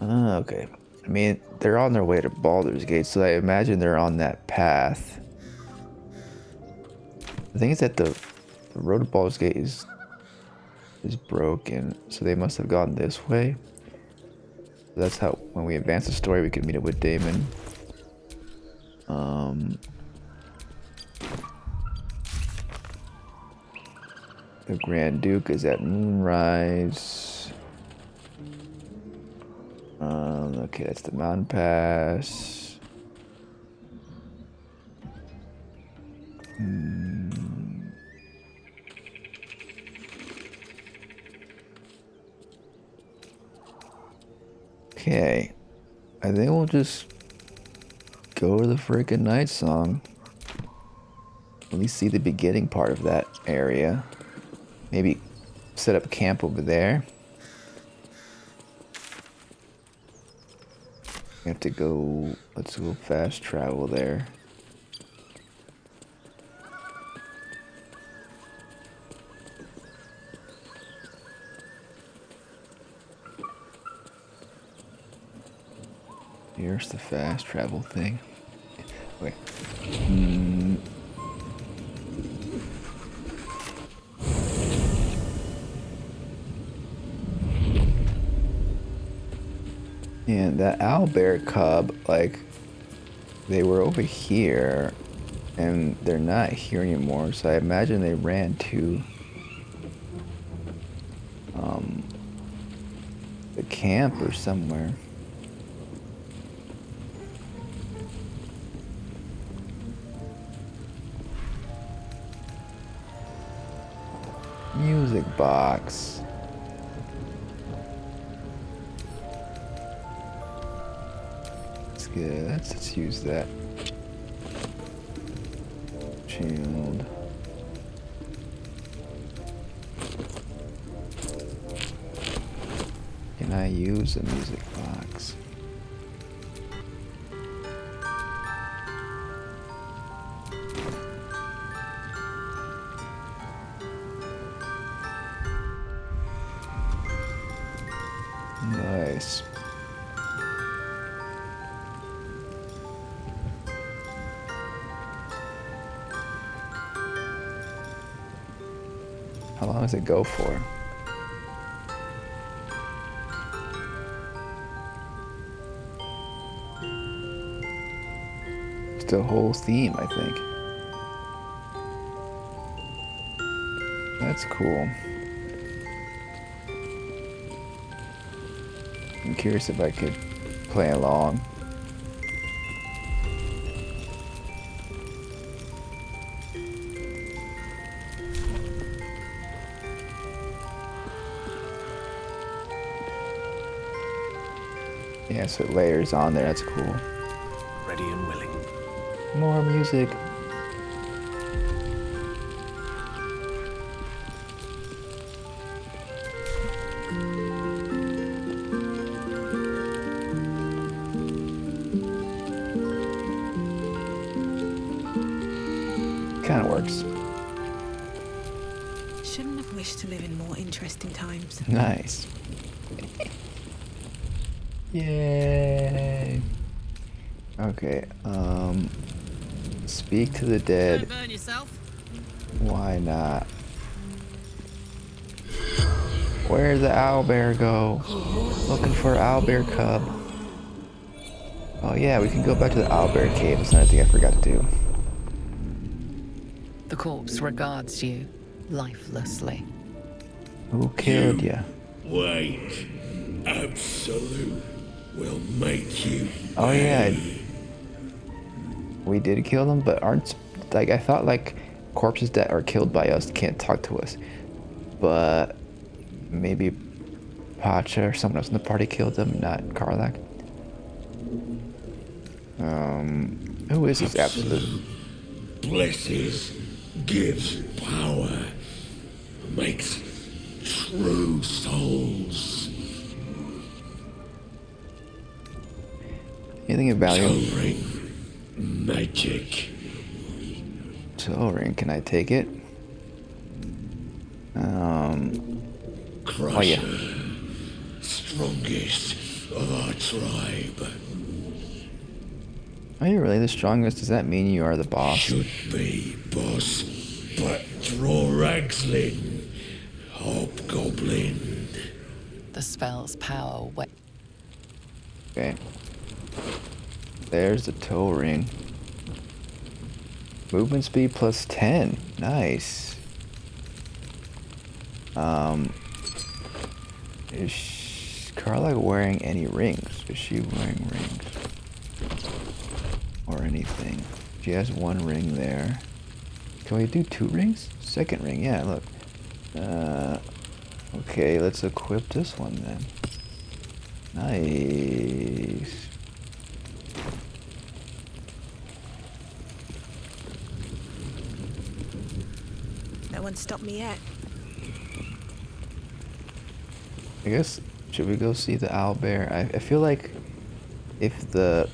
Okay. I mean, they're on their way to Baldur's Gate, so I imagine they're on that path. The thing is that the road to Baldur's Gate is broken, so they must have gone this way. That's how, when we advance the story, we can meet up with Damon. The Grand Duke is at Moonrise. Okay, that's the mountain pass. Okay, I think we'll just go to the freaking night song. At least see the beginning part of that area. Maybe set up camp over there. We have to go, let's go fast travel there. Here's the fast travel thing. Okay. And that Owlbear Cub, like, they were over here, and they're not here anymore, so I imagine they ran to the camp or somewhere. Music box. That's good. Let's use that. Shield. Can I use a music box? Nice. How long does it go for? It's the whole theme, I think. That's cool. I'm curious if I could play along. Yeah, so it layers on there, that's cool. Ready and willing. More music. Kind of works. Shouldn't have wished to live in more interesting times. Nice. Yay. Okay, speak to the dead. Don't burn yourself. Why not? Where'd the owlbear go? Looking for Owlbear Cub. Oh yeah, we can go back to the Owlbear Cave. That's another thing I forgot to do. The corpse regards you lifelessly. Who killed ya? Wait. Absolute will make you. Oh yeah. We did kill them, but aren't, like, I thought like corpses that are killed by us can't talk to us. But maybe Pacha or someone else in the party killed them, not Karlach. Who is this absolute? Blesses, gives power, makes true souls. Anything about him? Toe ring, magic. Toe ring, can I take it? Crusher, oh yeah. Strongest of our tribe. Are you really the strongest? Does that mean you are the boss? Should be, boss, but draw Ragslin, hobgoblin. The spell's power. Okay. There's the toe ring. Movement speed plus 10. Nice. Is Karlach wearing any rings? Is she wearing rings? Or anything? She has one ring there. Can we do 2 rings? Second ring, yeah, look. Okay, let's equip this one then. Nice. No one stopped me yet. I guess, should we go see the owlbear? I feel like if the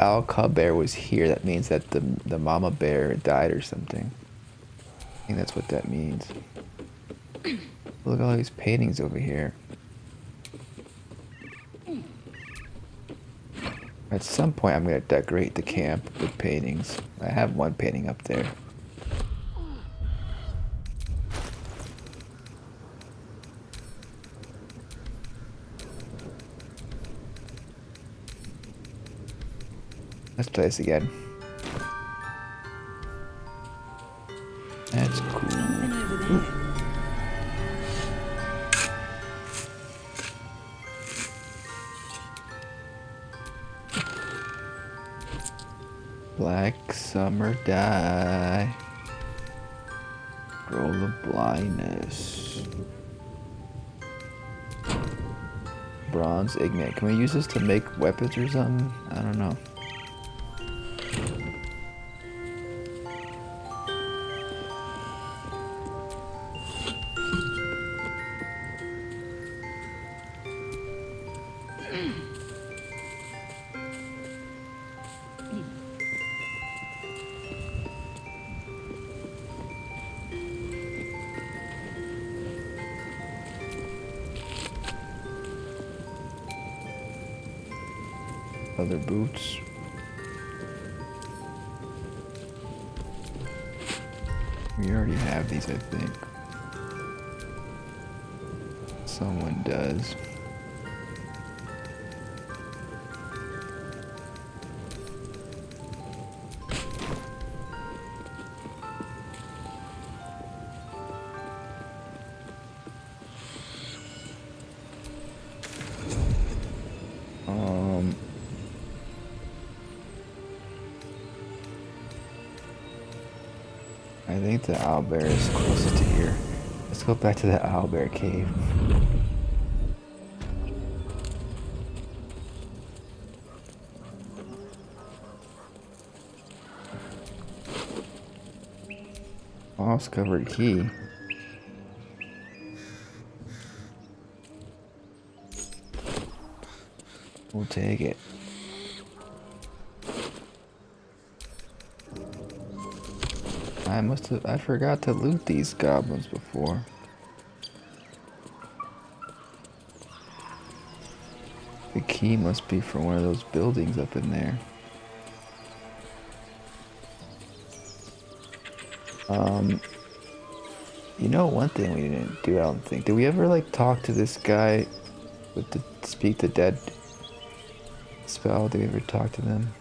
owl cub bear was here, that means that the mama bear died or something. I think that's what that means. Look at all these paintings over here. At some point, I'm going to decorate the camp with paintings. I have one painting up there. Let's play this again. That's cool. Ooh. Black summer dye. Roll of blindness. Bronze ignite. Can we use this to make weapons or something? I don't know. Other boots. We already have these, I think. Someone does. I think the owlbear is closest to here. Let's go back to the owlbear cave. Moss covered key. We'll take it. I forgot to loot these goblins before. The key must be for one of those buildings up in there. You know, one thing we didn't do, I don't think. Did we ever like talk to this guy with the speak the dead spell? Did we ever talk to them?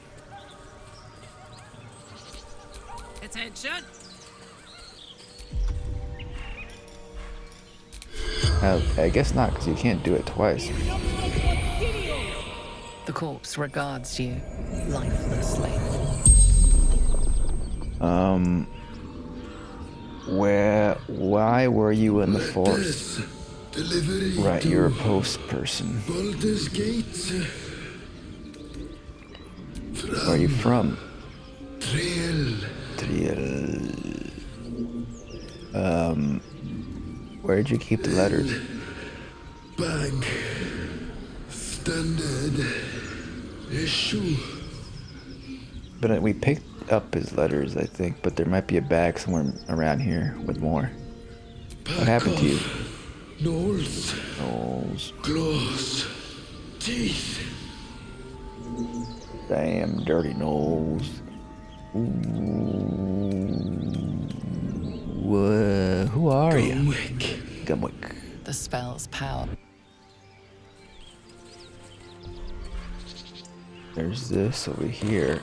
Attention. I guess not, because you can't do it twice. The corpse regards you lifelessly. Why were you in the forest? Right, you're a post person. Baldur's Gate. Where are you from? Triel. Where did you keep the letters? Bank. Standard. Issue. But we picked up his letters, I think, but there might be a bag somewhere around here with more. What happened to you? Knolls. Knolls. Claws. Teeth. Damn, dirty knolls. Who are you? Gumwick. The spell's power. There's this over here.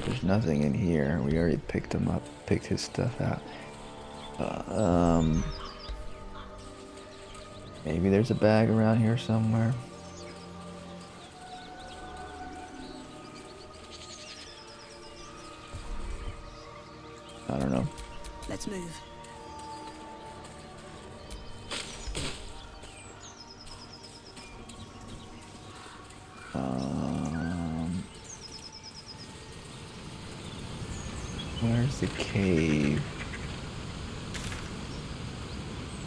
There's nothing in here. We already picked him up, picked his stuff out. Maybe there's a bag around here somewhere. I don't know. Let's move. Where's the cave?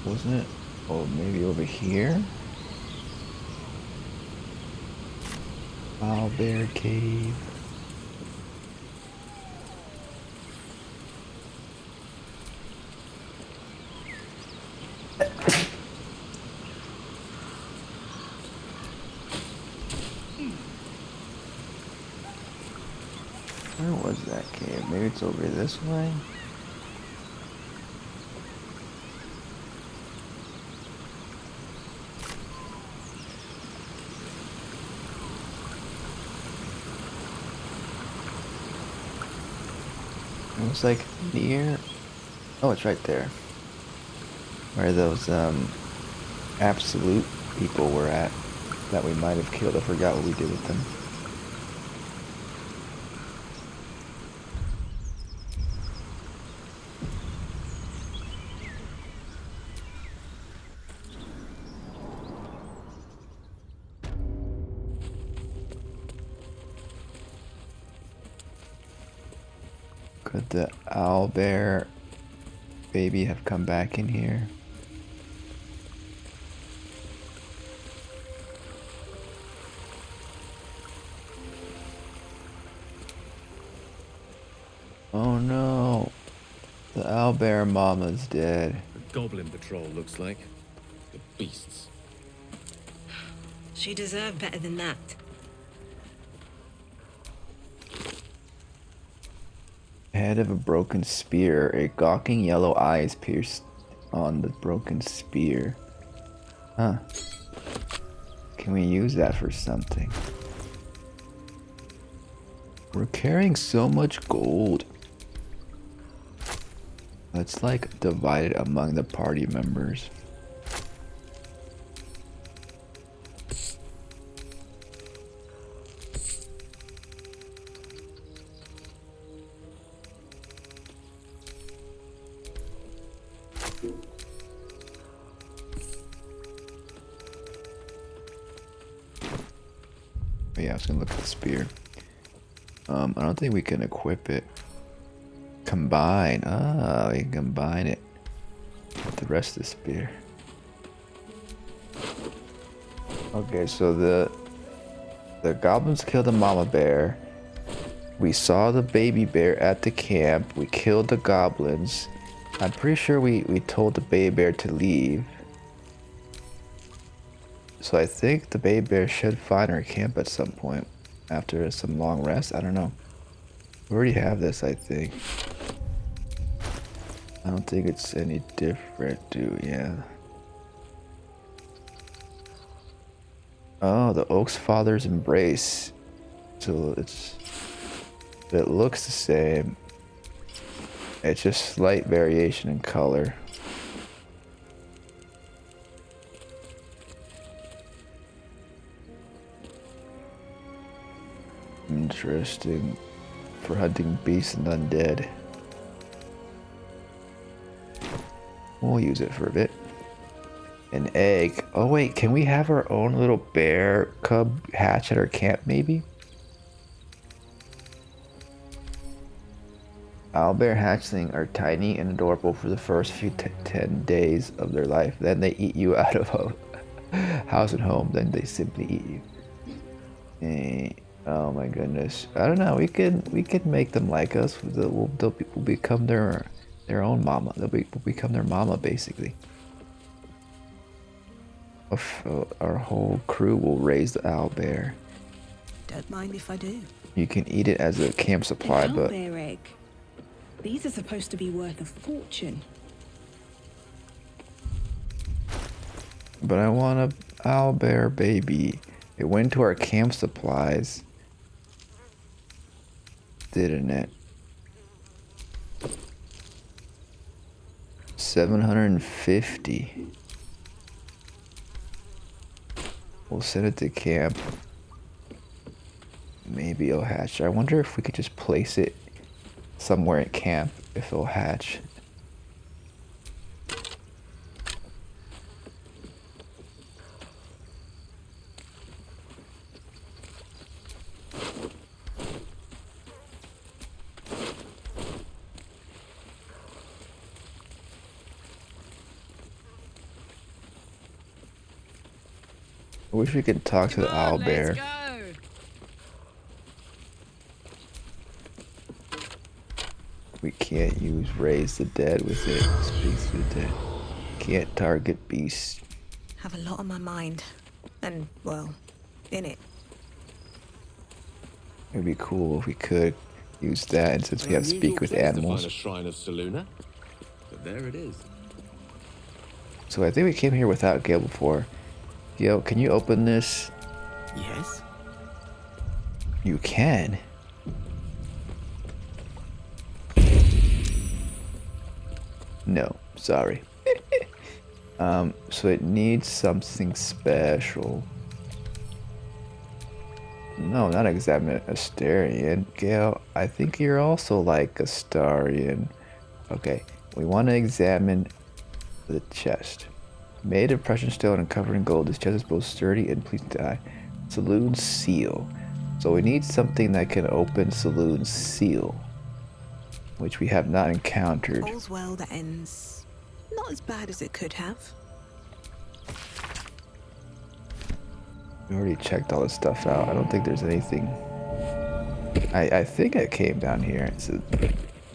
Wasn't it? Oh, maybe over here? Owlbear Cave. Where was that cave? Maybe it's over this way? It was like near... Oh, it's right there. Where those absolute people were at that we might have killed. I forgot what we did with them. Could the owlbear baby have come back in here? Oh no, the owlbear mama's dead. The goblin patrol looks like. The beasts. She deserved better than that. Head of a broken spear. A gawking yellow eye is pierced on the broken spear. Huh. Can we use that for something? We're carrying so much gold. Let's like divide it among the party members. Yeah, I was gonna look at the spear. I don't think we can equip it. Combine. Ah, we can combine it with the rest of the spear. Okay, so the goblins killed the mama bear. We saw the baby bear at the camp. We killed the goblins. I'm pretty sure we told the baby bear to leave. So I think the baby bear should find our camp at some point after some long rest. I don't know. We already have this, I think. I don't think it's any different, dude. Yeah. Oh, the Oak's father's embrace. So it looks the same. It's just slight variation in color. Interesting. For hunting beasts and undead. We'll use it for a bit. An egg. Oh wait, can we have our own little bear cub hatch at our camp maybe? Owlbear hatchling are tiny and adorable for the first few 10 days of their life. Then they eat you out of house and home. Then they simply eat you. Oh my goodness. I don't know. We could make them like us. We'll become their own mama. We'll become their mama basically. Our whole crew will raise the owlbear. Don't mind if I do. You can eat it as a camp supply, but Owlbear egg. These are supposed to be worth a fortune. But I want a owlbear baby. It went to our camp supplies. Didn't it? 750. We'll send it to camp. Maybe it'll hatch. I wonder if we could just place it somewhere at camp, if it'll hatch. I wish we could talk to the owlbear. We can't use raise the dead with it. Speaks to the dead. Can't target beasts. Have a lot on my mind. And, well, in it. It'd be cool if we could use that, and since we have speak with animals. To find a shrine of Selûne, but there it is. So I think we came here without Gale before. Gale, can you open this? Yes? You can. No, sorry. So it needs something special. No, not examine Astarion. Gale, I think you're also like Astarion. Okay, we want to examine the chest. Made of precious stone and covered in gold, this chest is both sturdy and pleasing to the eye. Selûne's seal. So we need something that can open Selûne's seal, which we have not encountered. All's well that ends not as bad as it could have. We already checked all this stuff out. I don't think there's anything. I think I came down here. So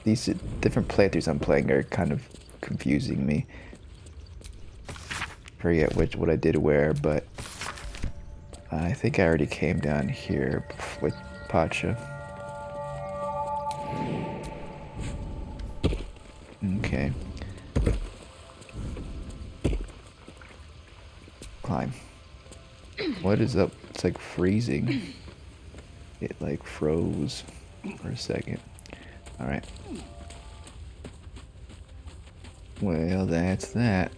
these different playthroughs I'm playing are kind of confusing me. Forget what I did where, but I think I already came down here with Pacha. Okay. Climb. What is up? It's like freezing. It like froze for a second. Alright. Well, that's that.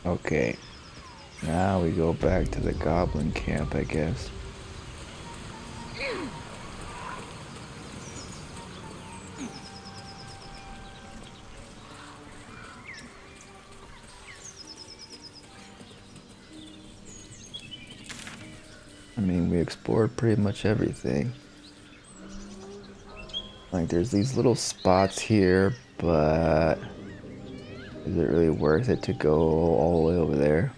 Okay. Now we go back to the goblin camp, I guess. I mean, we explored pretty much everything. Like, there's these little spots here, but is it really worth it to go all the way over there?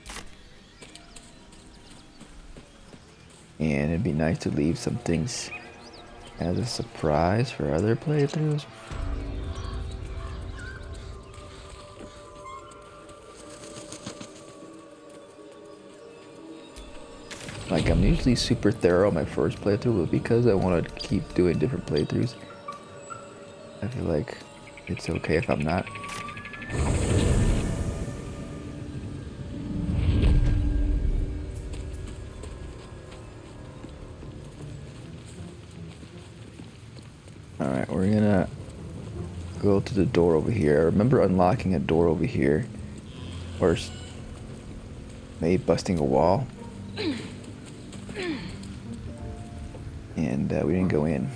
And it'd be nice to leave some things as a surprise for other playthroughs. Like, I'm usually super thorough on my first playthrough, but because I want to keep doing different playthroughs, I feel like it's okay if I'm not. Alright, we're gonna go to the door over here. I remember unlocking a door over here, or maybe busting a wall. And we didn't go in.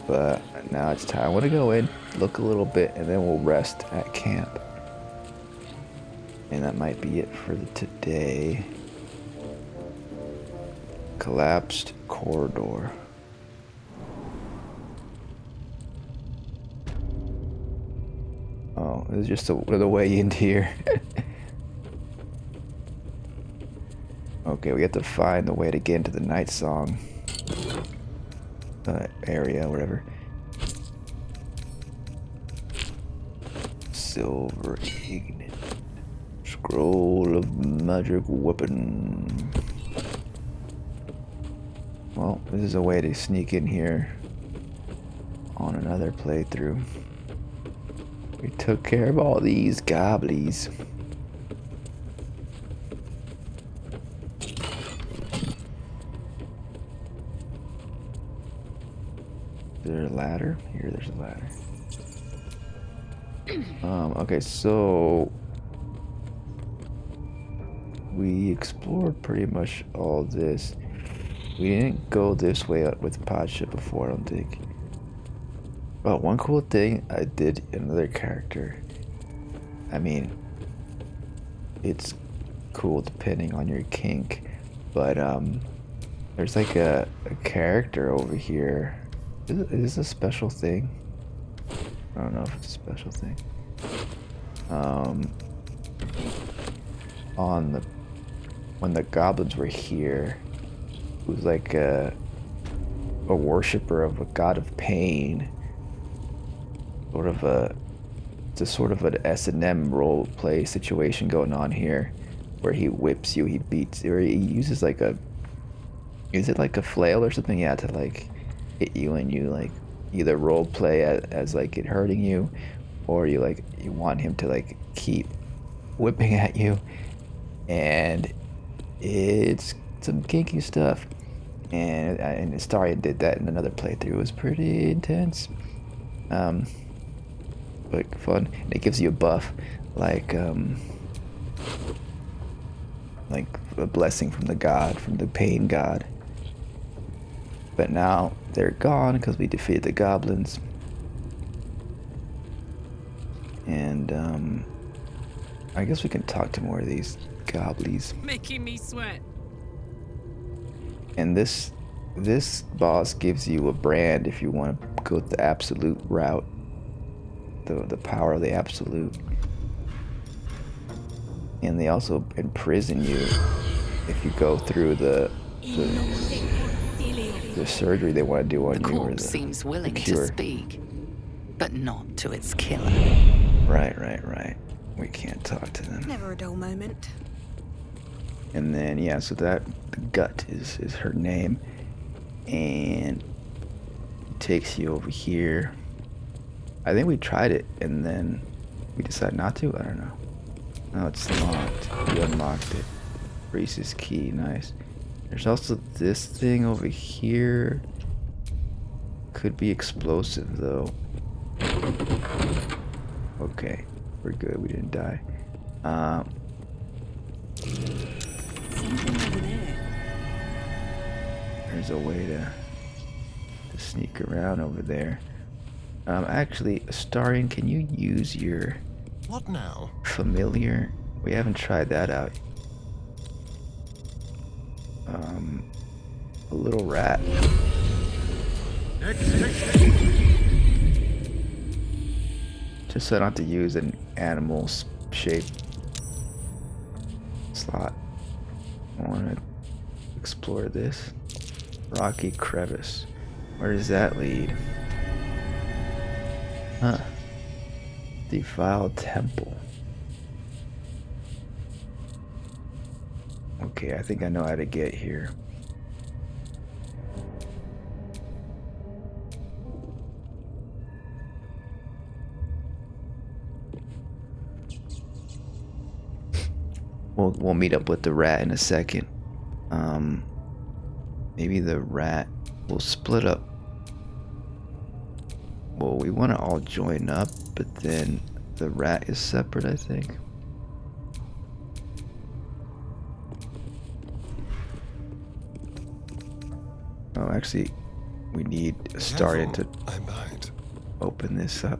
But now it's time. I want to go in, look a little bit, and then we'll rest at camp. And that might be it for today. Collapsed corridor. Oh, this is just the way into here. Okay, we have to find the way to get into the night song area, whatever. Silver Ignis. Scroll of magic weapon. Well, this is a way to sneak in here on another playthrough. We took care of all these goblies. Is there a ladder? Here, there's a ladder. Okay, so we explored pretty much all this. We didn't go this way up with Pacha before, I don't think. Oh, one cool thing I did another character. I mean, it's cool depending on your kink, but There's like a character over here. Is this a special thing? I don't know if it's a special thing. When the goblins were here, it was like a worshiper of a god of pain. It's sort of an S&M role play situation going on here, where he whips you, he beats, or he uses like is it like a flail or something? Yeah, to like hit you, and you like either role play as like it hurting you, or you want him to like keep whipping at you, and it's some kinky stuff. And Astarion did that in another playthrough. It was pretty intense, but fun. And it gives you a buff, like a blessing from the pain god. But now they're gone because we defeated the goblins. And I guess we can talk to more of these goblies. Making me sweat. And this boss gives you a brand if you want to go the absolute route. The power of the absolute. And they also imprison you if you go through the surgery they want to do on you. The or corpse seems willing to speak, but not to its killer. Right. We can't talk to them. Never a dull moment. And then, yeah, so the gut is her name. And it takes you over here. I think we tried it, and then we decided not to? I don't know. No, it's locked. We unlocked it. Reese's key, nice. There's also this thing over here. Could be explosive, though. Okay, we're good. We didn't die. There's a way to sneak around over there. Actually, Astarion, can you use your what now? Familiar? We haven't tried that out. A little rat. Just so I don't have to use an animal shape slot. I want to explore this. Rocky crevice. Where does that lead? Huh. Defiled temple. Okay, I think I know how to get here. We'll meet up with the rat in a second. Maybe the rat will split up. Well, we want to all join up, but then the rat is separate, I think. Oh, actually, we need Astarion to open this up.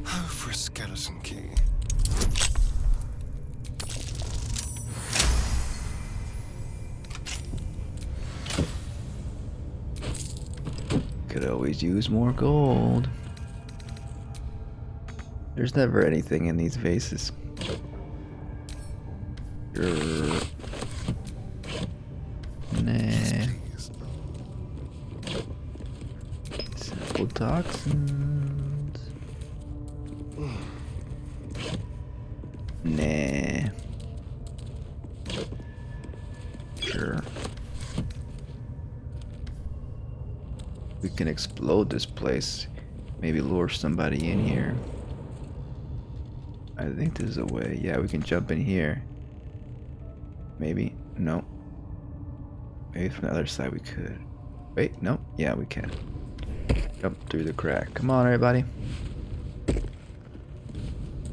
Oh, for a skeleton key. Could always use more gold. There's never anything in these vases. Nah. Simple toxins. Nah. Sure. We can explode this place. Maybe lure somebody in here. I think there's a way. Yeah, we can jump in here. Maybe. No. Maybe from the other side we could. Wait, no. Yeah, we can. Jump through the crack. Come on, everybody.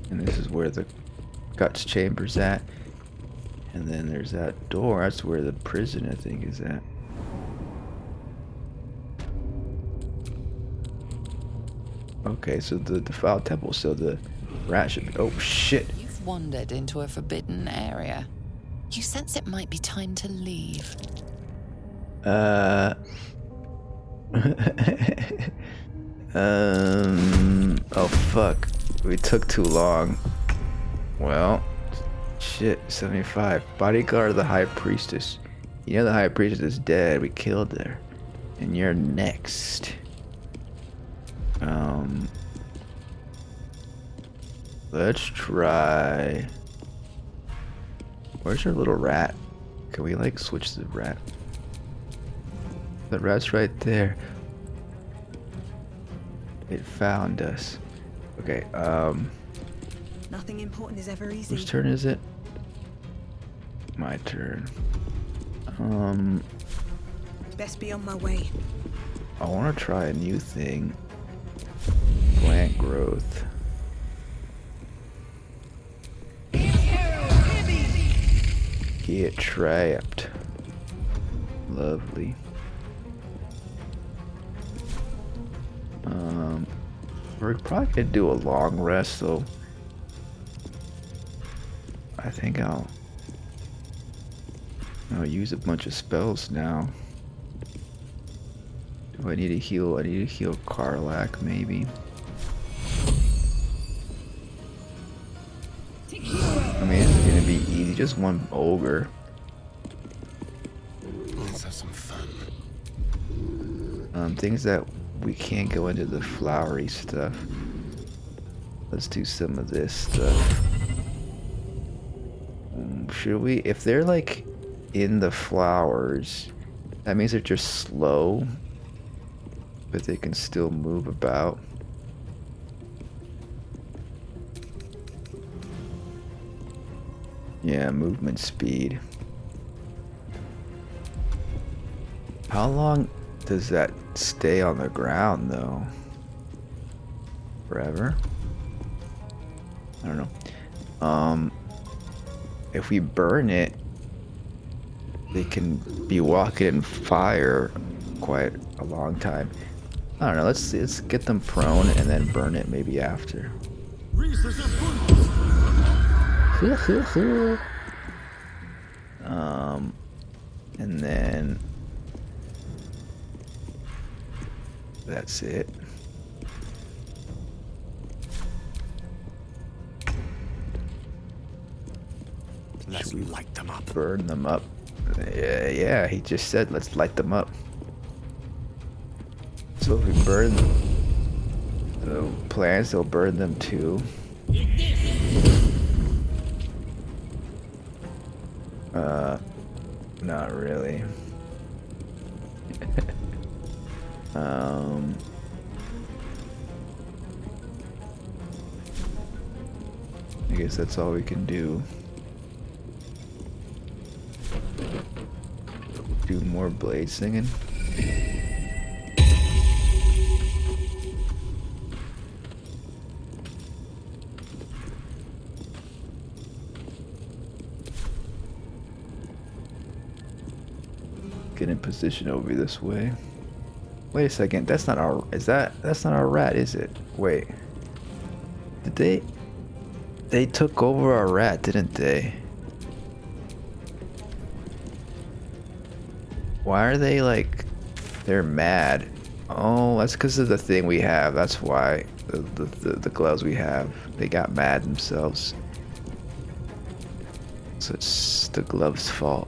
And this is where the guts chamber's at. And then there's that door. That's where the prison, I think, is at. Okay, so the defiled temple, so the rat should be... Oh, shit. You've wandered into a forbidden area. You sense it might be time to leave. Oh fuck. We took too long. Well, shit, 75. Bodyguard of the High Priestess. You know the High Priestess is dead. We killed her. And you're next. Let's try... Where's your little rat? Can we like switch the rat? The rat's right there. It found us. Okay, Nothing important is ever easy. whose turn is it? My turn. Best be on my way. I want to try a new thing. Plant growth. Get trapped. Lovely. We're probably gonna do a long rest though. I think I'll use a bunch of spells now. Do I need to heal? I need to heal Karlak maybe. I mean, it's gonna be easy, just one ogre. Let's have some fun. Things that we can't go into the flowery stuff. Let's do some of this stuff. Should we? If they're like in the flowers, that means they're just slow, but they can still move about. Yeah, movement speed. How long does that stay on the ground though? Forever? I don't know. If we burn it, they can be walking in fire quite a long time. I don't know, let's get them prone and then burn it maybe after. And then that's it. Let's light them up. Burn them up. Yeah, he just said let's light them up. So if we burn the plants, they'll burn them too. Not really. I guess that's all we can do. Do more blade singing. Get in position over this way. Wait a second, that's not our, that's not our rat, is it? Wait. Did they took over our rat, didn't they? Why are they like, they're mad? Oh, that's because of the thing we have, that's why. The gloves we have, they got mad themselves. So it's the gloves' fault.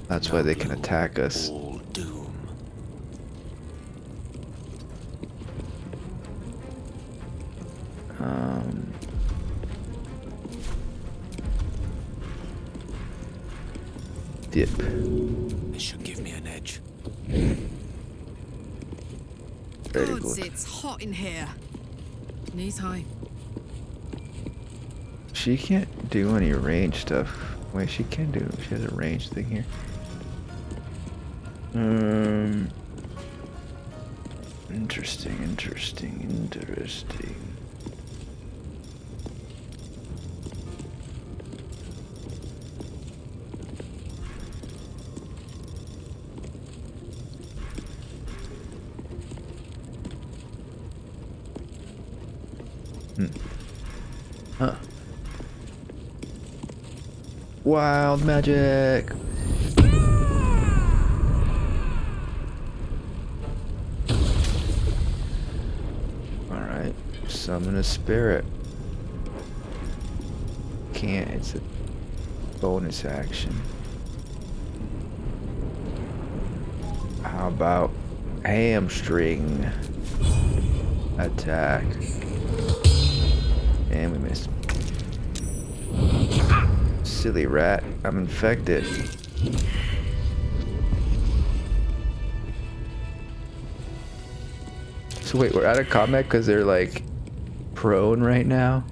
That's why they can attack us. Dip. This should give me an edge. Very Gods, good. it's hot in here. Knees high. She can't do any range stuff. Wait, she can do. She has a range thing here. Interesting. Huh. Wild magic. Summon a spirit. Can't, it's a bonus action. How about hamstring attack? And we missed. Silly rat, I'm infected. So wait, we're out of combat because they're like prone right now?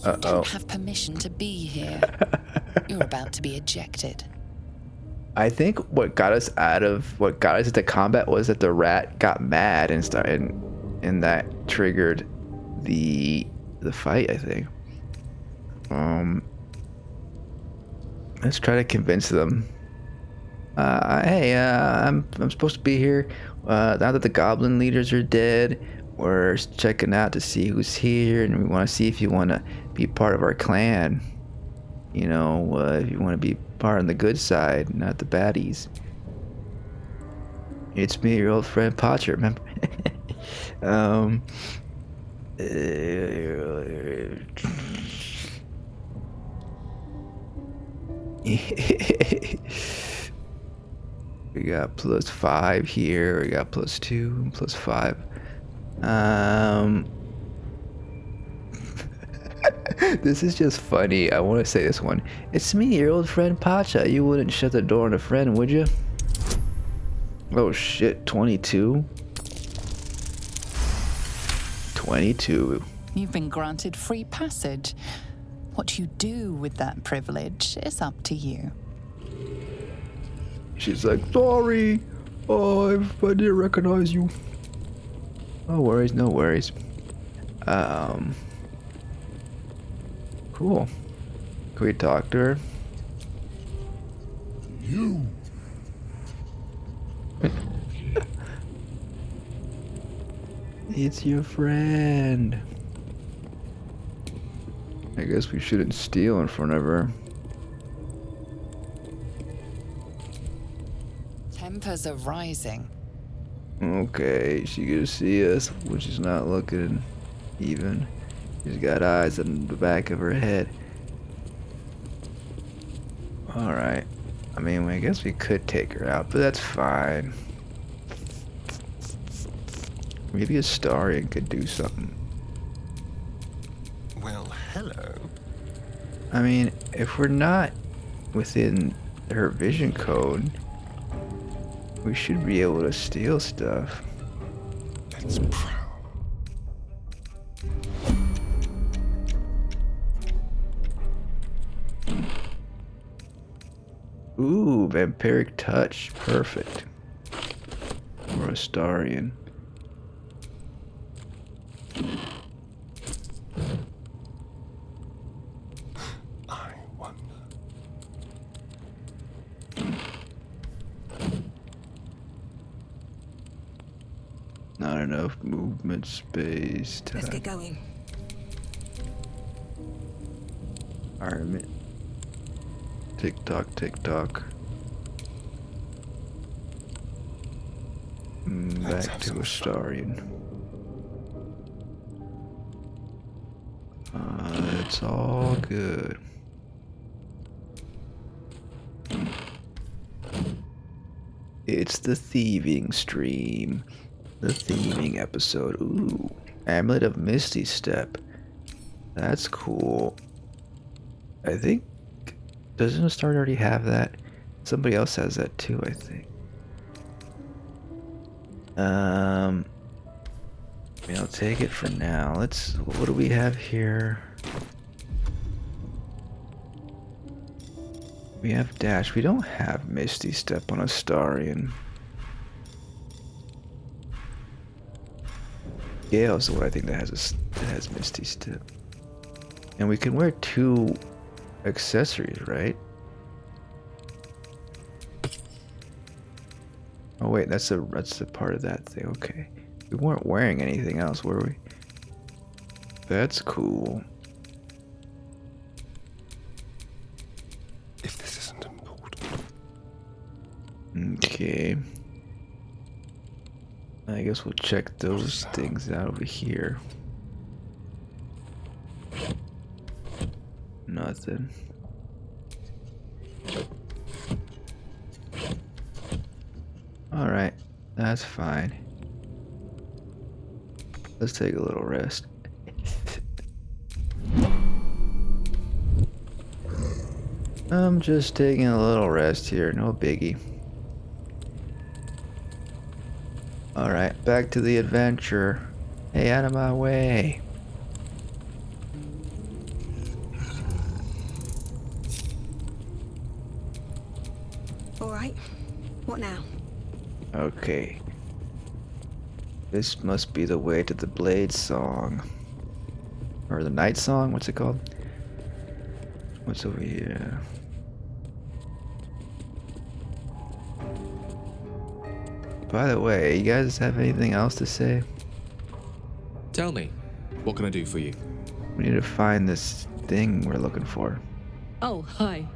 You don't have permission to be here. You're about to be ejected. I think what got us into combat was that the rat got mad and started, and that triggered the fight, I think. Let's try to convince them. Hey, I'm supposed to be here. Now that the goblin leaders are dead, we're checking out to see who's here, and we want to see if you want to be part of our clan. You know, if you want to be part on the good side, not the baddies. It's me, your old friend Pacha, remember? We got +5 here, we got +2, +5. This is just funny. I want to say this one. It's me, your old friend Pacha. You wouldn't shut the door on a friend, would you? Oh shit, 22? 22. You've been granted free passage. What you do with that privilege is up to you. She's like, sorry. Oh, I didn't recognize you. No worries, no worries. Cool. Can we talk to her? You. It's your friend. I guess we shouldn't steal in front of her. Tempers are rising. Okay, she gonna see us when she's not looking even. She's got eyes on the back of her head. Alright. I mean, I guess we could take her out, but that's fine. Maybe Astarion could do something. Well, hello. I mean, if we're not within her vision code, we should be able to steal stuff. Let's prowl. Ooh, vampiric touch. Perfect. Or Astarion. I wonder. Not enough movement space. Let's get going. Armament. Tick tock, tick tock. Back to Astarion. It's all good. It's the thieving stream. The thieving episode. Ooh. Amulet of Misty Step. That's cool. I think... Doesn't Astarion already have that? Somebody else has that too, I think. I mean, I'll take it for now. Let's... What do we have here? We have Dash. We don't have Misty Step on Astarion. Gale's the one I think that has Misty Step. And we can wear 2 accessories, right? Oh wait, that's a part of that thing. Okay, we weren't wearing anything else, were we? That's cool. If this isn't important. Okay. I guess we'll check those things out over here. Nothing. Alright, that's fine. Let's take a little rest. I'm just taking a little rest here, no biggie. Alright, back to the adventure. Hey, out of my way. Alright, what now? Okay. This must be the way to the Blade Song. Or the Night Song, what's it called? What's over here? By the way, you guys have anything else to say? Tell me, what can I do for you? We need to find this thing we're looking for. Oh, hi.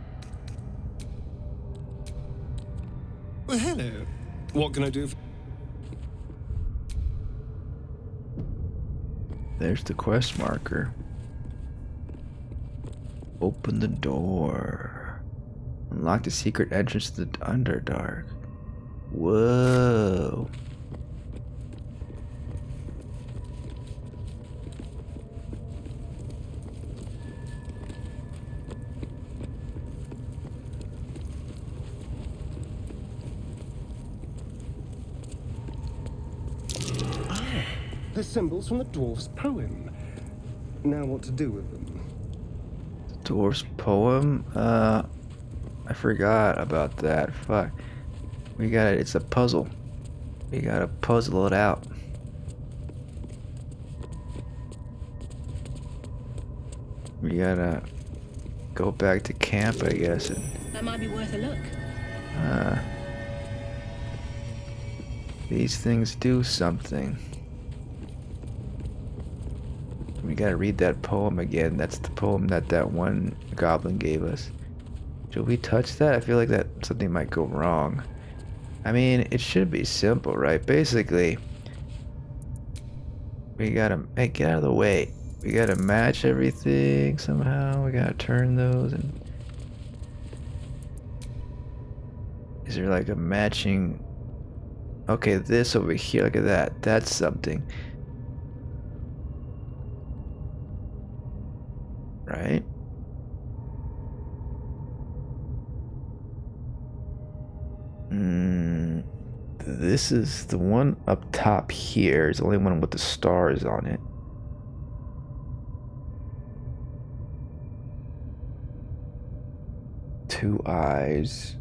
Well, hello. What can I do? There's the quest marker. Open the door. Unlock the secret entrance to the Underdark. Whoa. The symbols from the dwarf's poem. Now what to do with them? Dwarf's poem? I forgot about that. Fuck. We got it. It's a puzzle. We gotta puzzle it out. We gotta go back to camp, I guess, and That might be worth a look. these things do something. We gotta read that poem again. That's the poem that one goblin gave us. Should we touch that? I feel like that something might go wrong. I mean, it should be simple, right? Basically, we gotta, hey, get out of the way. We gotta match everything somehow. We gotta turn those and... Is there like a matching... Okay, this over here, look at that. That's something. Right? This is the one up top here. Is the only one with the stars on it. Two eyes.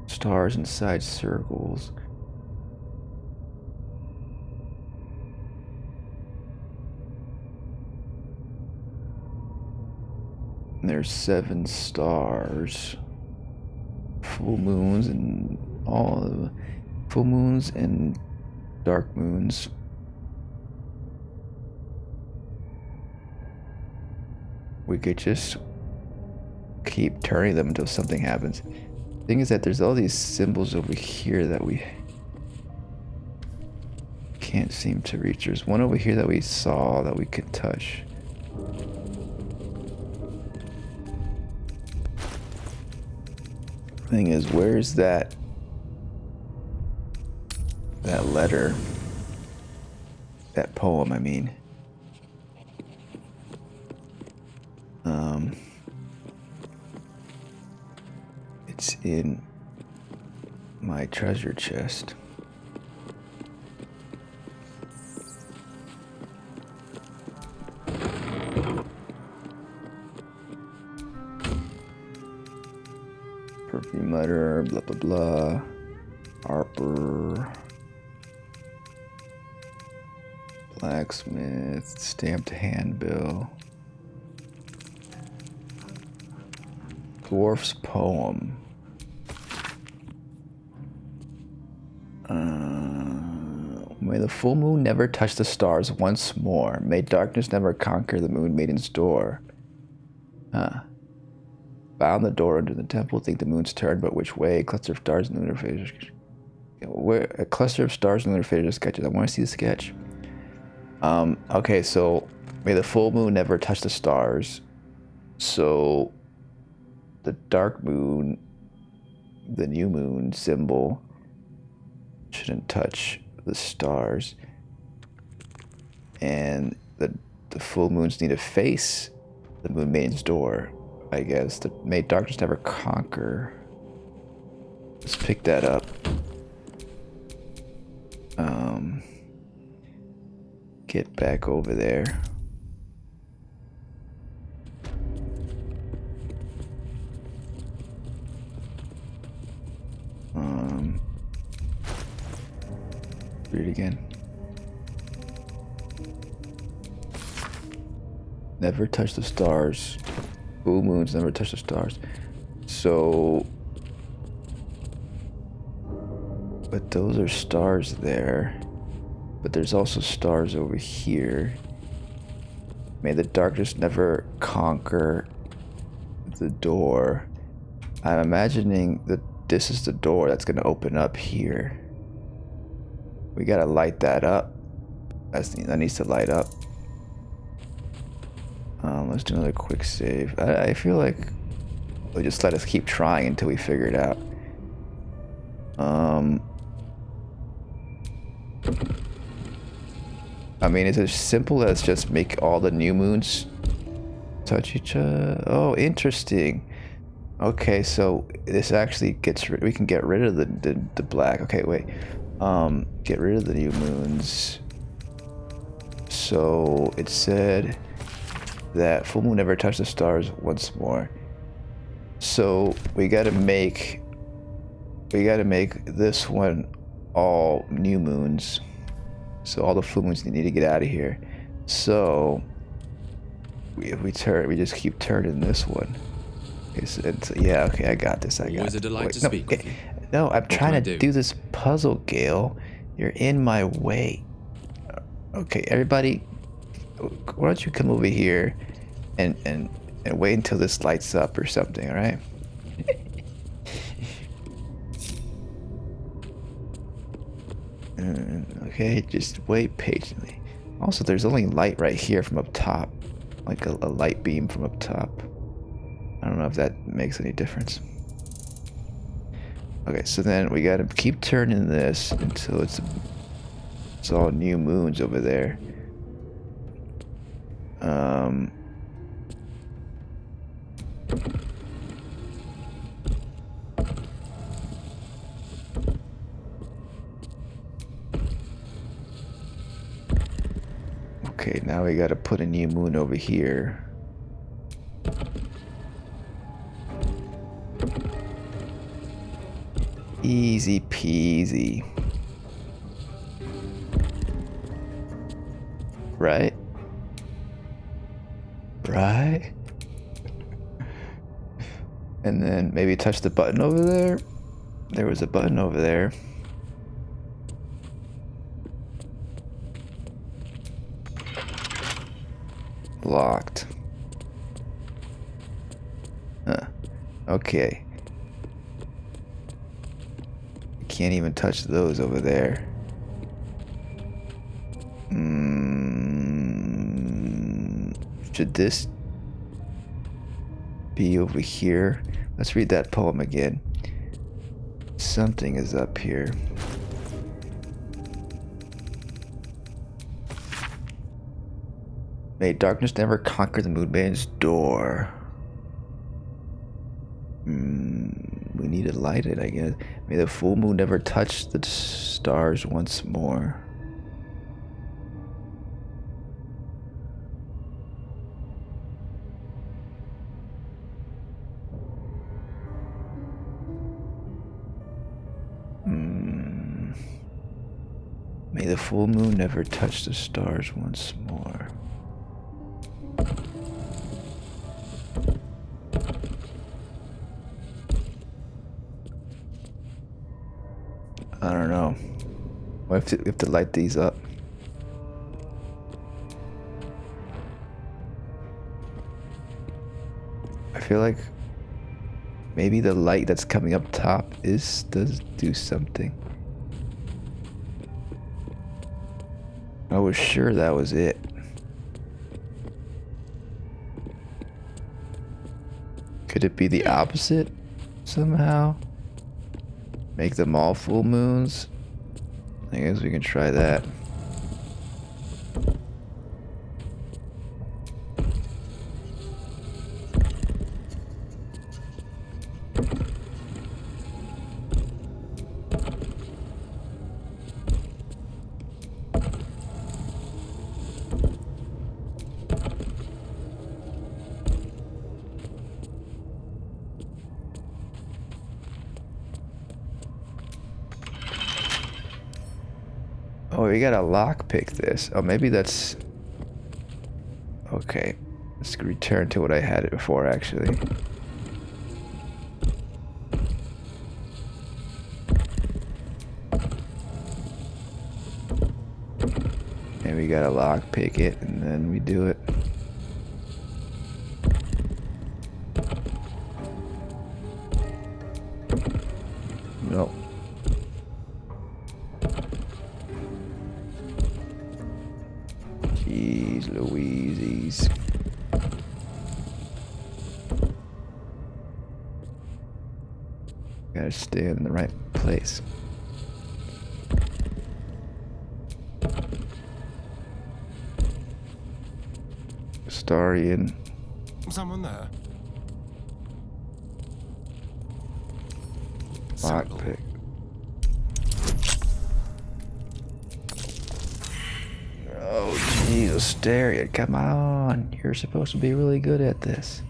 Stars inside circles. And there's 7 stars. Full moons and all of the full moons and dark moons. We could just keep turning them until something happens. Thing is that there's all these symbols over here that we can't seem to reach. There's one over here that we saw that we could touch. Thing is, where's that letter? That poem, I mean. It's in my treasure chest. Perfumer, blah blah blah. Harper. Blacksmith, stamped handbill. Dwarf's poem. May the full moon never touch the stars once more. May darkness never conquer the moon maiden's door. Bound the door under the temple, think the moon's turned, but which way? Cluster of stars in the interface. Where a cluster of stars and their favorite sketches. I want to see the sketch. Okay, so may the full moon never touch the stars. So the dark moon, the new moon symbol, shouldn't touch the stars. And the full moons need to face the moon maiden's door, I guess. May darkness never conquer. Let's pick that up. Get back over there. Read it again. Never touch the stars. Full moons never touch the stars. So, but those are stars there. But there's also stars over here. May the darkness never conquer the door. I'm imagining that this is the door that's gonna open up here. We gotta light that up. That needs to light up. Let's do another quick save. I feel like they'll just let us keep trying until we figure it out. I mean, it's as simple as just make all the new moons touch each other. Oh, interesting. Okay, so this actually we can get rid of the black. Okay, wait. Get rid of the new moons. So it said that full moon never touch the stars once more. So we gotta make this one all new moons. So all the full moons need to get out of here. So if we just keep turning this one. Okay, so yeah, okay, I got this. Always a delight to speak with you. No, I'm trying to do this puzzle, Gale. You're in my way. Okay, everybody, why don't you come over here and wait until this lights up or something, all right? Okay, just wait patiently. Also, there's only light right here from up top. Like a light beam from up top. I don't know if that makes any difference. Okay, so then we gotta keep turning this until it's all new moons over there. Okay, now we gotta put a new moon over here. Easy peasy. Right? Right? And then maybe touch the button over there. There was a button over there. Locked. Huh. Okay. Can't even touch those over there. Should this be over here? Let's read that poem again. Something is up here. May darkness never conquer the moonman's door. We need to light it, I guess. May the full moon never touch the stars once more. May the full moon never touch the stars once more. I don't know. We have to light these up. I feel like maybe the light that's coming up top does do something. I was sure that was it. Could it be the opposite somehow? Make them all full moons? I guess we can try that. Oh, we gotta lockpick this. Oh, maybe that's... Okay. Let's return to what I had it before, actually. And we gotta lockpick it, and then we do it. Nope. Jeez Louises. Gotta stay in the right place. Astarion. Someone there? Lockpick. Oh, jeez, Astarion, come on. You're supposed to be really good at this.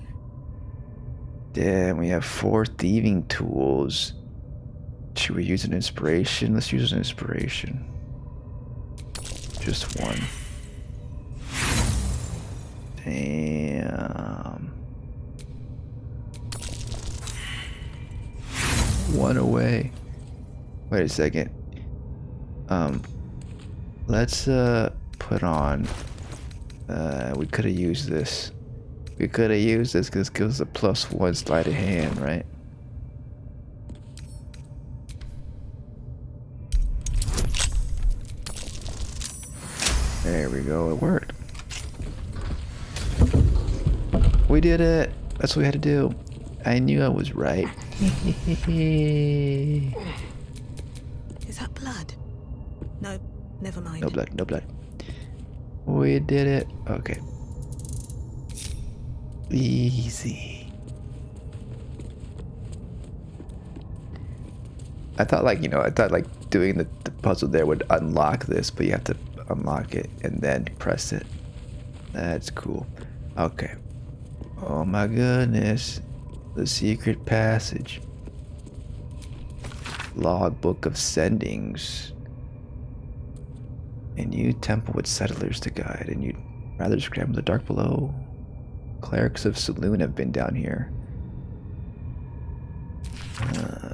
Damn, we have 4 thieving tools. Should we use an inspiration? Let's use an inspiration. Just one. Damn. 1 away. Wait a second. Let's put on. We could have used this. We could have used this because it gives a +1 sleight of hand, right? There we go. It worked. We did it. That's what we had to do. I knew I was right. Is that blood? No, never mind. No blood, no blood. We did it. Okay. Easy. I thought like doing the puzzle there would unlock this, but you have to unlock it and then press it. That's cool. Okay. Oh my goodness. The secret passage. Logbook of sendings. A new temple with settlers to guide, and you'd rather scramble the dark below. Clerics of Saloon have been down here.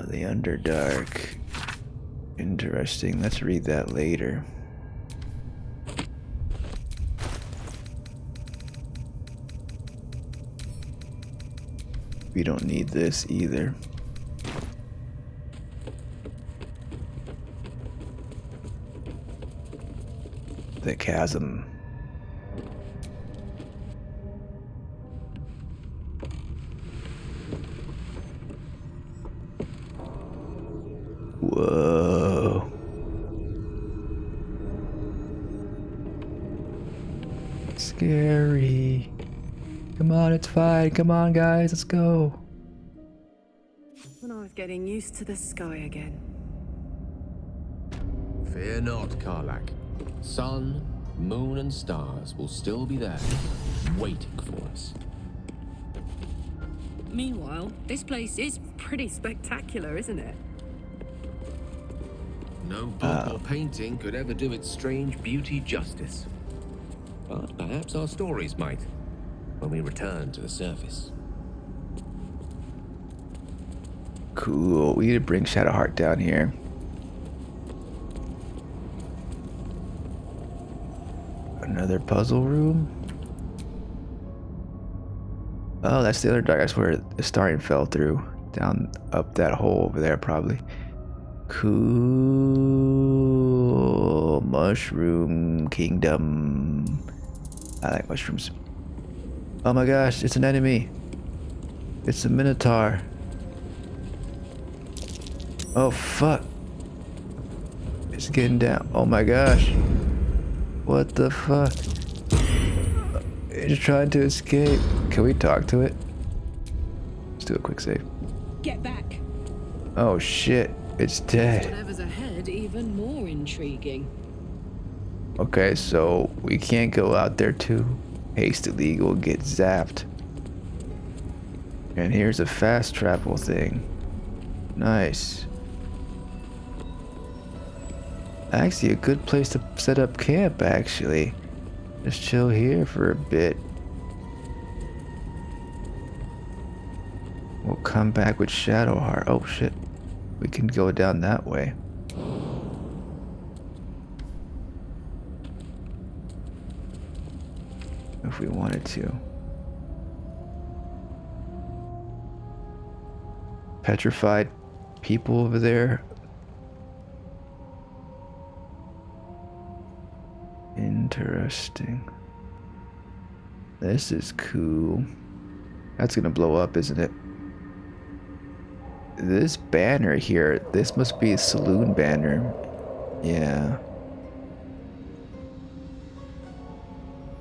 The Underdark. Interesting. Let's read that later. We don't need this either. The chasm. Whoa. Scary. Come on, it's fine. Come on, guys, let's go. When I was getting used to the sky again. Fear not, Karlach. Sun, moon, and stars will still be there, waiting for us. Meanwhile, this place is pretty spectacular, isn't it? No book or painting could ever do its strange beauty justice. But perhaps our stories might, when we return to the surface. Cool. We need to bring Shadowheart down here. Another puzzle room. Oh, that's the other dark. That's where Astarion fell through. Down up that hole over there, probably. Cool. Mushroom Kingdom. I like mushrooms. Oh my gosh, it's an enemy. It's a Minotaur. Oh fuck. It's getting down. Oh my gosh. What the fuck? It's trying to escape. Can we talk to it? Let's do a quick save. Get back. Oh shit. It's dead. Whatever's ahead, even more intriguing. Okay, so we can't go out there too hastily. We'll get zapped. And here's a fast travel thing. Nice. Actually, a good place to set up camp, actually. Just chill here for a bit. We'll come back with Shadowheart. Oh shit. We can go down that way. If we wanted to. Petrified people over there. Interesting. This is cool. That's gonna blow up, isn't it? This banner here, this must be a saloon banner. Yeah.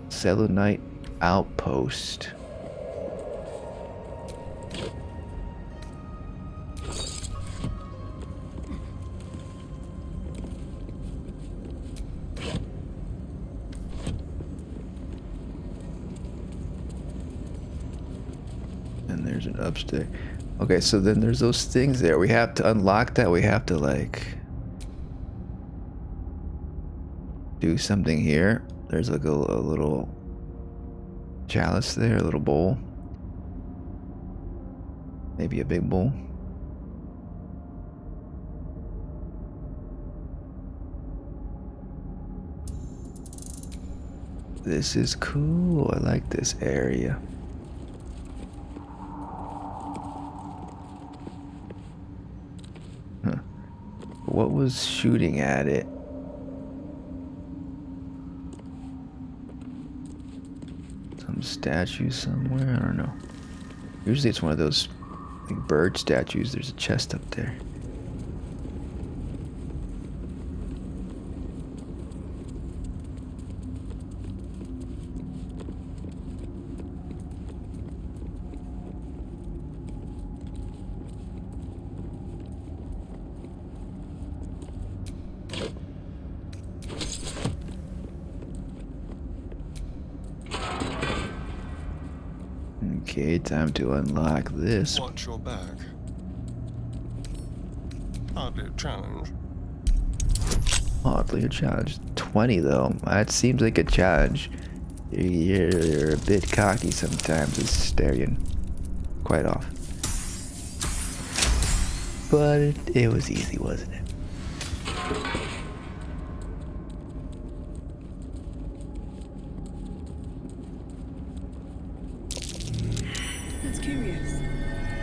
Selenite Outpost. And there's an upstairs. Okay, so then there's those things there. We have to unlock that. We have to like do something here. There's like a little chalice there, a little bowl. Maybe a big bowl. This is cool. I like this area. Huh. What was shooting at it? Some statue somewhere? I don't know. Usually it's one of those like bird statues. There's a chest up there. Okay, time to unlock this. Watch your back. Hardly a challenge. Hardly a challenge. 20 though. That seems like a challenge. You're a bit cocky sometimes, Astarion. Quite often. But it was easy, wasn't it?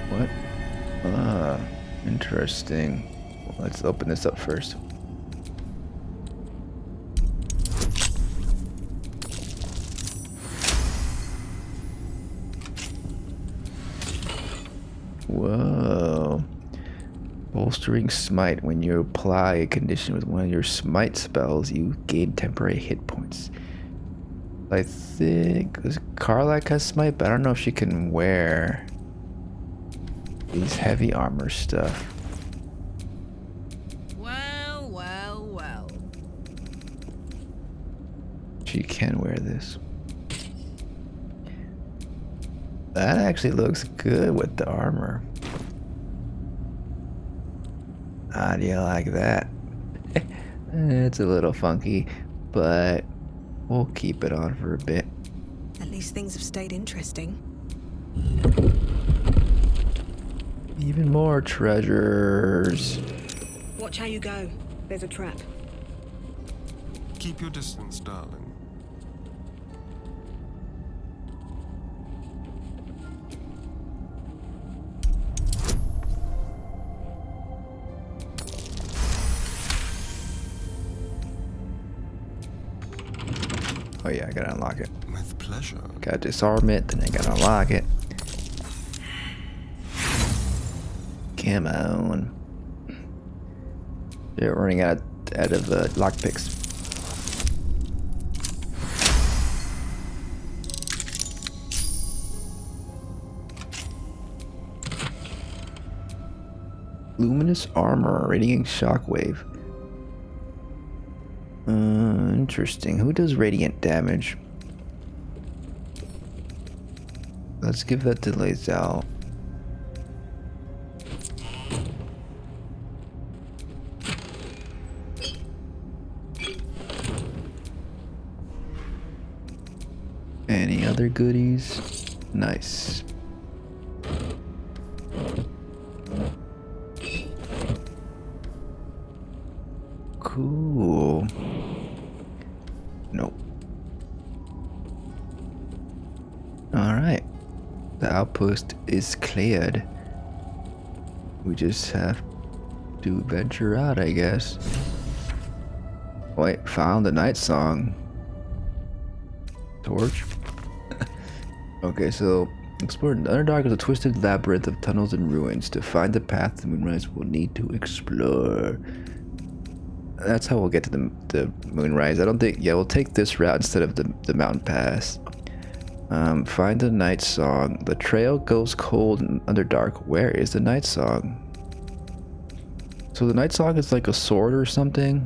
What? Ah, interesting. Let's open this up first. Whoa. Bolstering Smite. When you apply a condition with one of your Smite spells, you gain temporary hit points. I think Karlak has Smite, but I don't know if she can wear these heavy armor stuff. Well, well, well. She can wear this. That actually looks good with the armor. How do you like that? It's a little funky, but we'll keep it on for a bit. At least things have stayed interesting. Even more treasures. Watch how you go. There's a trap. Keep your distance, darling. Oh yeah, I gotta unlock it. With pleasure. Gotta disarm it, then I gotta unlock it. Come on. They're running out of lockpicks. Luminous armor, radiant shockwave. Interesting. Who does radiant damage? Let's give that to Lazal. Any other goodies? Nice. Cool. Nope. Alright. The outpost is cleared. We just have to venture out, I guess. Wait, found the night song. Torch? Okay, so explore Underdark is a twisted labyrinth of tunnels and ruins. To find the path to Moonrise, we'll need to explore. That's how we'll get to the Moonrise. I don't think... Yeah, we'll take this route instead of the mountain pass. Find the night song. The trail goes cold in Underdark. Where is the night song? So the night song is like a sword or something?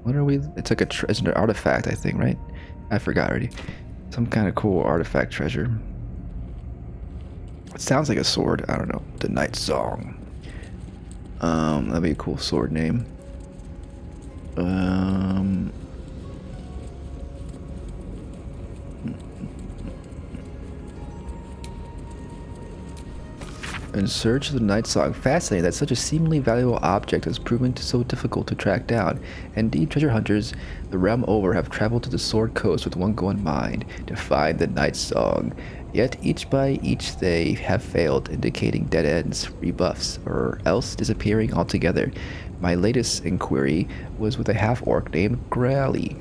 What are we... It's like it's an artifact, I think, right? I forgot already. Some kind of cool artifact treasure. It sounds like a sword. I don't know. The night song. That'd be a cool sword name. In search of the night song. Fascinating that such a seemingly valuable object has proven so difficult to track down. Indeed, treasure hunters the realm over have traveled to the Sword Coast with one goal in mind, to find the night song. Yet each they have failed, indicating dead ends, rebuffs, or else disappearing altogether. My latest inquiry was with a half-orc named Growly,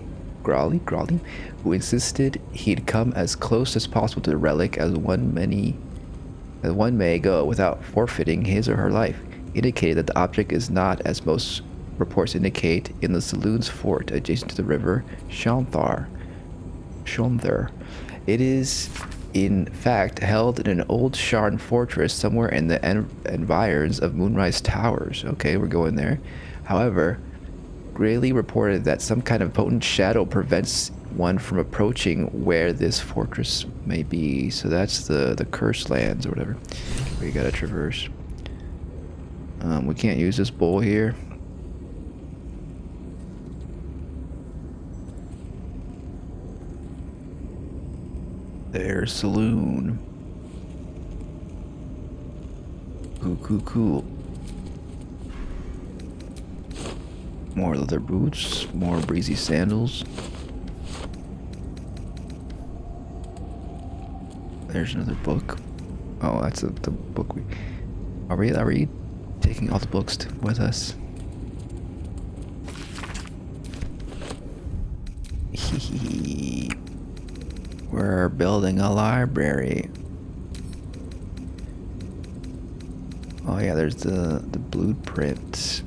who insisted he'd come as close as possible to the relic as one may go without forfeiting his or her life. He indicated that the object is not, as most reports indicate, in the Saloon's fort adjacent to the river Shenanthar. It is, in fact, held in an old Sharn fortress somewhere in the environs of Moonrise Towers. Okay, we're going there. However, Grayley reported that some kind of potent shadow prevents one from approaching where this fortress may be. So that's the cursed lands or whatever we gotta traverse. We can't use this bowl here. There's saloon. Cool. More leather boots, more breezy sandals. There's another book. Oh, that's the book we... Are we taking all the books with us? We're building a library. Oh yeah, there's the blueprint.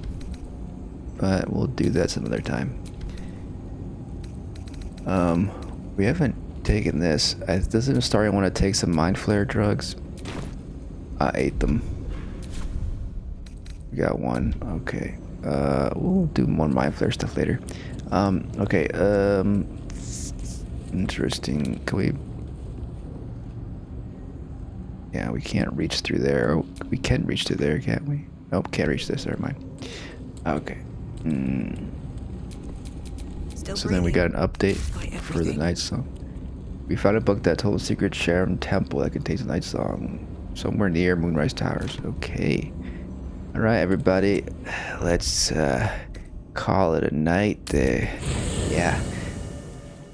But we'll do that some other time. We haven't taken this. Doesn't Astarion want to take some mind flare drugs? I ate them. We got one. Okay. We'll do more mind flare stuff later. Okay. Interesting. Can we... Yeah, we can't reach through there. Oh, we can reach through there, can't we? Nope, can't reach this. Never mind. Okay. So then we got an update for the night song. We found a book that told a secret Sharon temple that contains a night song somewhere near Moonrise Towers. Okay. All right, everybody. Let's call it a night there. Yeah.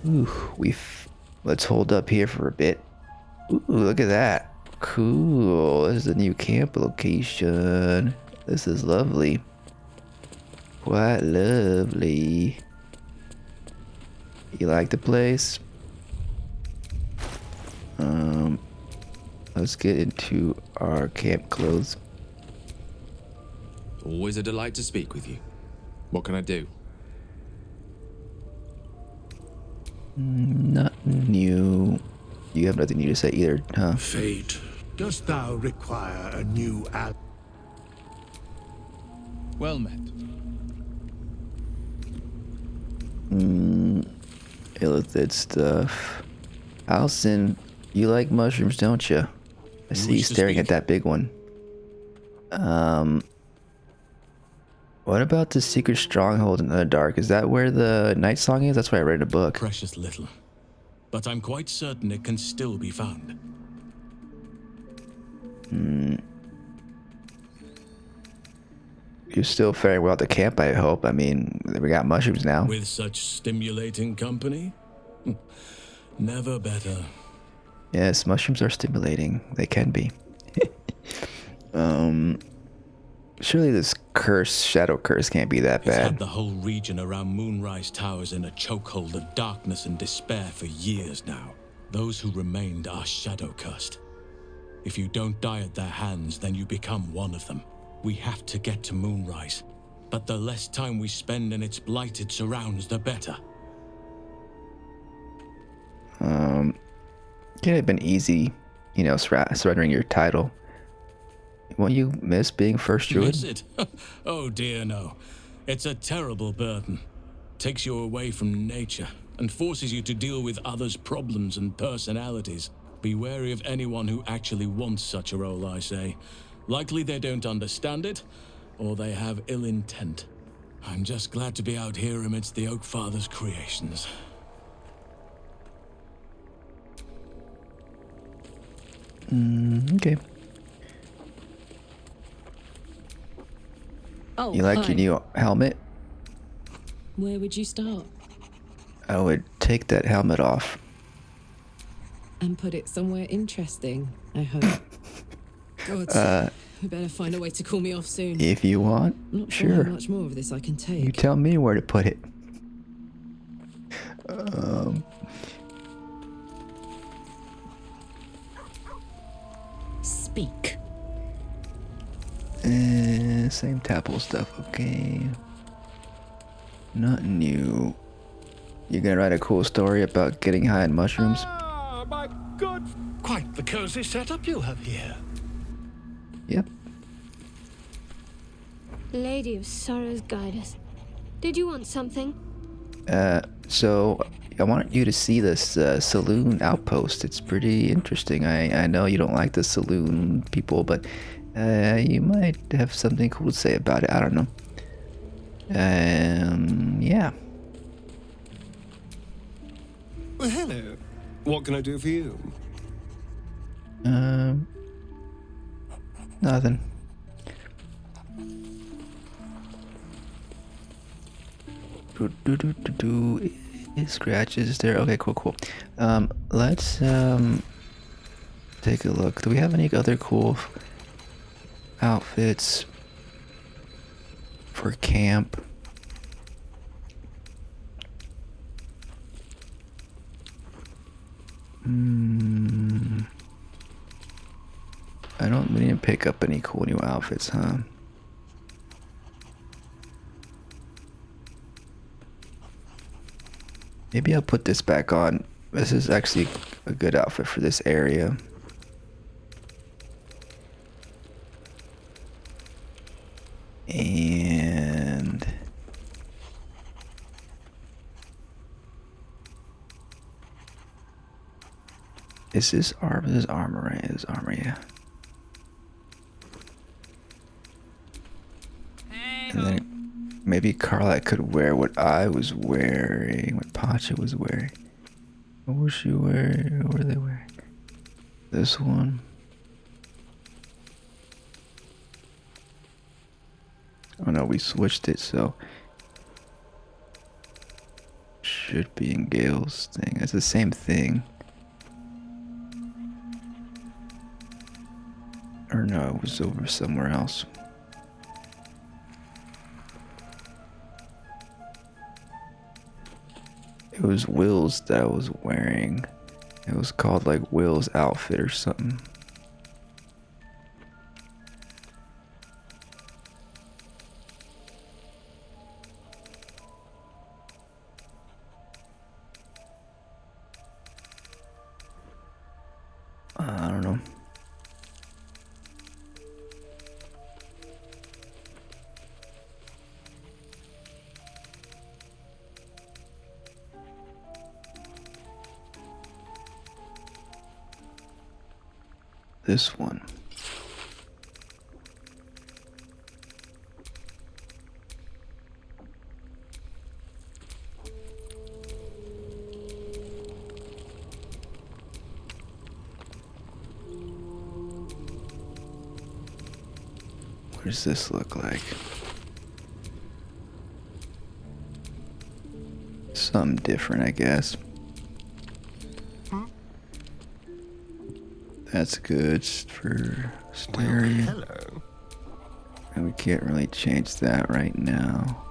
Ooh, let's hold up here for a bit. Ooh, look at that. Cool. This is a new camp location. This is lovely. Quite lovely. You like the place? Let's get into our camp clothes. Always a delight to speak with you. What can I do? Nothing new. You have nothing new to say either, huh? Fate, dost thou require a new ally? Well met. Illithid stuff. Alison, you like mushrooms, don't you? I see you staring at that big one. What about the secret stronghold in Underdark? Is that where the night song is? That's why I read a book. Precious little. But I'm quite certain it can still be found. You're still faring well at the camp, I hope. I mean, we got mushrooms now. With such stimulating company? Never better. Yes, mushrooms are stimulating. They can be. Surely this curse, shadow curse, can't be that It's bad. had the whole region around Moonrise Towers in a chokehold of darkness and despair for years now. Those who remained are shadow cursed. If you don't die at their hands, then you become one of them. We have to get to Moonrise, but the less time we spend in its blighted surrounds, the better. Could have been easy, you know, surrendering your title. Won't you miss being first druid? Miss it? Oh dear, no. It's a terrible burden. Takes you away from nature and forces you to deal with others' problems and personalities. Be wary of anyone who actually wants such a role, I say. Likely they don't understand it, or they have ill intent. I'm just glad to be out here amidst the Oak Father's creations. Okay. Oh, You like hi. your new helmet? Where would you start? I would take that helmet off. And put it somewhere interesting, I hope. God, we better find a way to call me off soon. If you want, I'm not sure sure. how much more of this I can take. You tell me where to put it. Speak. Same Tapple stuff, okay. Nothing new. You gonna write a cool story about getting high on mushrooms? Ah, my good. Quite the cozy setup you have here. Yep. Lady of Sorrows, guide us. Did you want something? So I want you to see this saloon outpost. It's pretty interesting. I know you don't like the saloon people, but you might have something cool to say about it. I don't know. Yeah. Well, hello. What can I do for you? Nothing. Scratches there. Okay, cool. Let's take a look. Do we have any other cool outfits for camp? We didn't pick up any cool new outfits, huh? Maybe I'll put this back on. This is actually a good outfit for this area. And is this armor? This is armor, right? This is armor, yeah. And then maybe Carla could wear what I was wearing, what Pacha was wearing. What was she wearing? What were they wearing? This one. Oh no, we switched it, so should be in Gale's thing. It's the same thing. Or no, it was over somewhere else. It It was Will's that I was wearing. It was called like Will's outfit or something. I don't know. This one. What does this look like? Something different, I guess. That's good for stereo. Well, hello. And we can't really change that right now.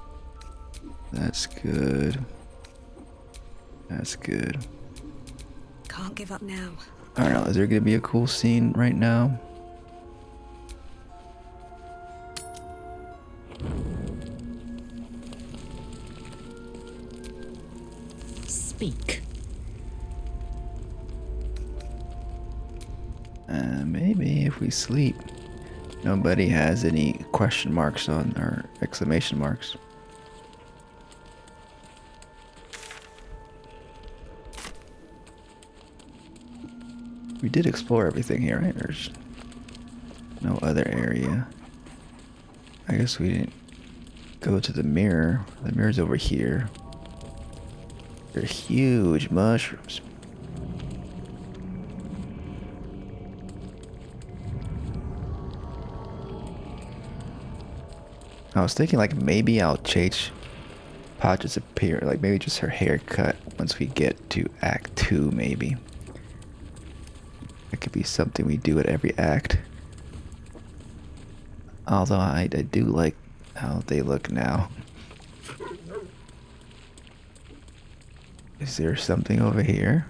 That's good. That's good. Can't give up now. I don't know, is there gonna be a cool scene right now? Speak. Maybe if we sleep. Nobody has any question marks on or exclamation marks. We did explore everything here, right? There's no other area. I guess we didn't go to the mirror. The mirror's over here. They're huge mushrooms. I was thinking like maybe I'll change Pacha's appearance, like maybe just her haircut once we get to Act 2 maybe. That could be something we do at every act. Although I do like how they look now. Is there something over here?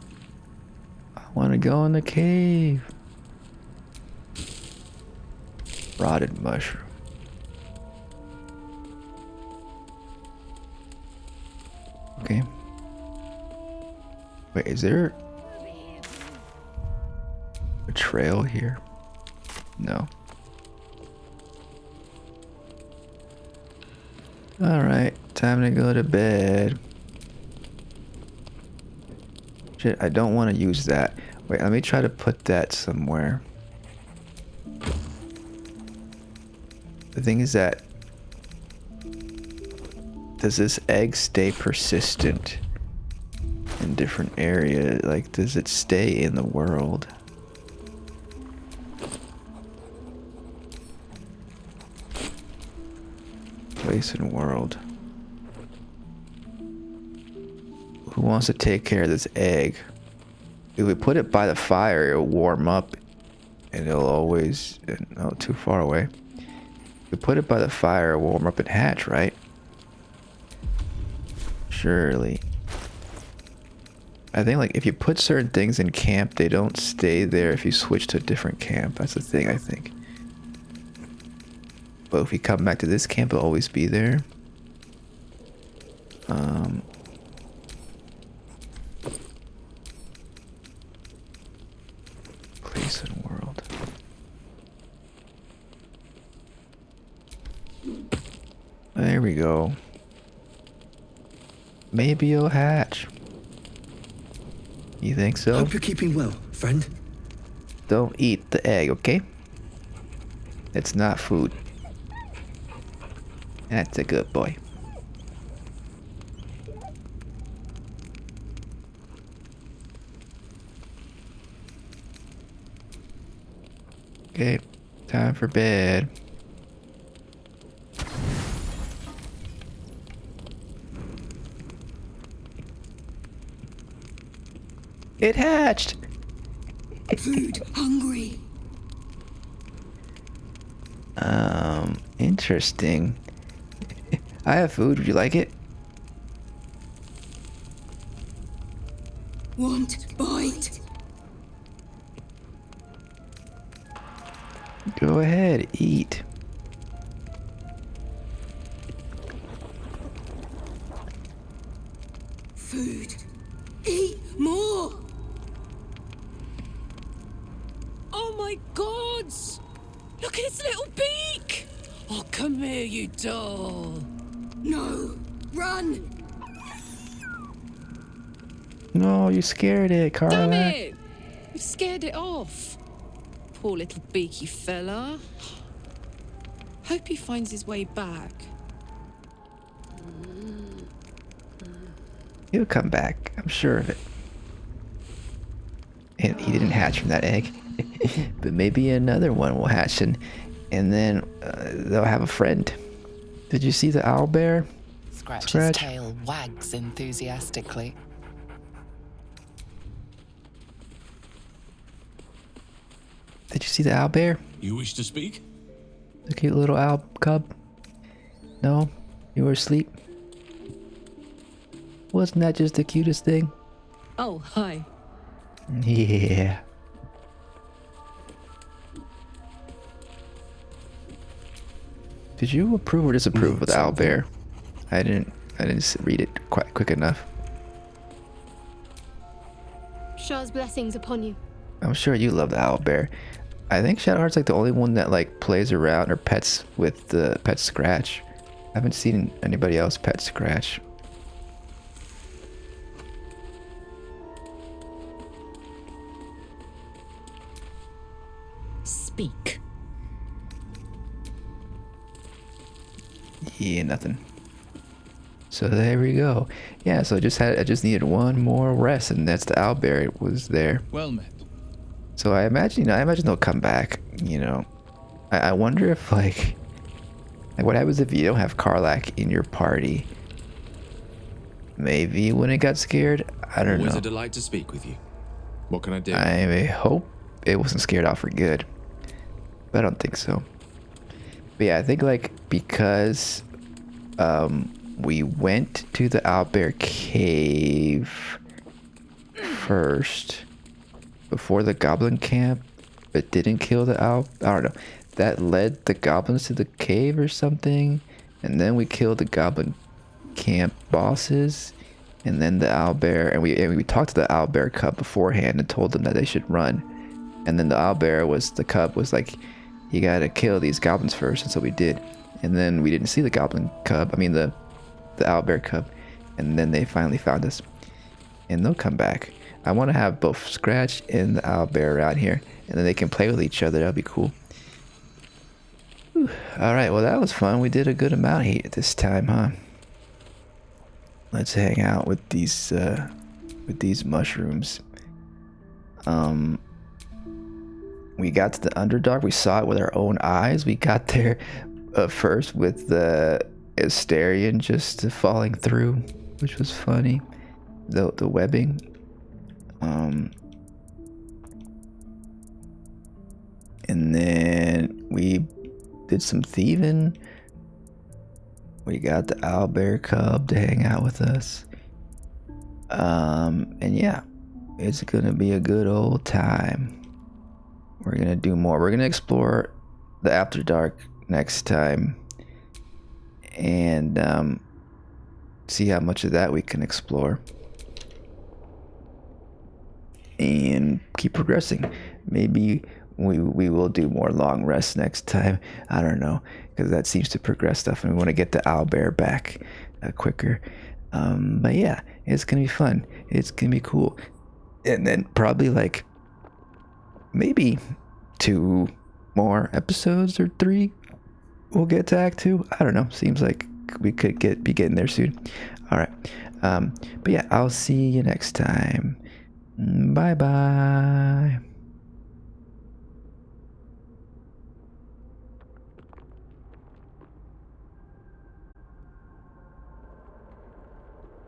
I want to go in the cave. Rotted mushroom. Okay. Wait, is there a trail here? No. Alright, time to go to bed. Shit, I don't want to use that. Wait, let me try to put that somewhere. The thing is that, does this egg stay persistent in different areas? Like, does it stay in the world? Place in world. Who wants to take care of this egg? If we put it by the fire, it'll warm up and it'll always... No, too far away. If we put it by the fire, it'll warm up and hatch, right? Surely. I think like if you put certain things in camp, they don't stay there if you switch to a different camp. That's the thing, I think. But if we come back to this camp, it'll always be there. Place in world. There we go. Maybe you'll hatch. You think so? Hope you're keeping well, friend. Don't eat the egg, okay? It's not food. That's a good boy. Okay, time for bed. It hatched! Food, hungry. Interesting. I have food, would you like it? Want bite? Go ahead, eat. Food. Eat more. Oh my gods! Look at its little beak! Oh, come here, you doll. No, run. No, you scared it, Carla. Damn it! You scared it off. Poor little beaky fella. Hope he finds his way back. He'll come back, I'm sure of it. And he didn't hatch from that egg. But maybe another one will hatch and then they'll have a friend. Did you see the owlbear? Scratch's tail wags enthusiastically. Did you see the owlbear? You wish to speak? The cute little owl cub? No? You were asleep? Wasn't that just the cutest thing? Oh, hi. Yeah. Did you approve or disapprove of the owlbear? I didn't read it quite quick enough. Shah's blessings upon you. I'm sure you love the owlbear. I think Shadowheart's like the only one that like plays around or pets with the pet Scratch. I haven't seen anybody else pet Scratch. Speak. Yeah, nothing. So there we go. Yeah, so I just needed one more rest, and that's the owlbear. It was there. Well met. So I imagine they'll come back. You know, I wonder if like what happens if you don't have Karlach in your party? Maybe when it got scared. I don't know. Always a delight to speak with you. What can I do? I hope it wasn't scared off for good, but I don't think so. But yeah, I think like because we went to the Owlbear cave first before the goblin camp, but didn't kill the owl. I don't know. That led the goblins to the cave or something, and then we killed the goblin camp bosses, and then the owlbear, and we talked to the Owlbear Cub beforehand and told them that they should run, and then the cub was like, you gotta kill these goblins first, and so we did, and then we didn't see the goblin cub. I mean the Owlbear Cub, and then they finally found us, and they'll come back. I want to have both Scratch and the owlbear around here, and then they can play with each other. That'd be cool. Whew. All right, well that was fun. We did a good amount here this time, huh? Let's hang out with these mushrooms. We got to the Underdark. We saw it with our own eyes. We got there first with the Astarion just falling through, which was funny. The webbing. And then we did some thieving. We got the Owlbear Cub to hang out with us. And yeah, it's gonna be a good old time. We're gonna do more. We're gonna explore the After Dark next time, and see how much of that we can explore, and keep progressing. Maybe we will do more long rests next time. I don't know, because that seems to progress stuff, and we want to get the owlbear back quicker. But yeah, it's gonna be fun. It's gonna be cool. And then probably like maybe 2 more episodes or 3 we'll get to Act 2. I don't know. Seems like we could be getting there soon. All right. But yeah, I'll see you next time. Bye bye.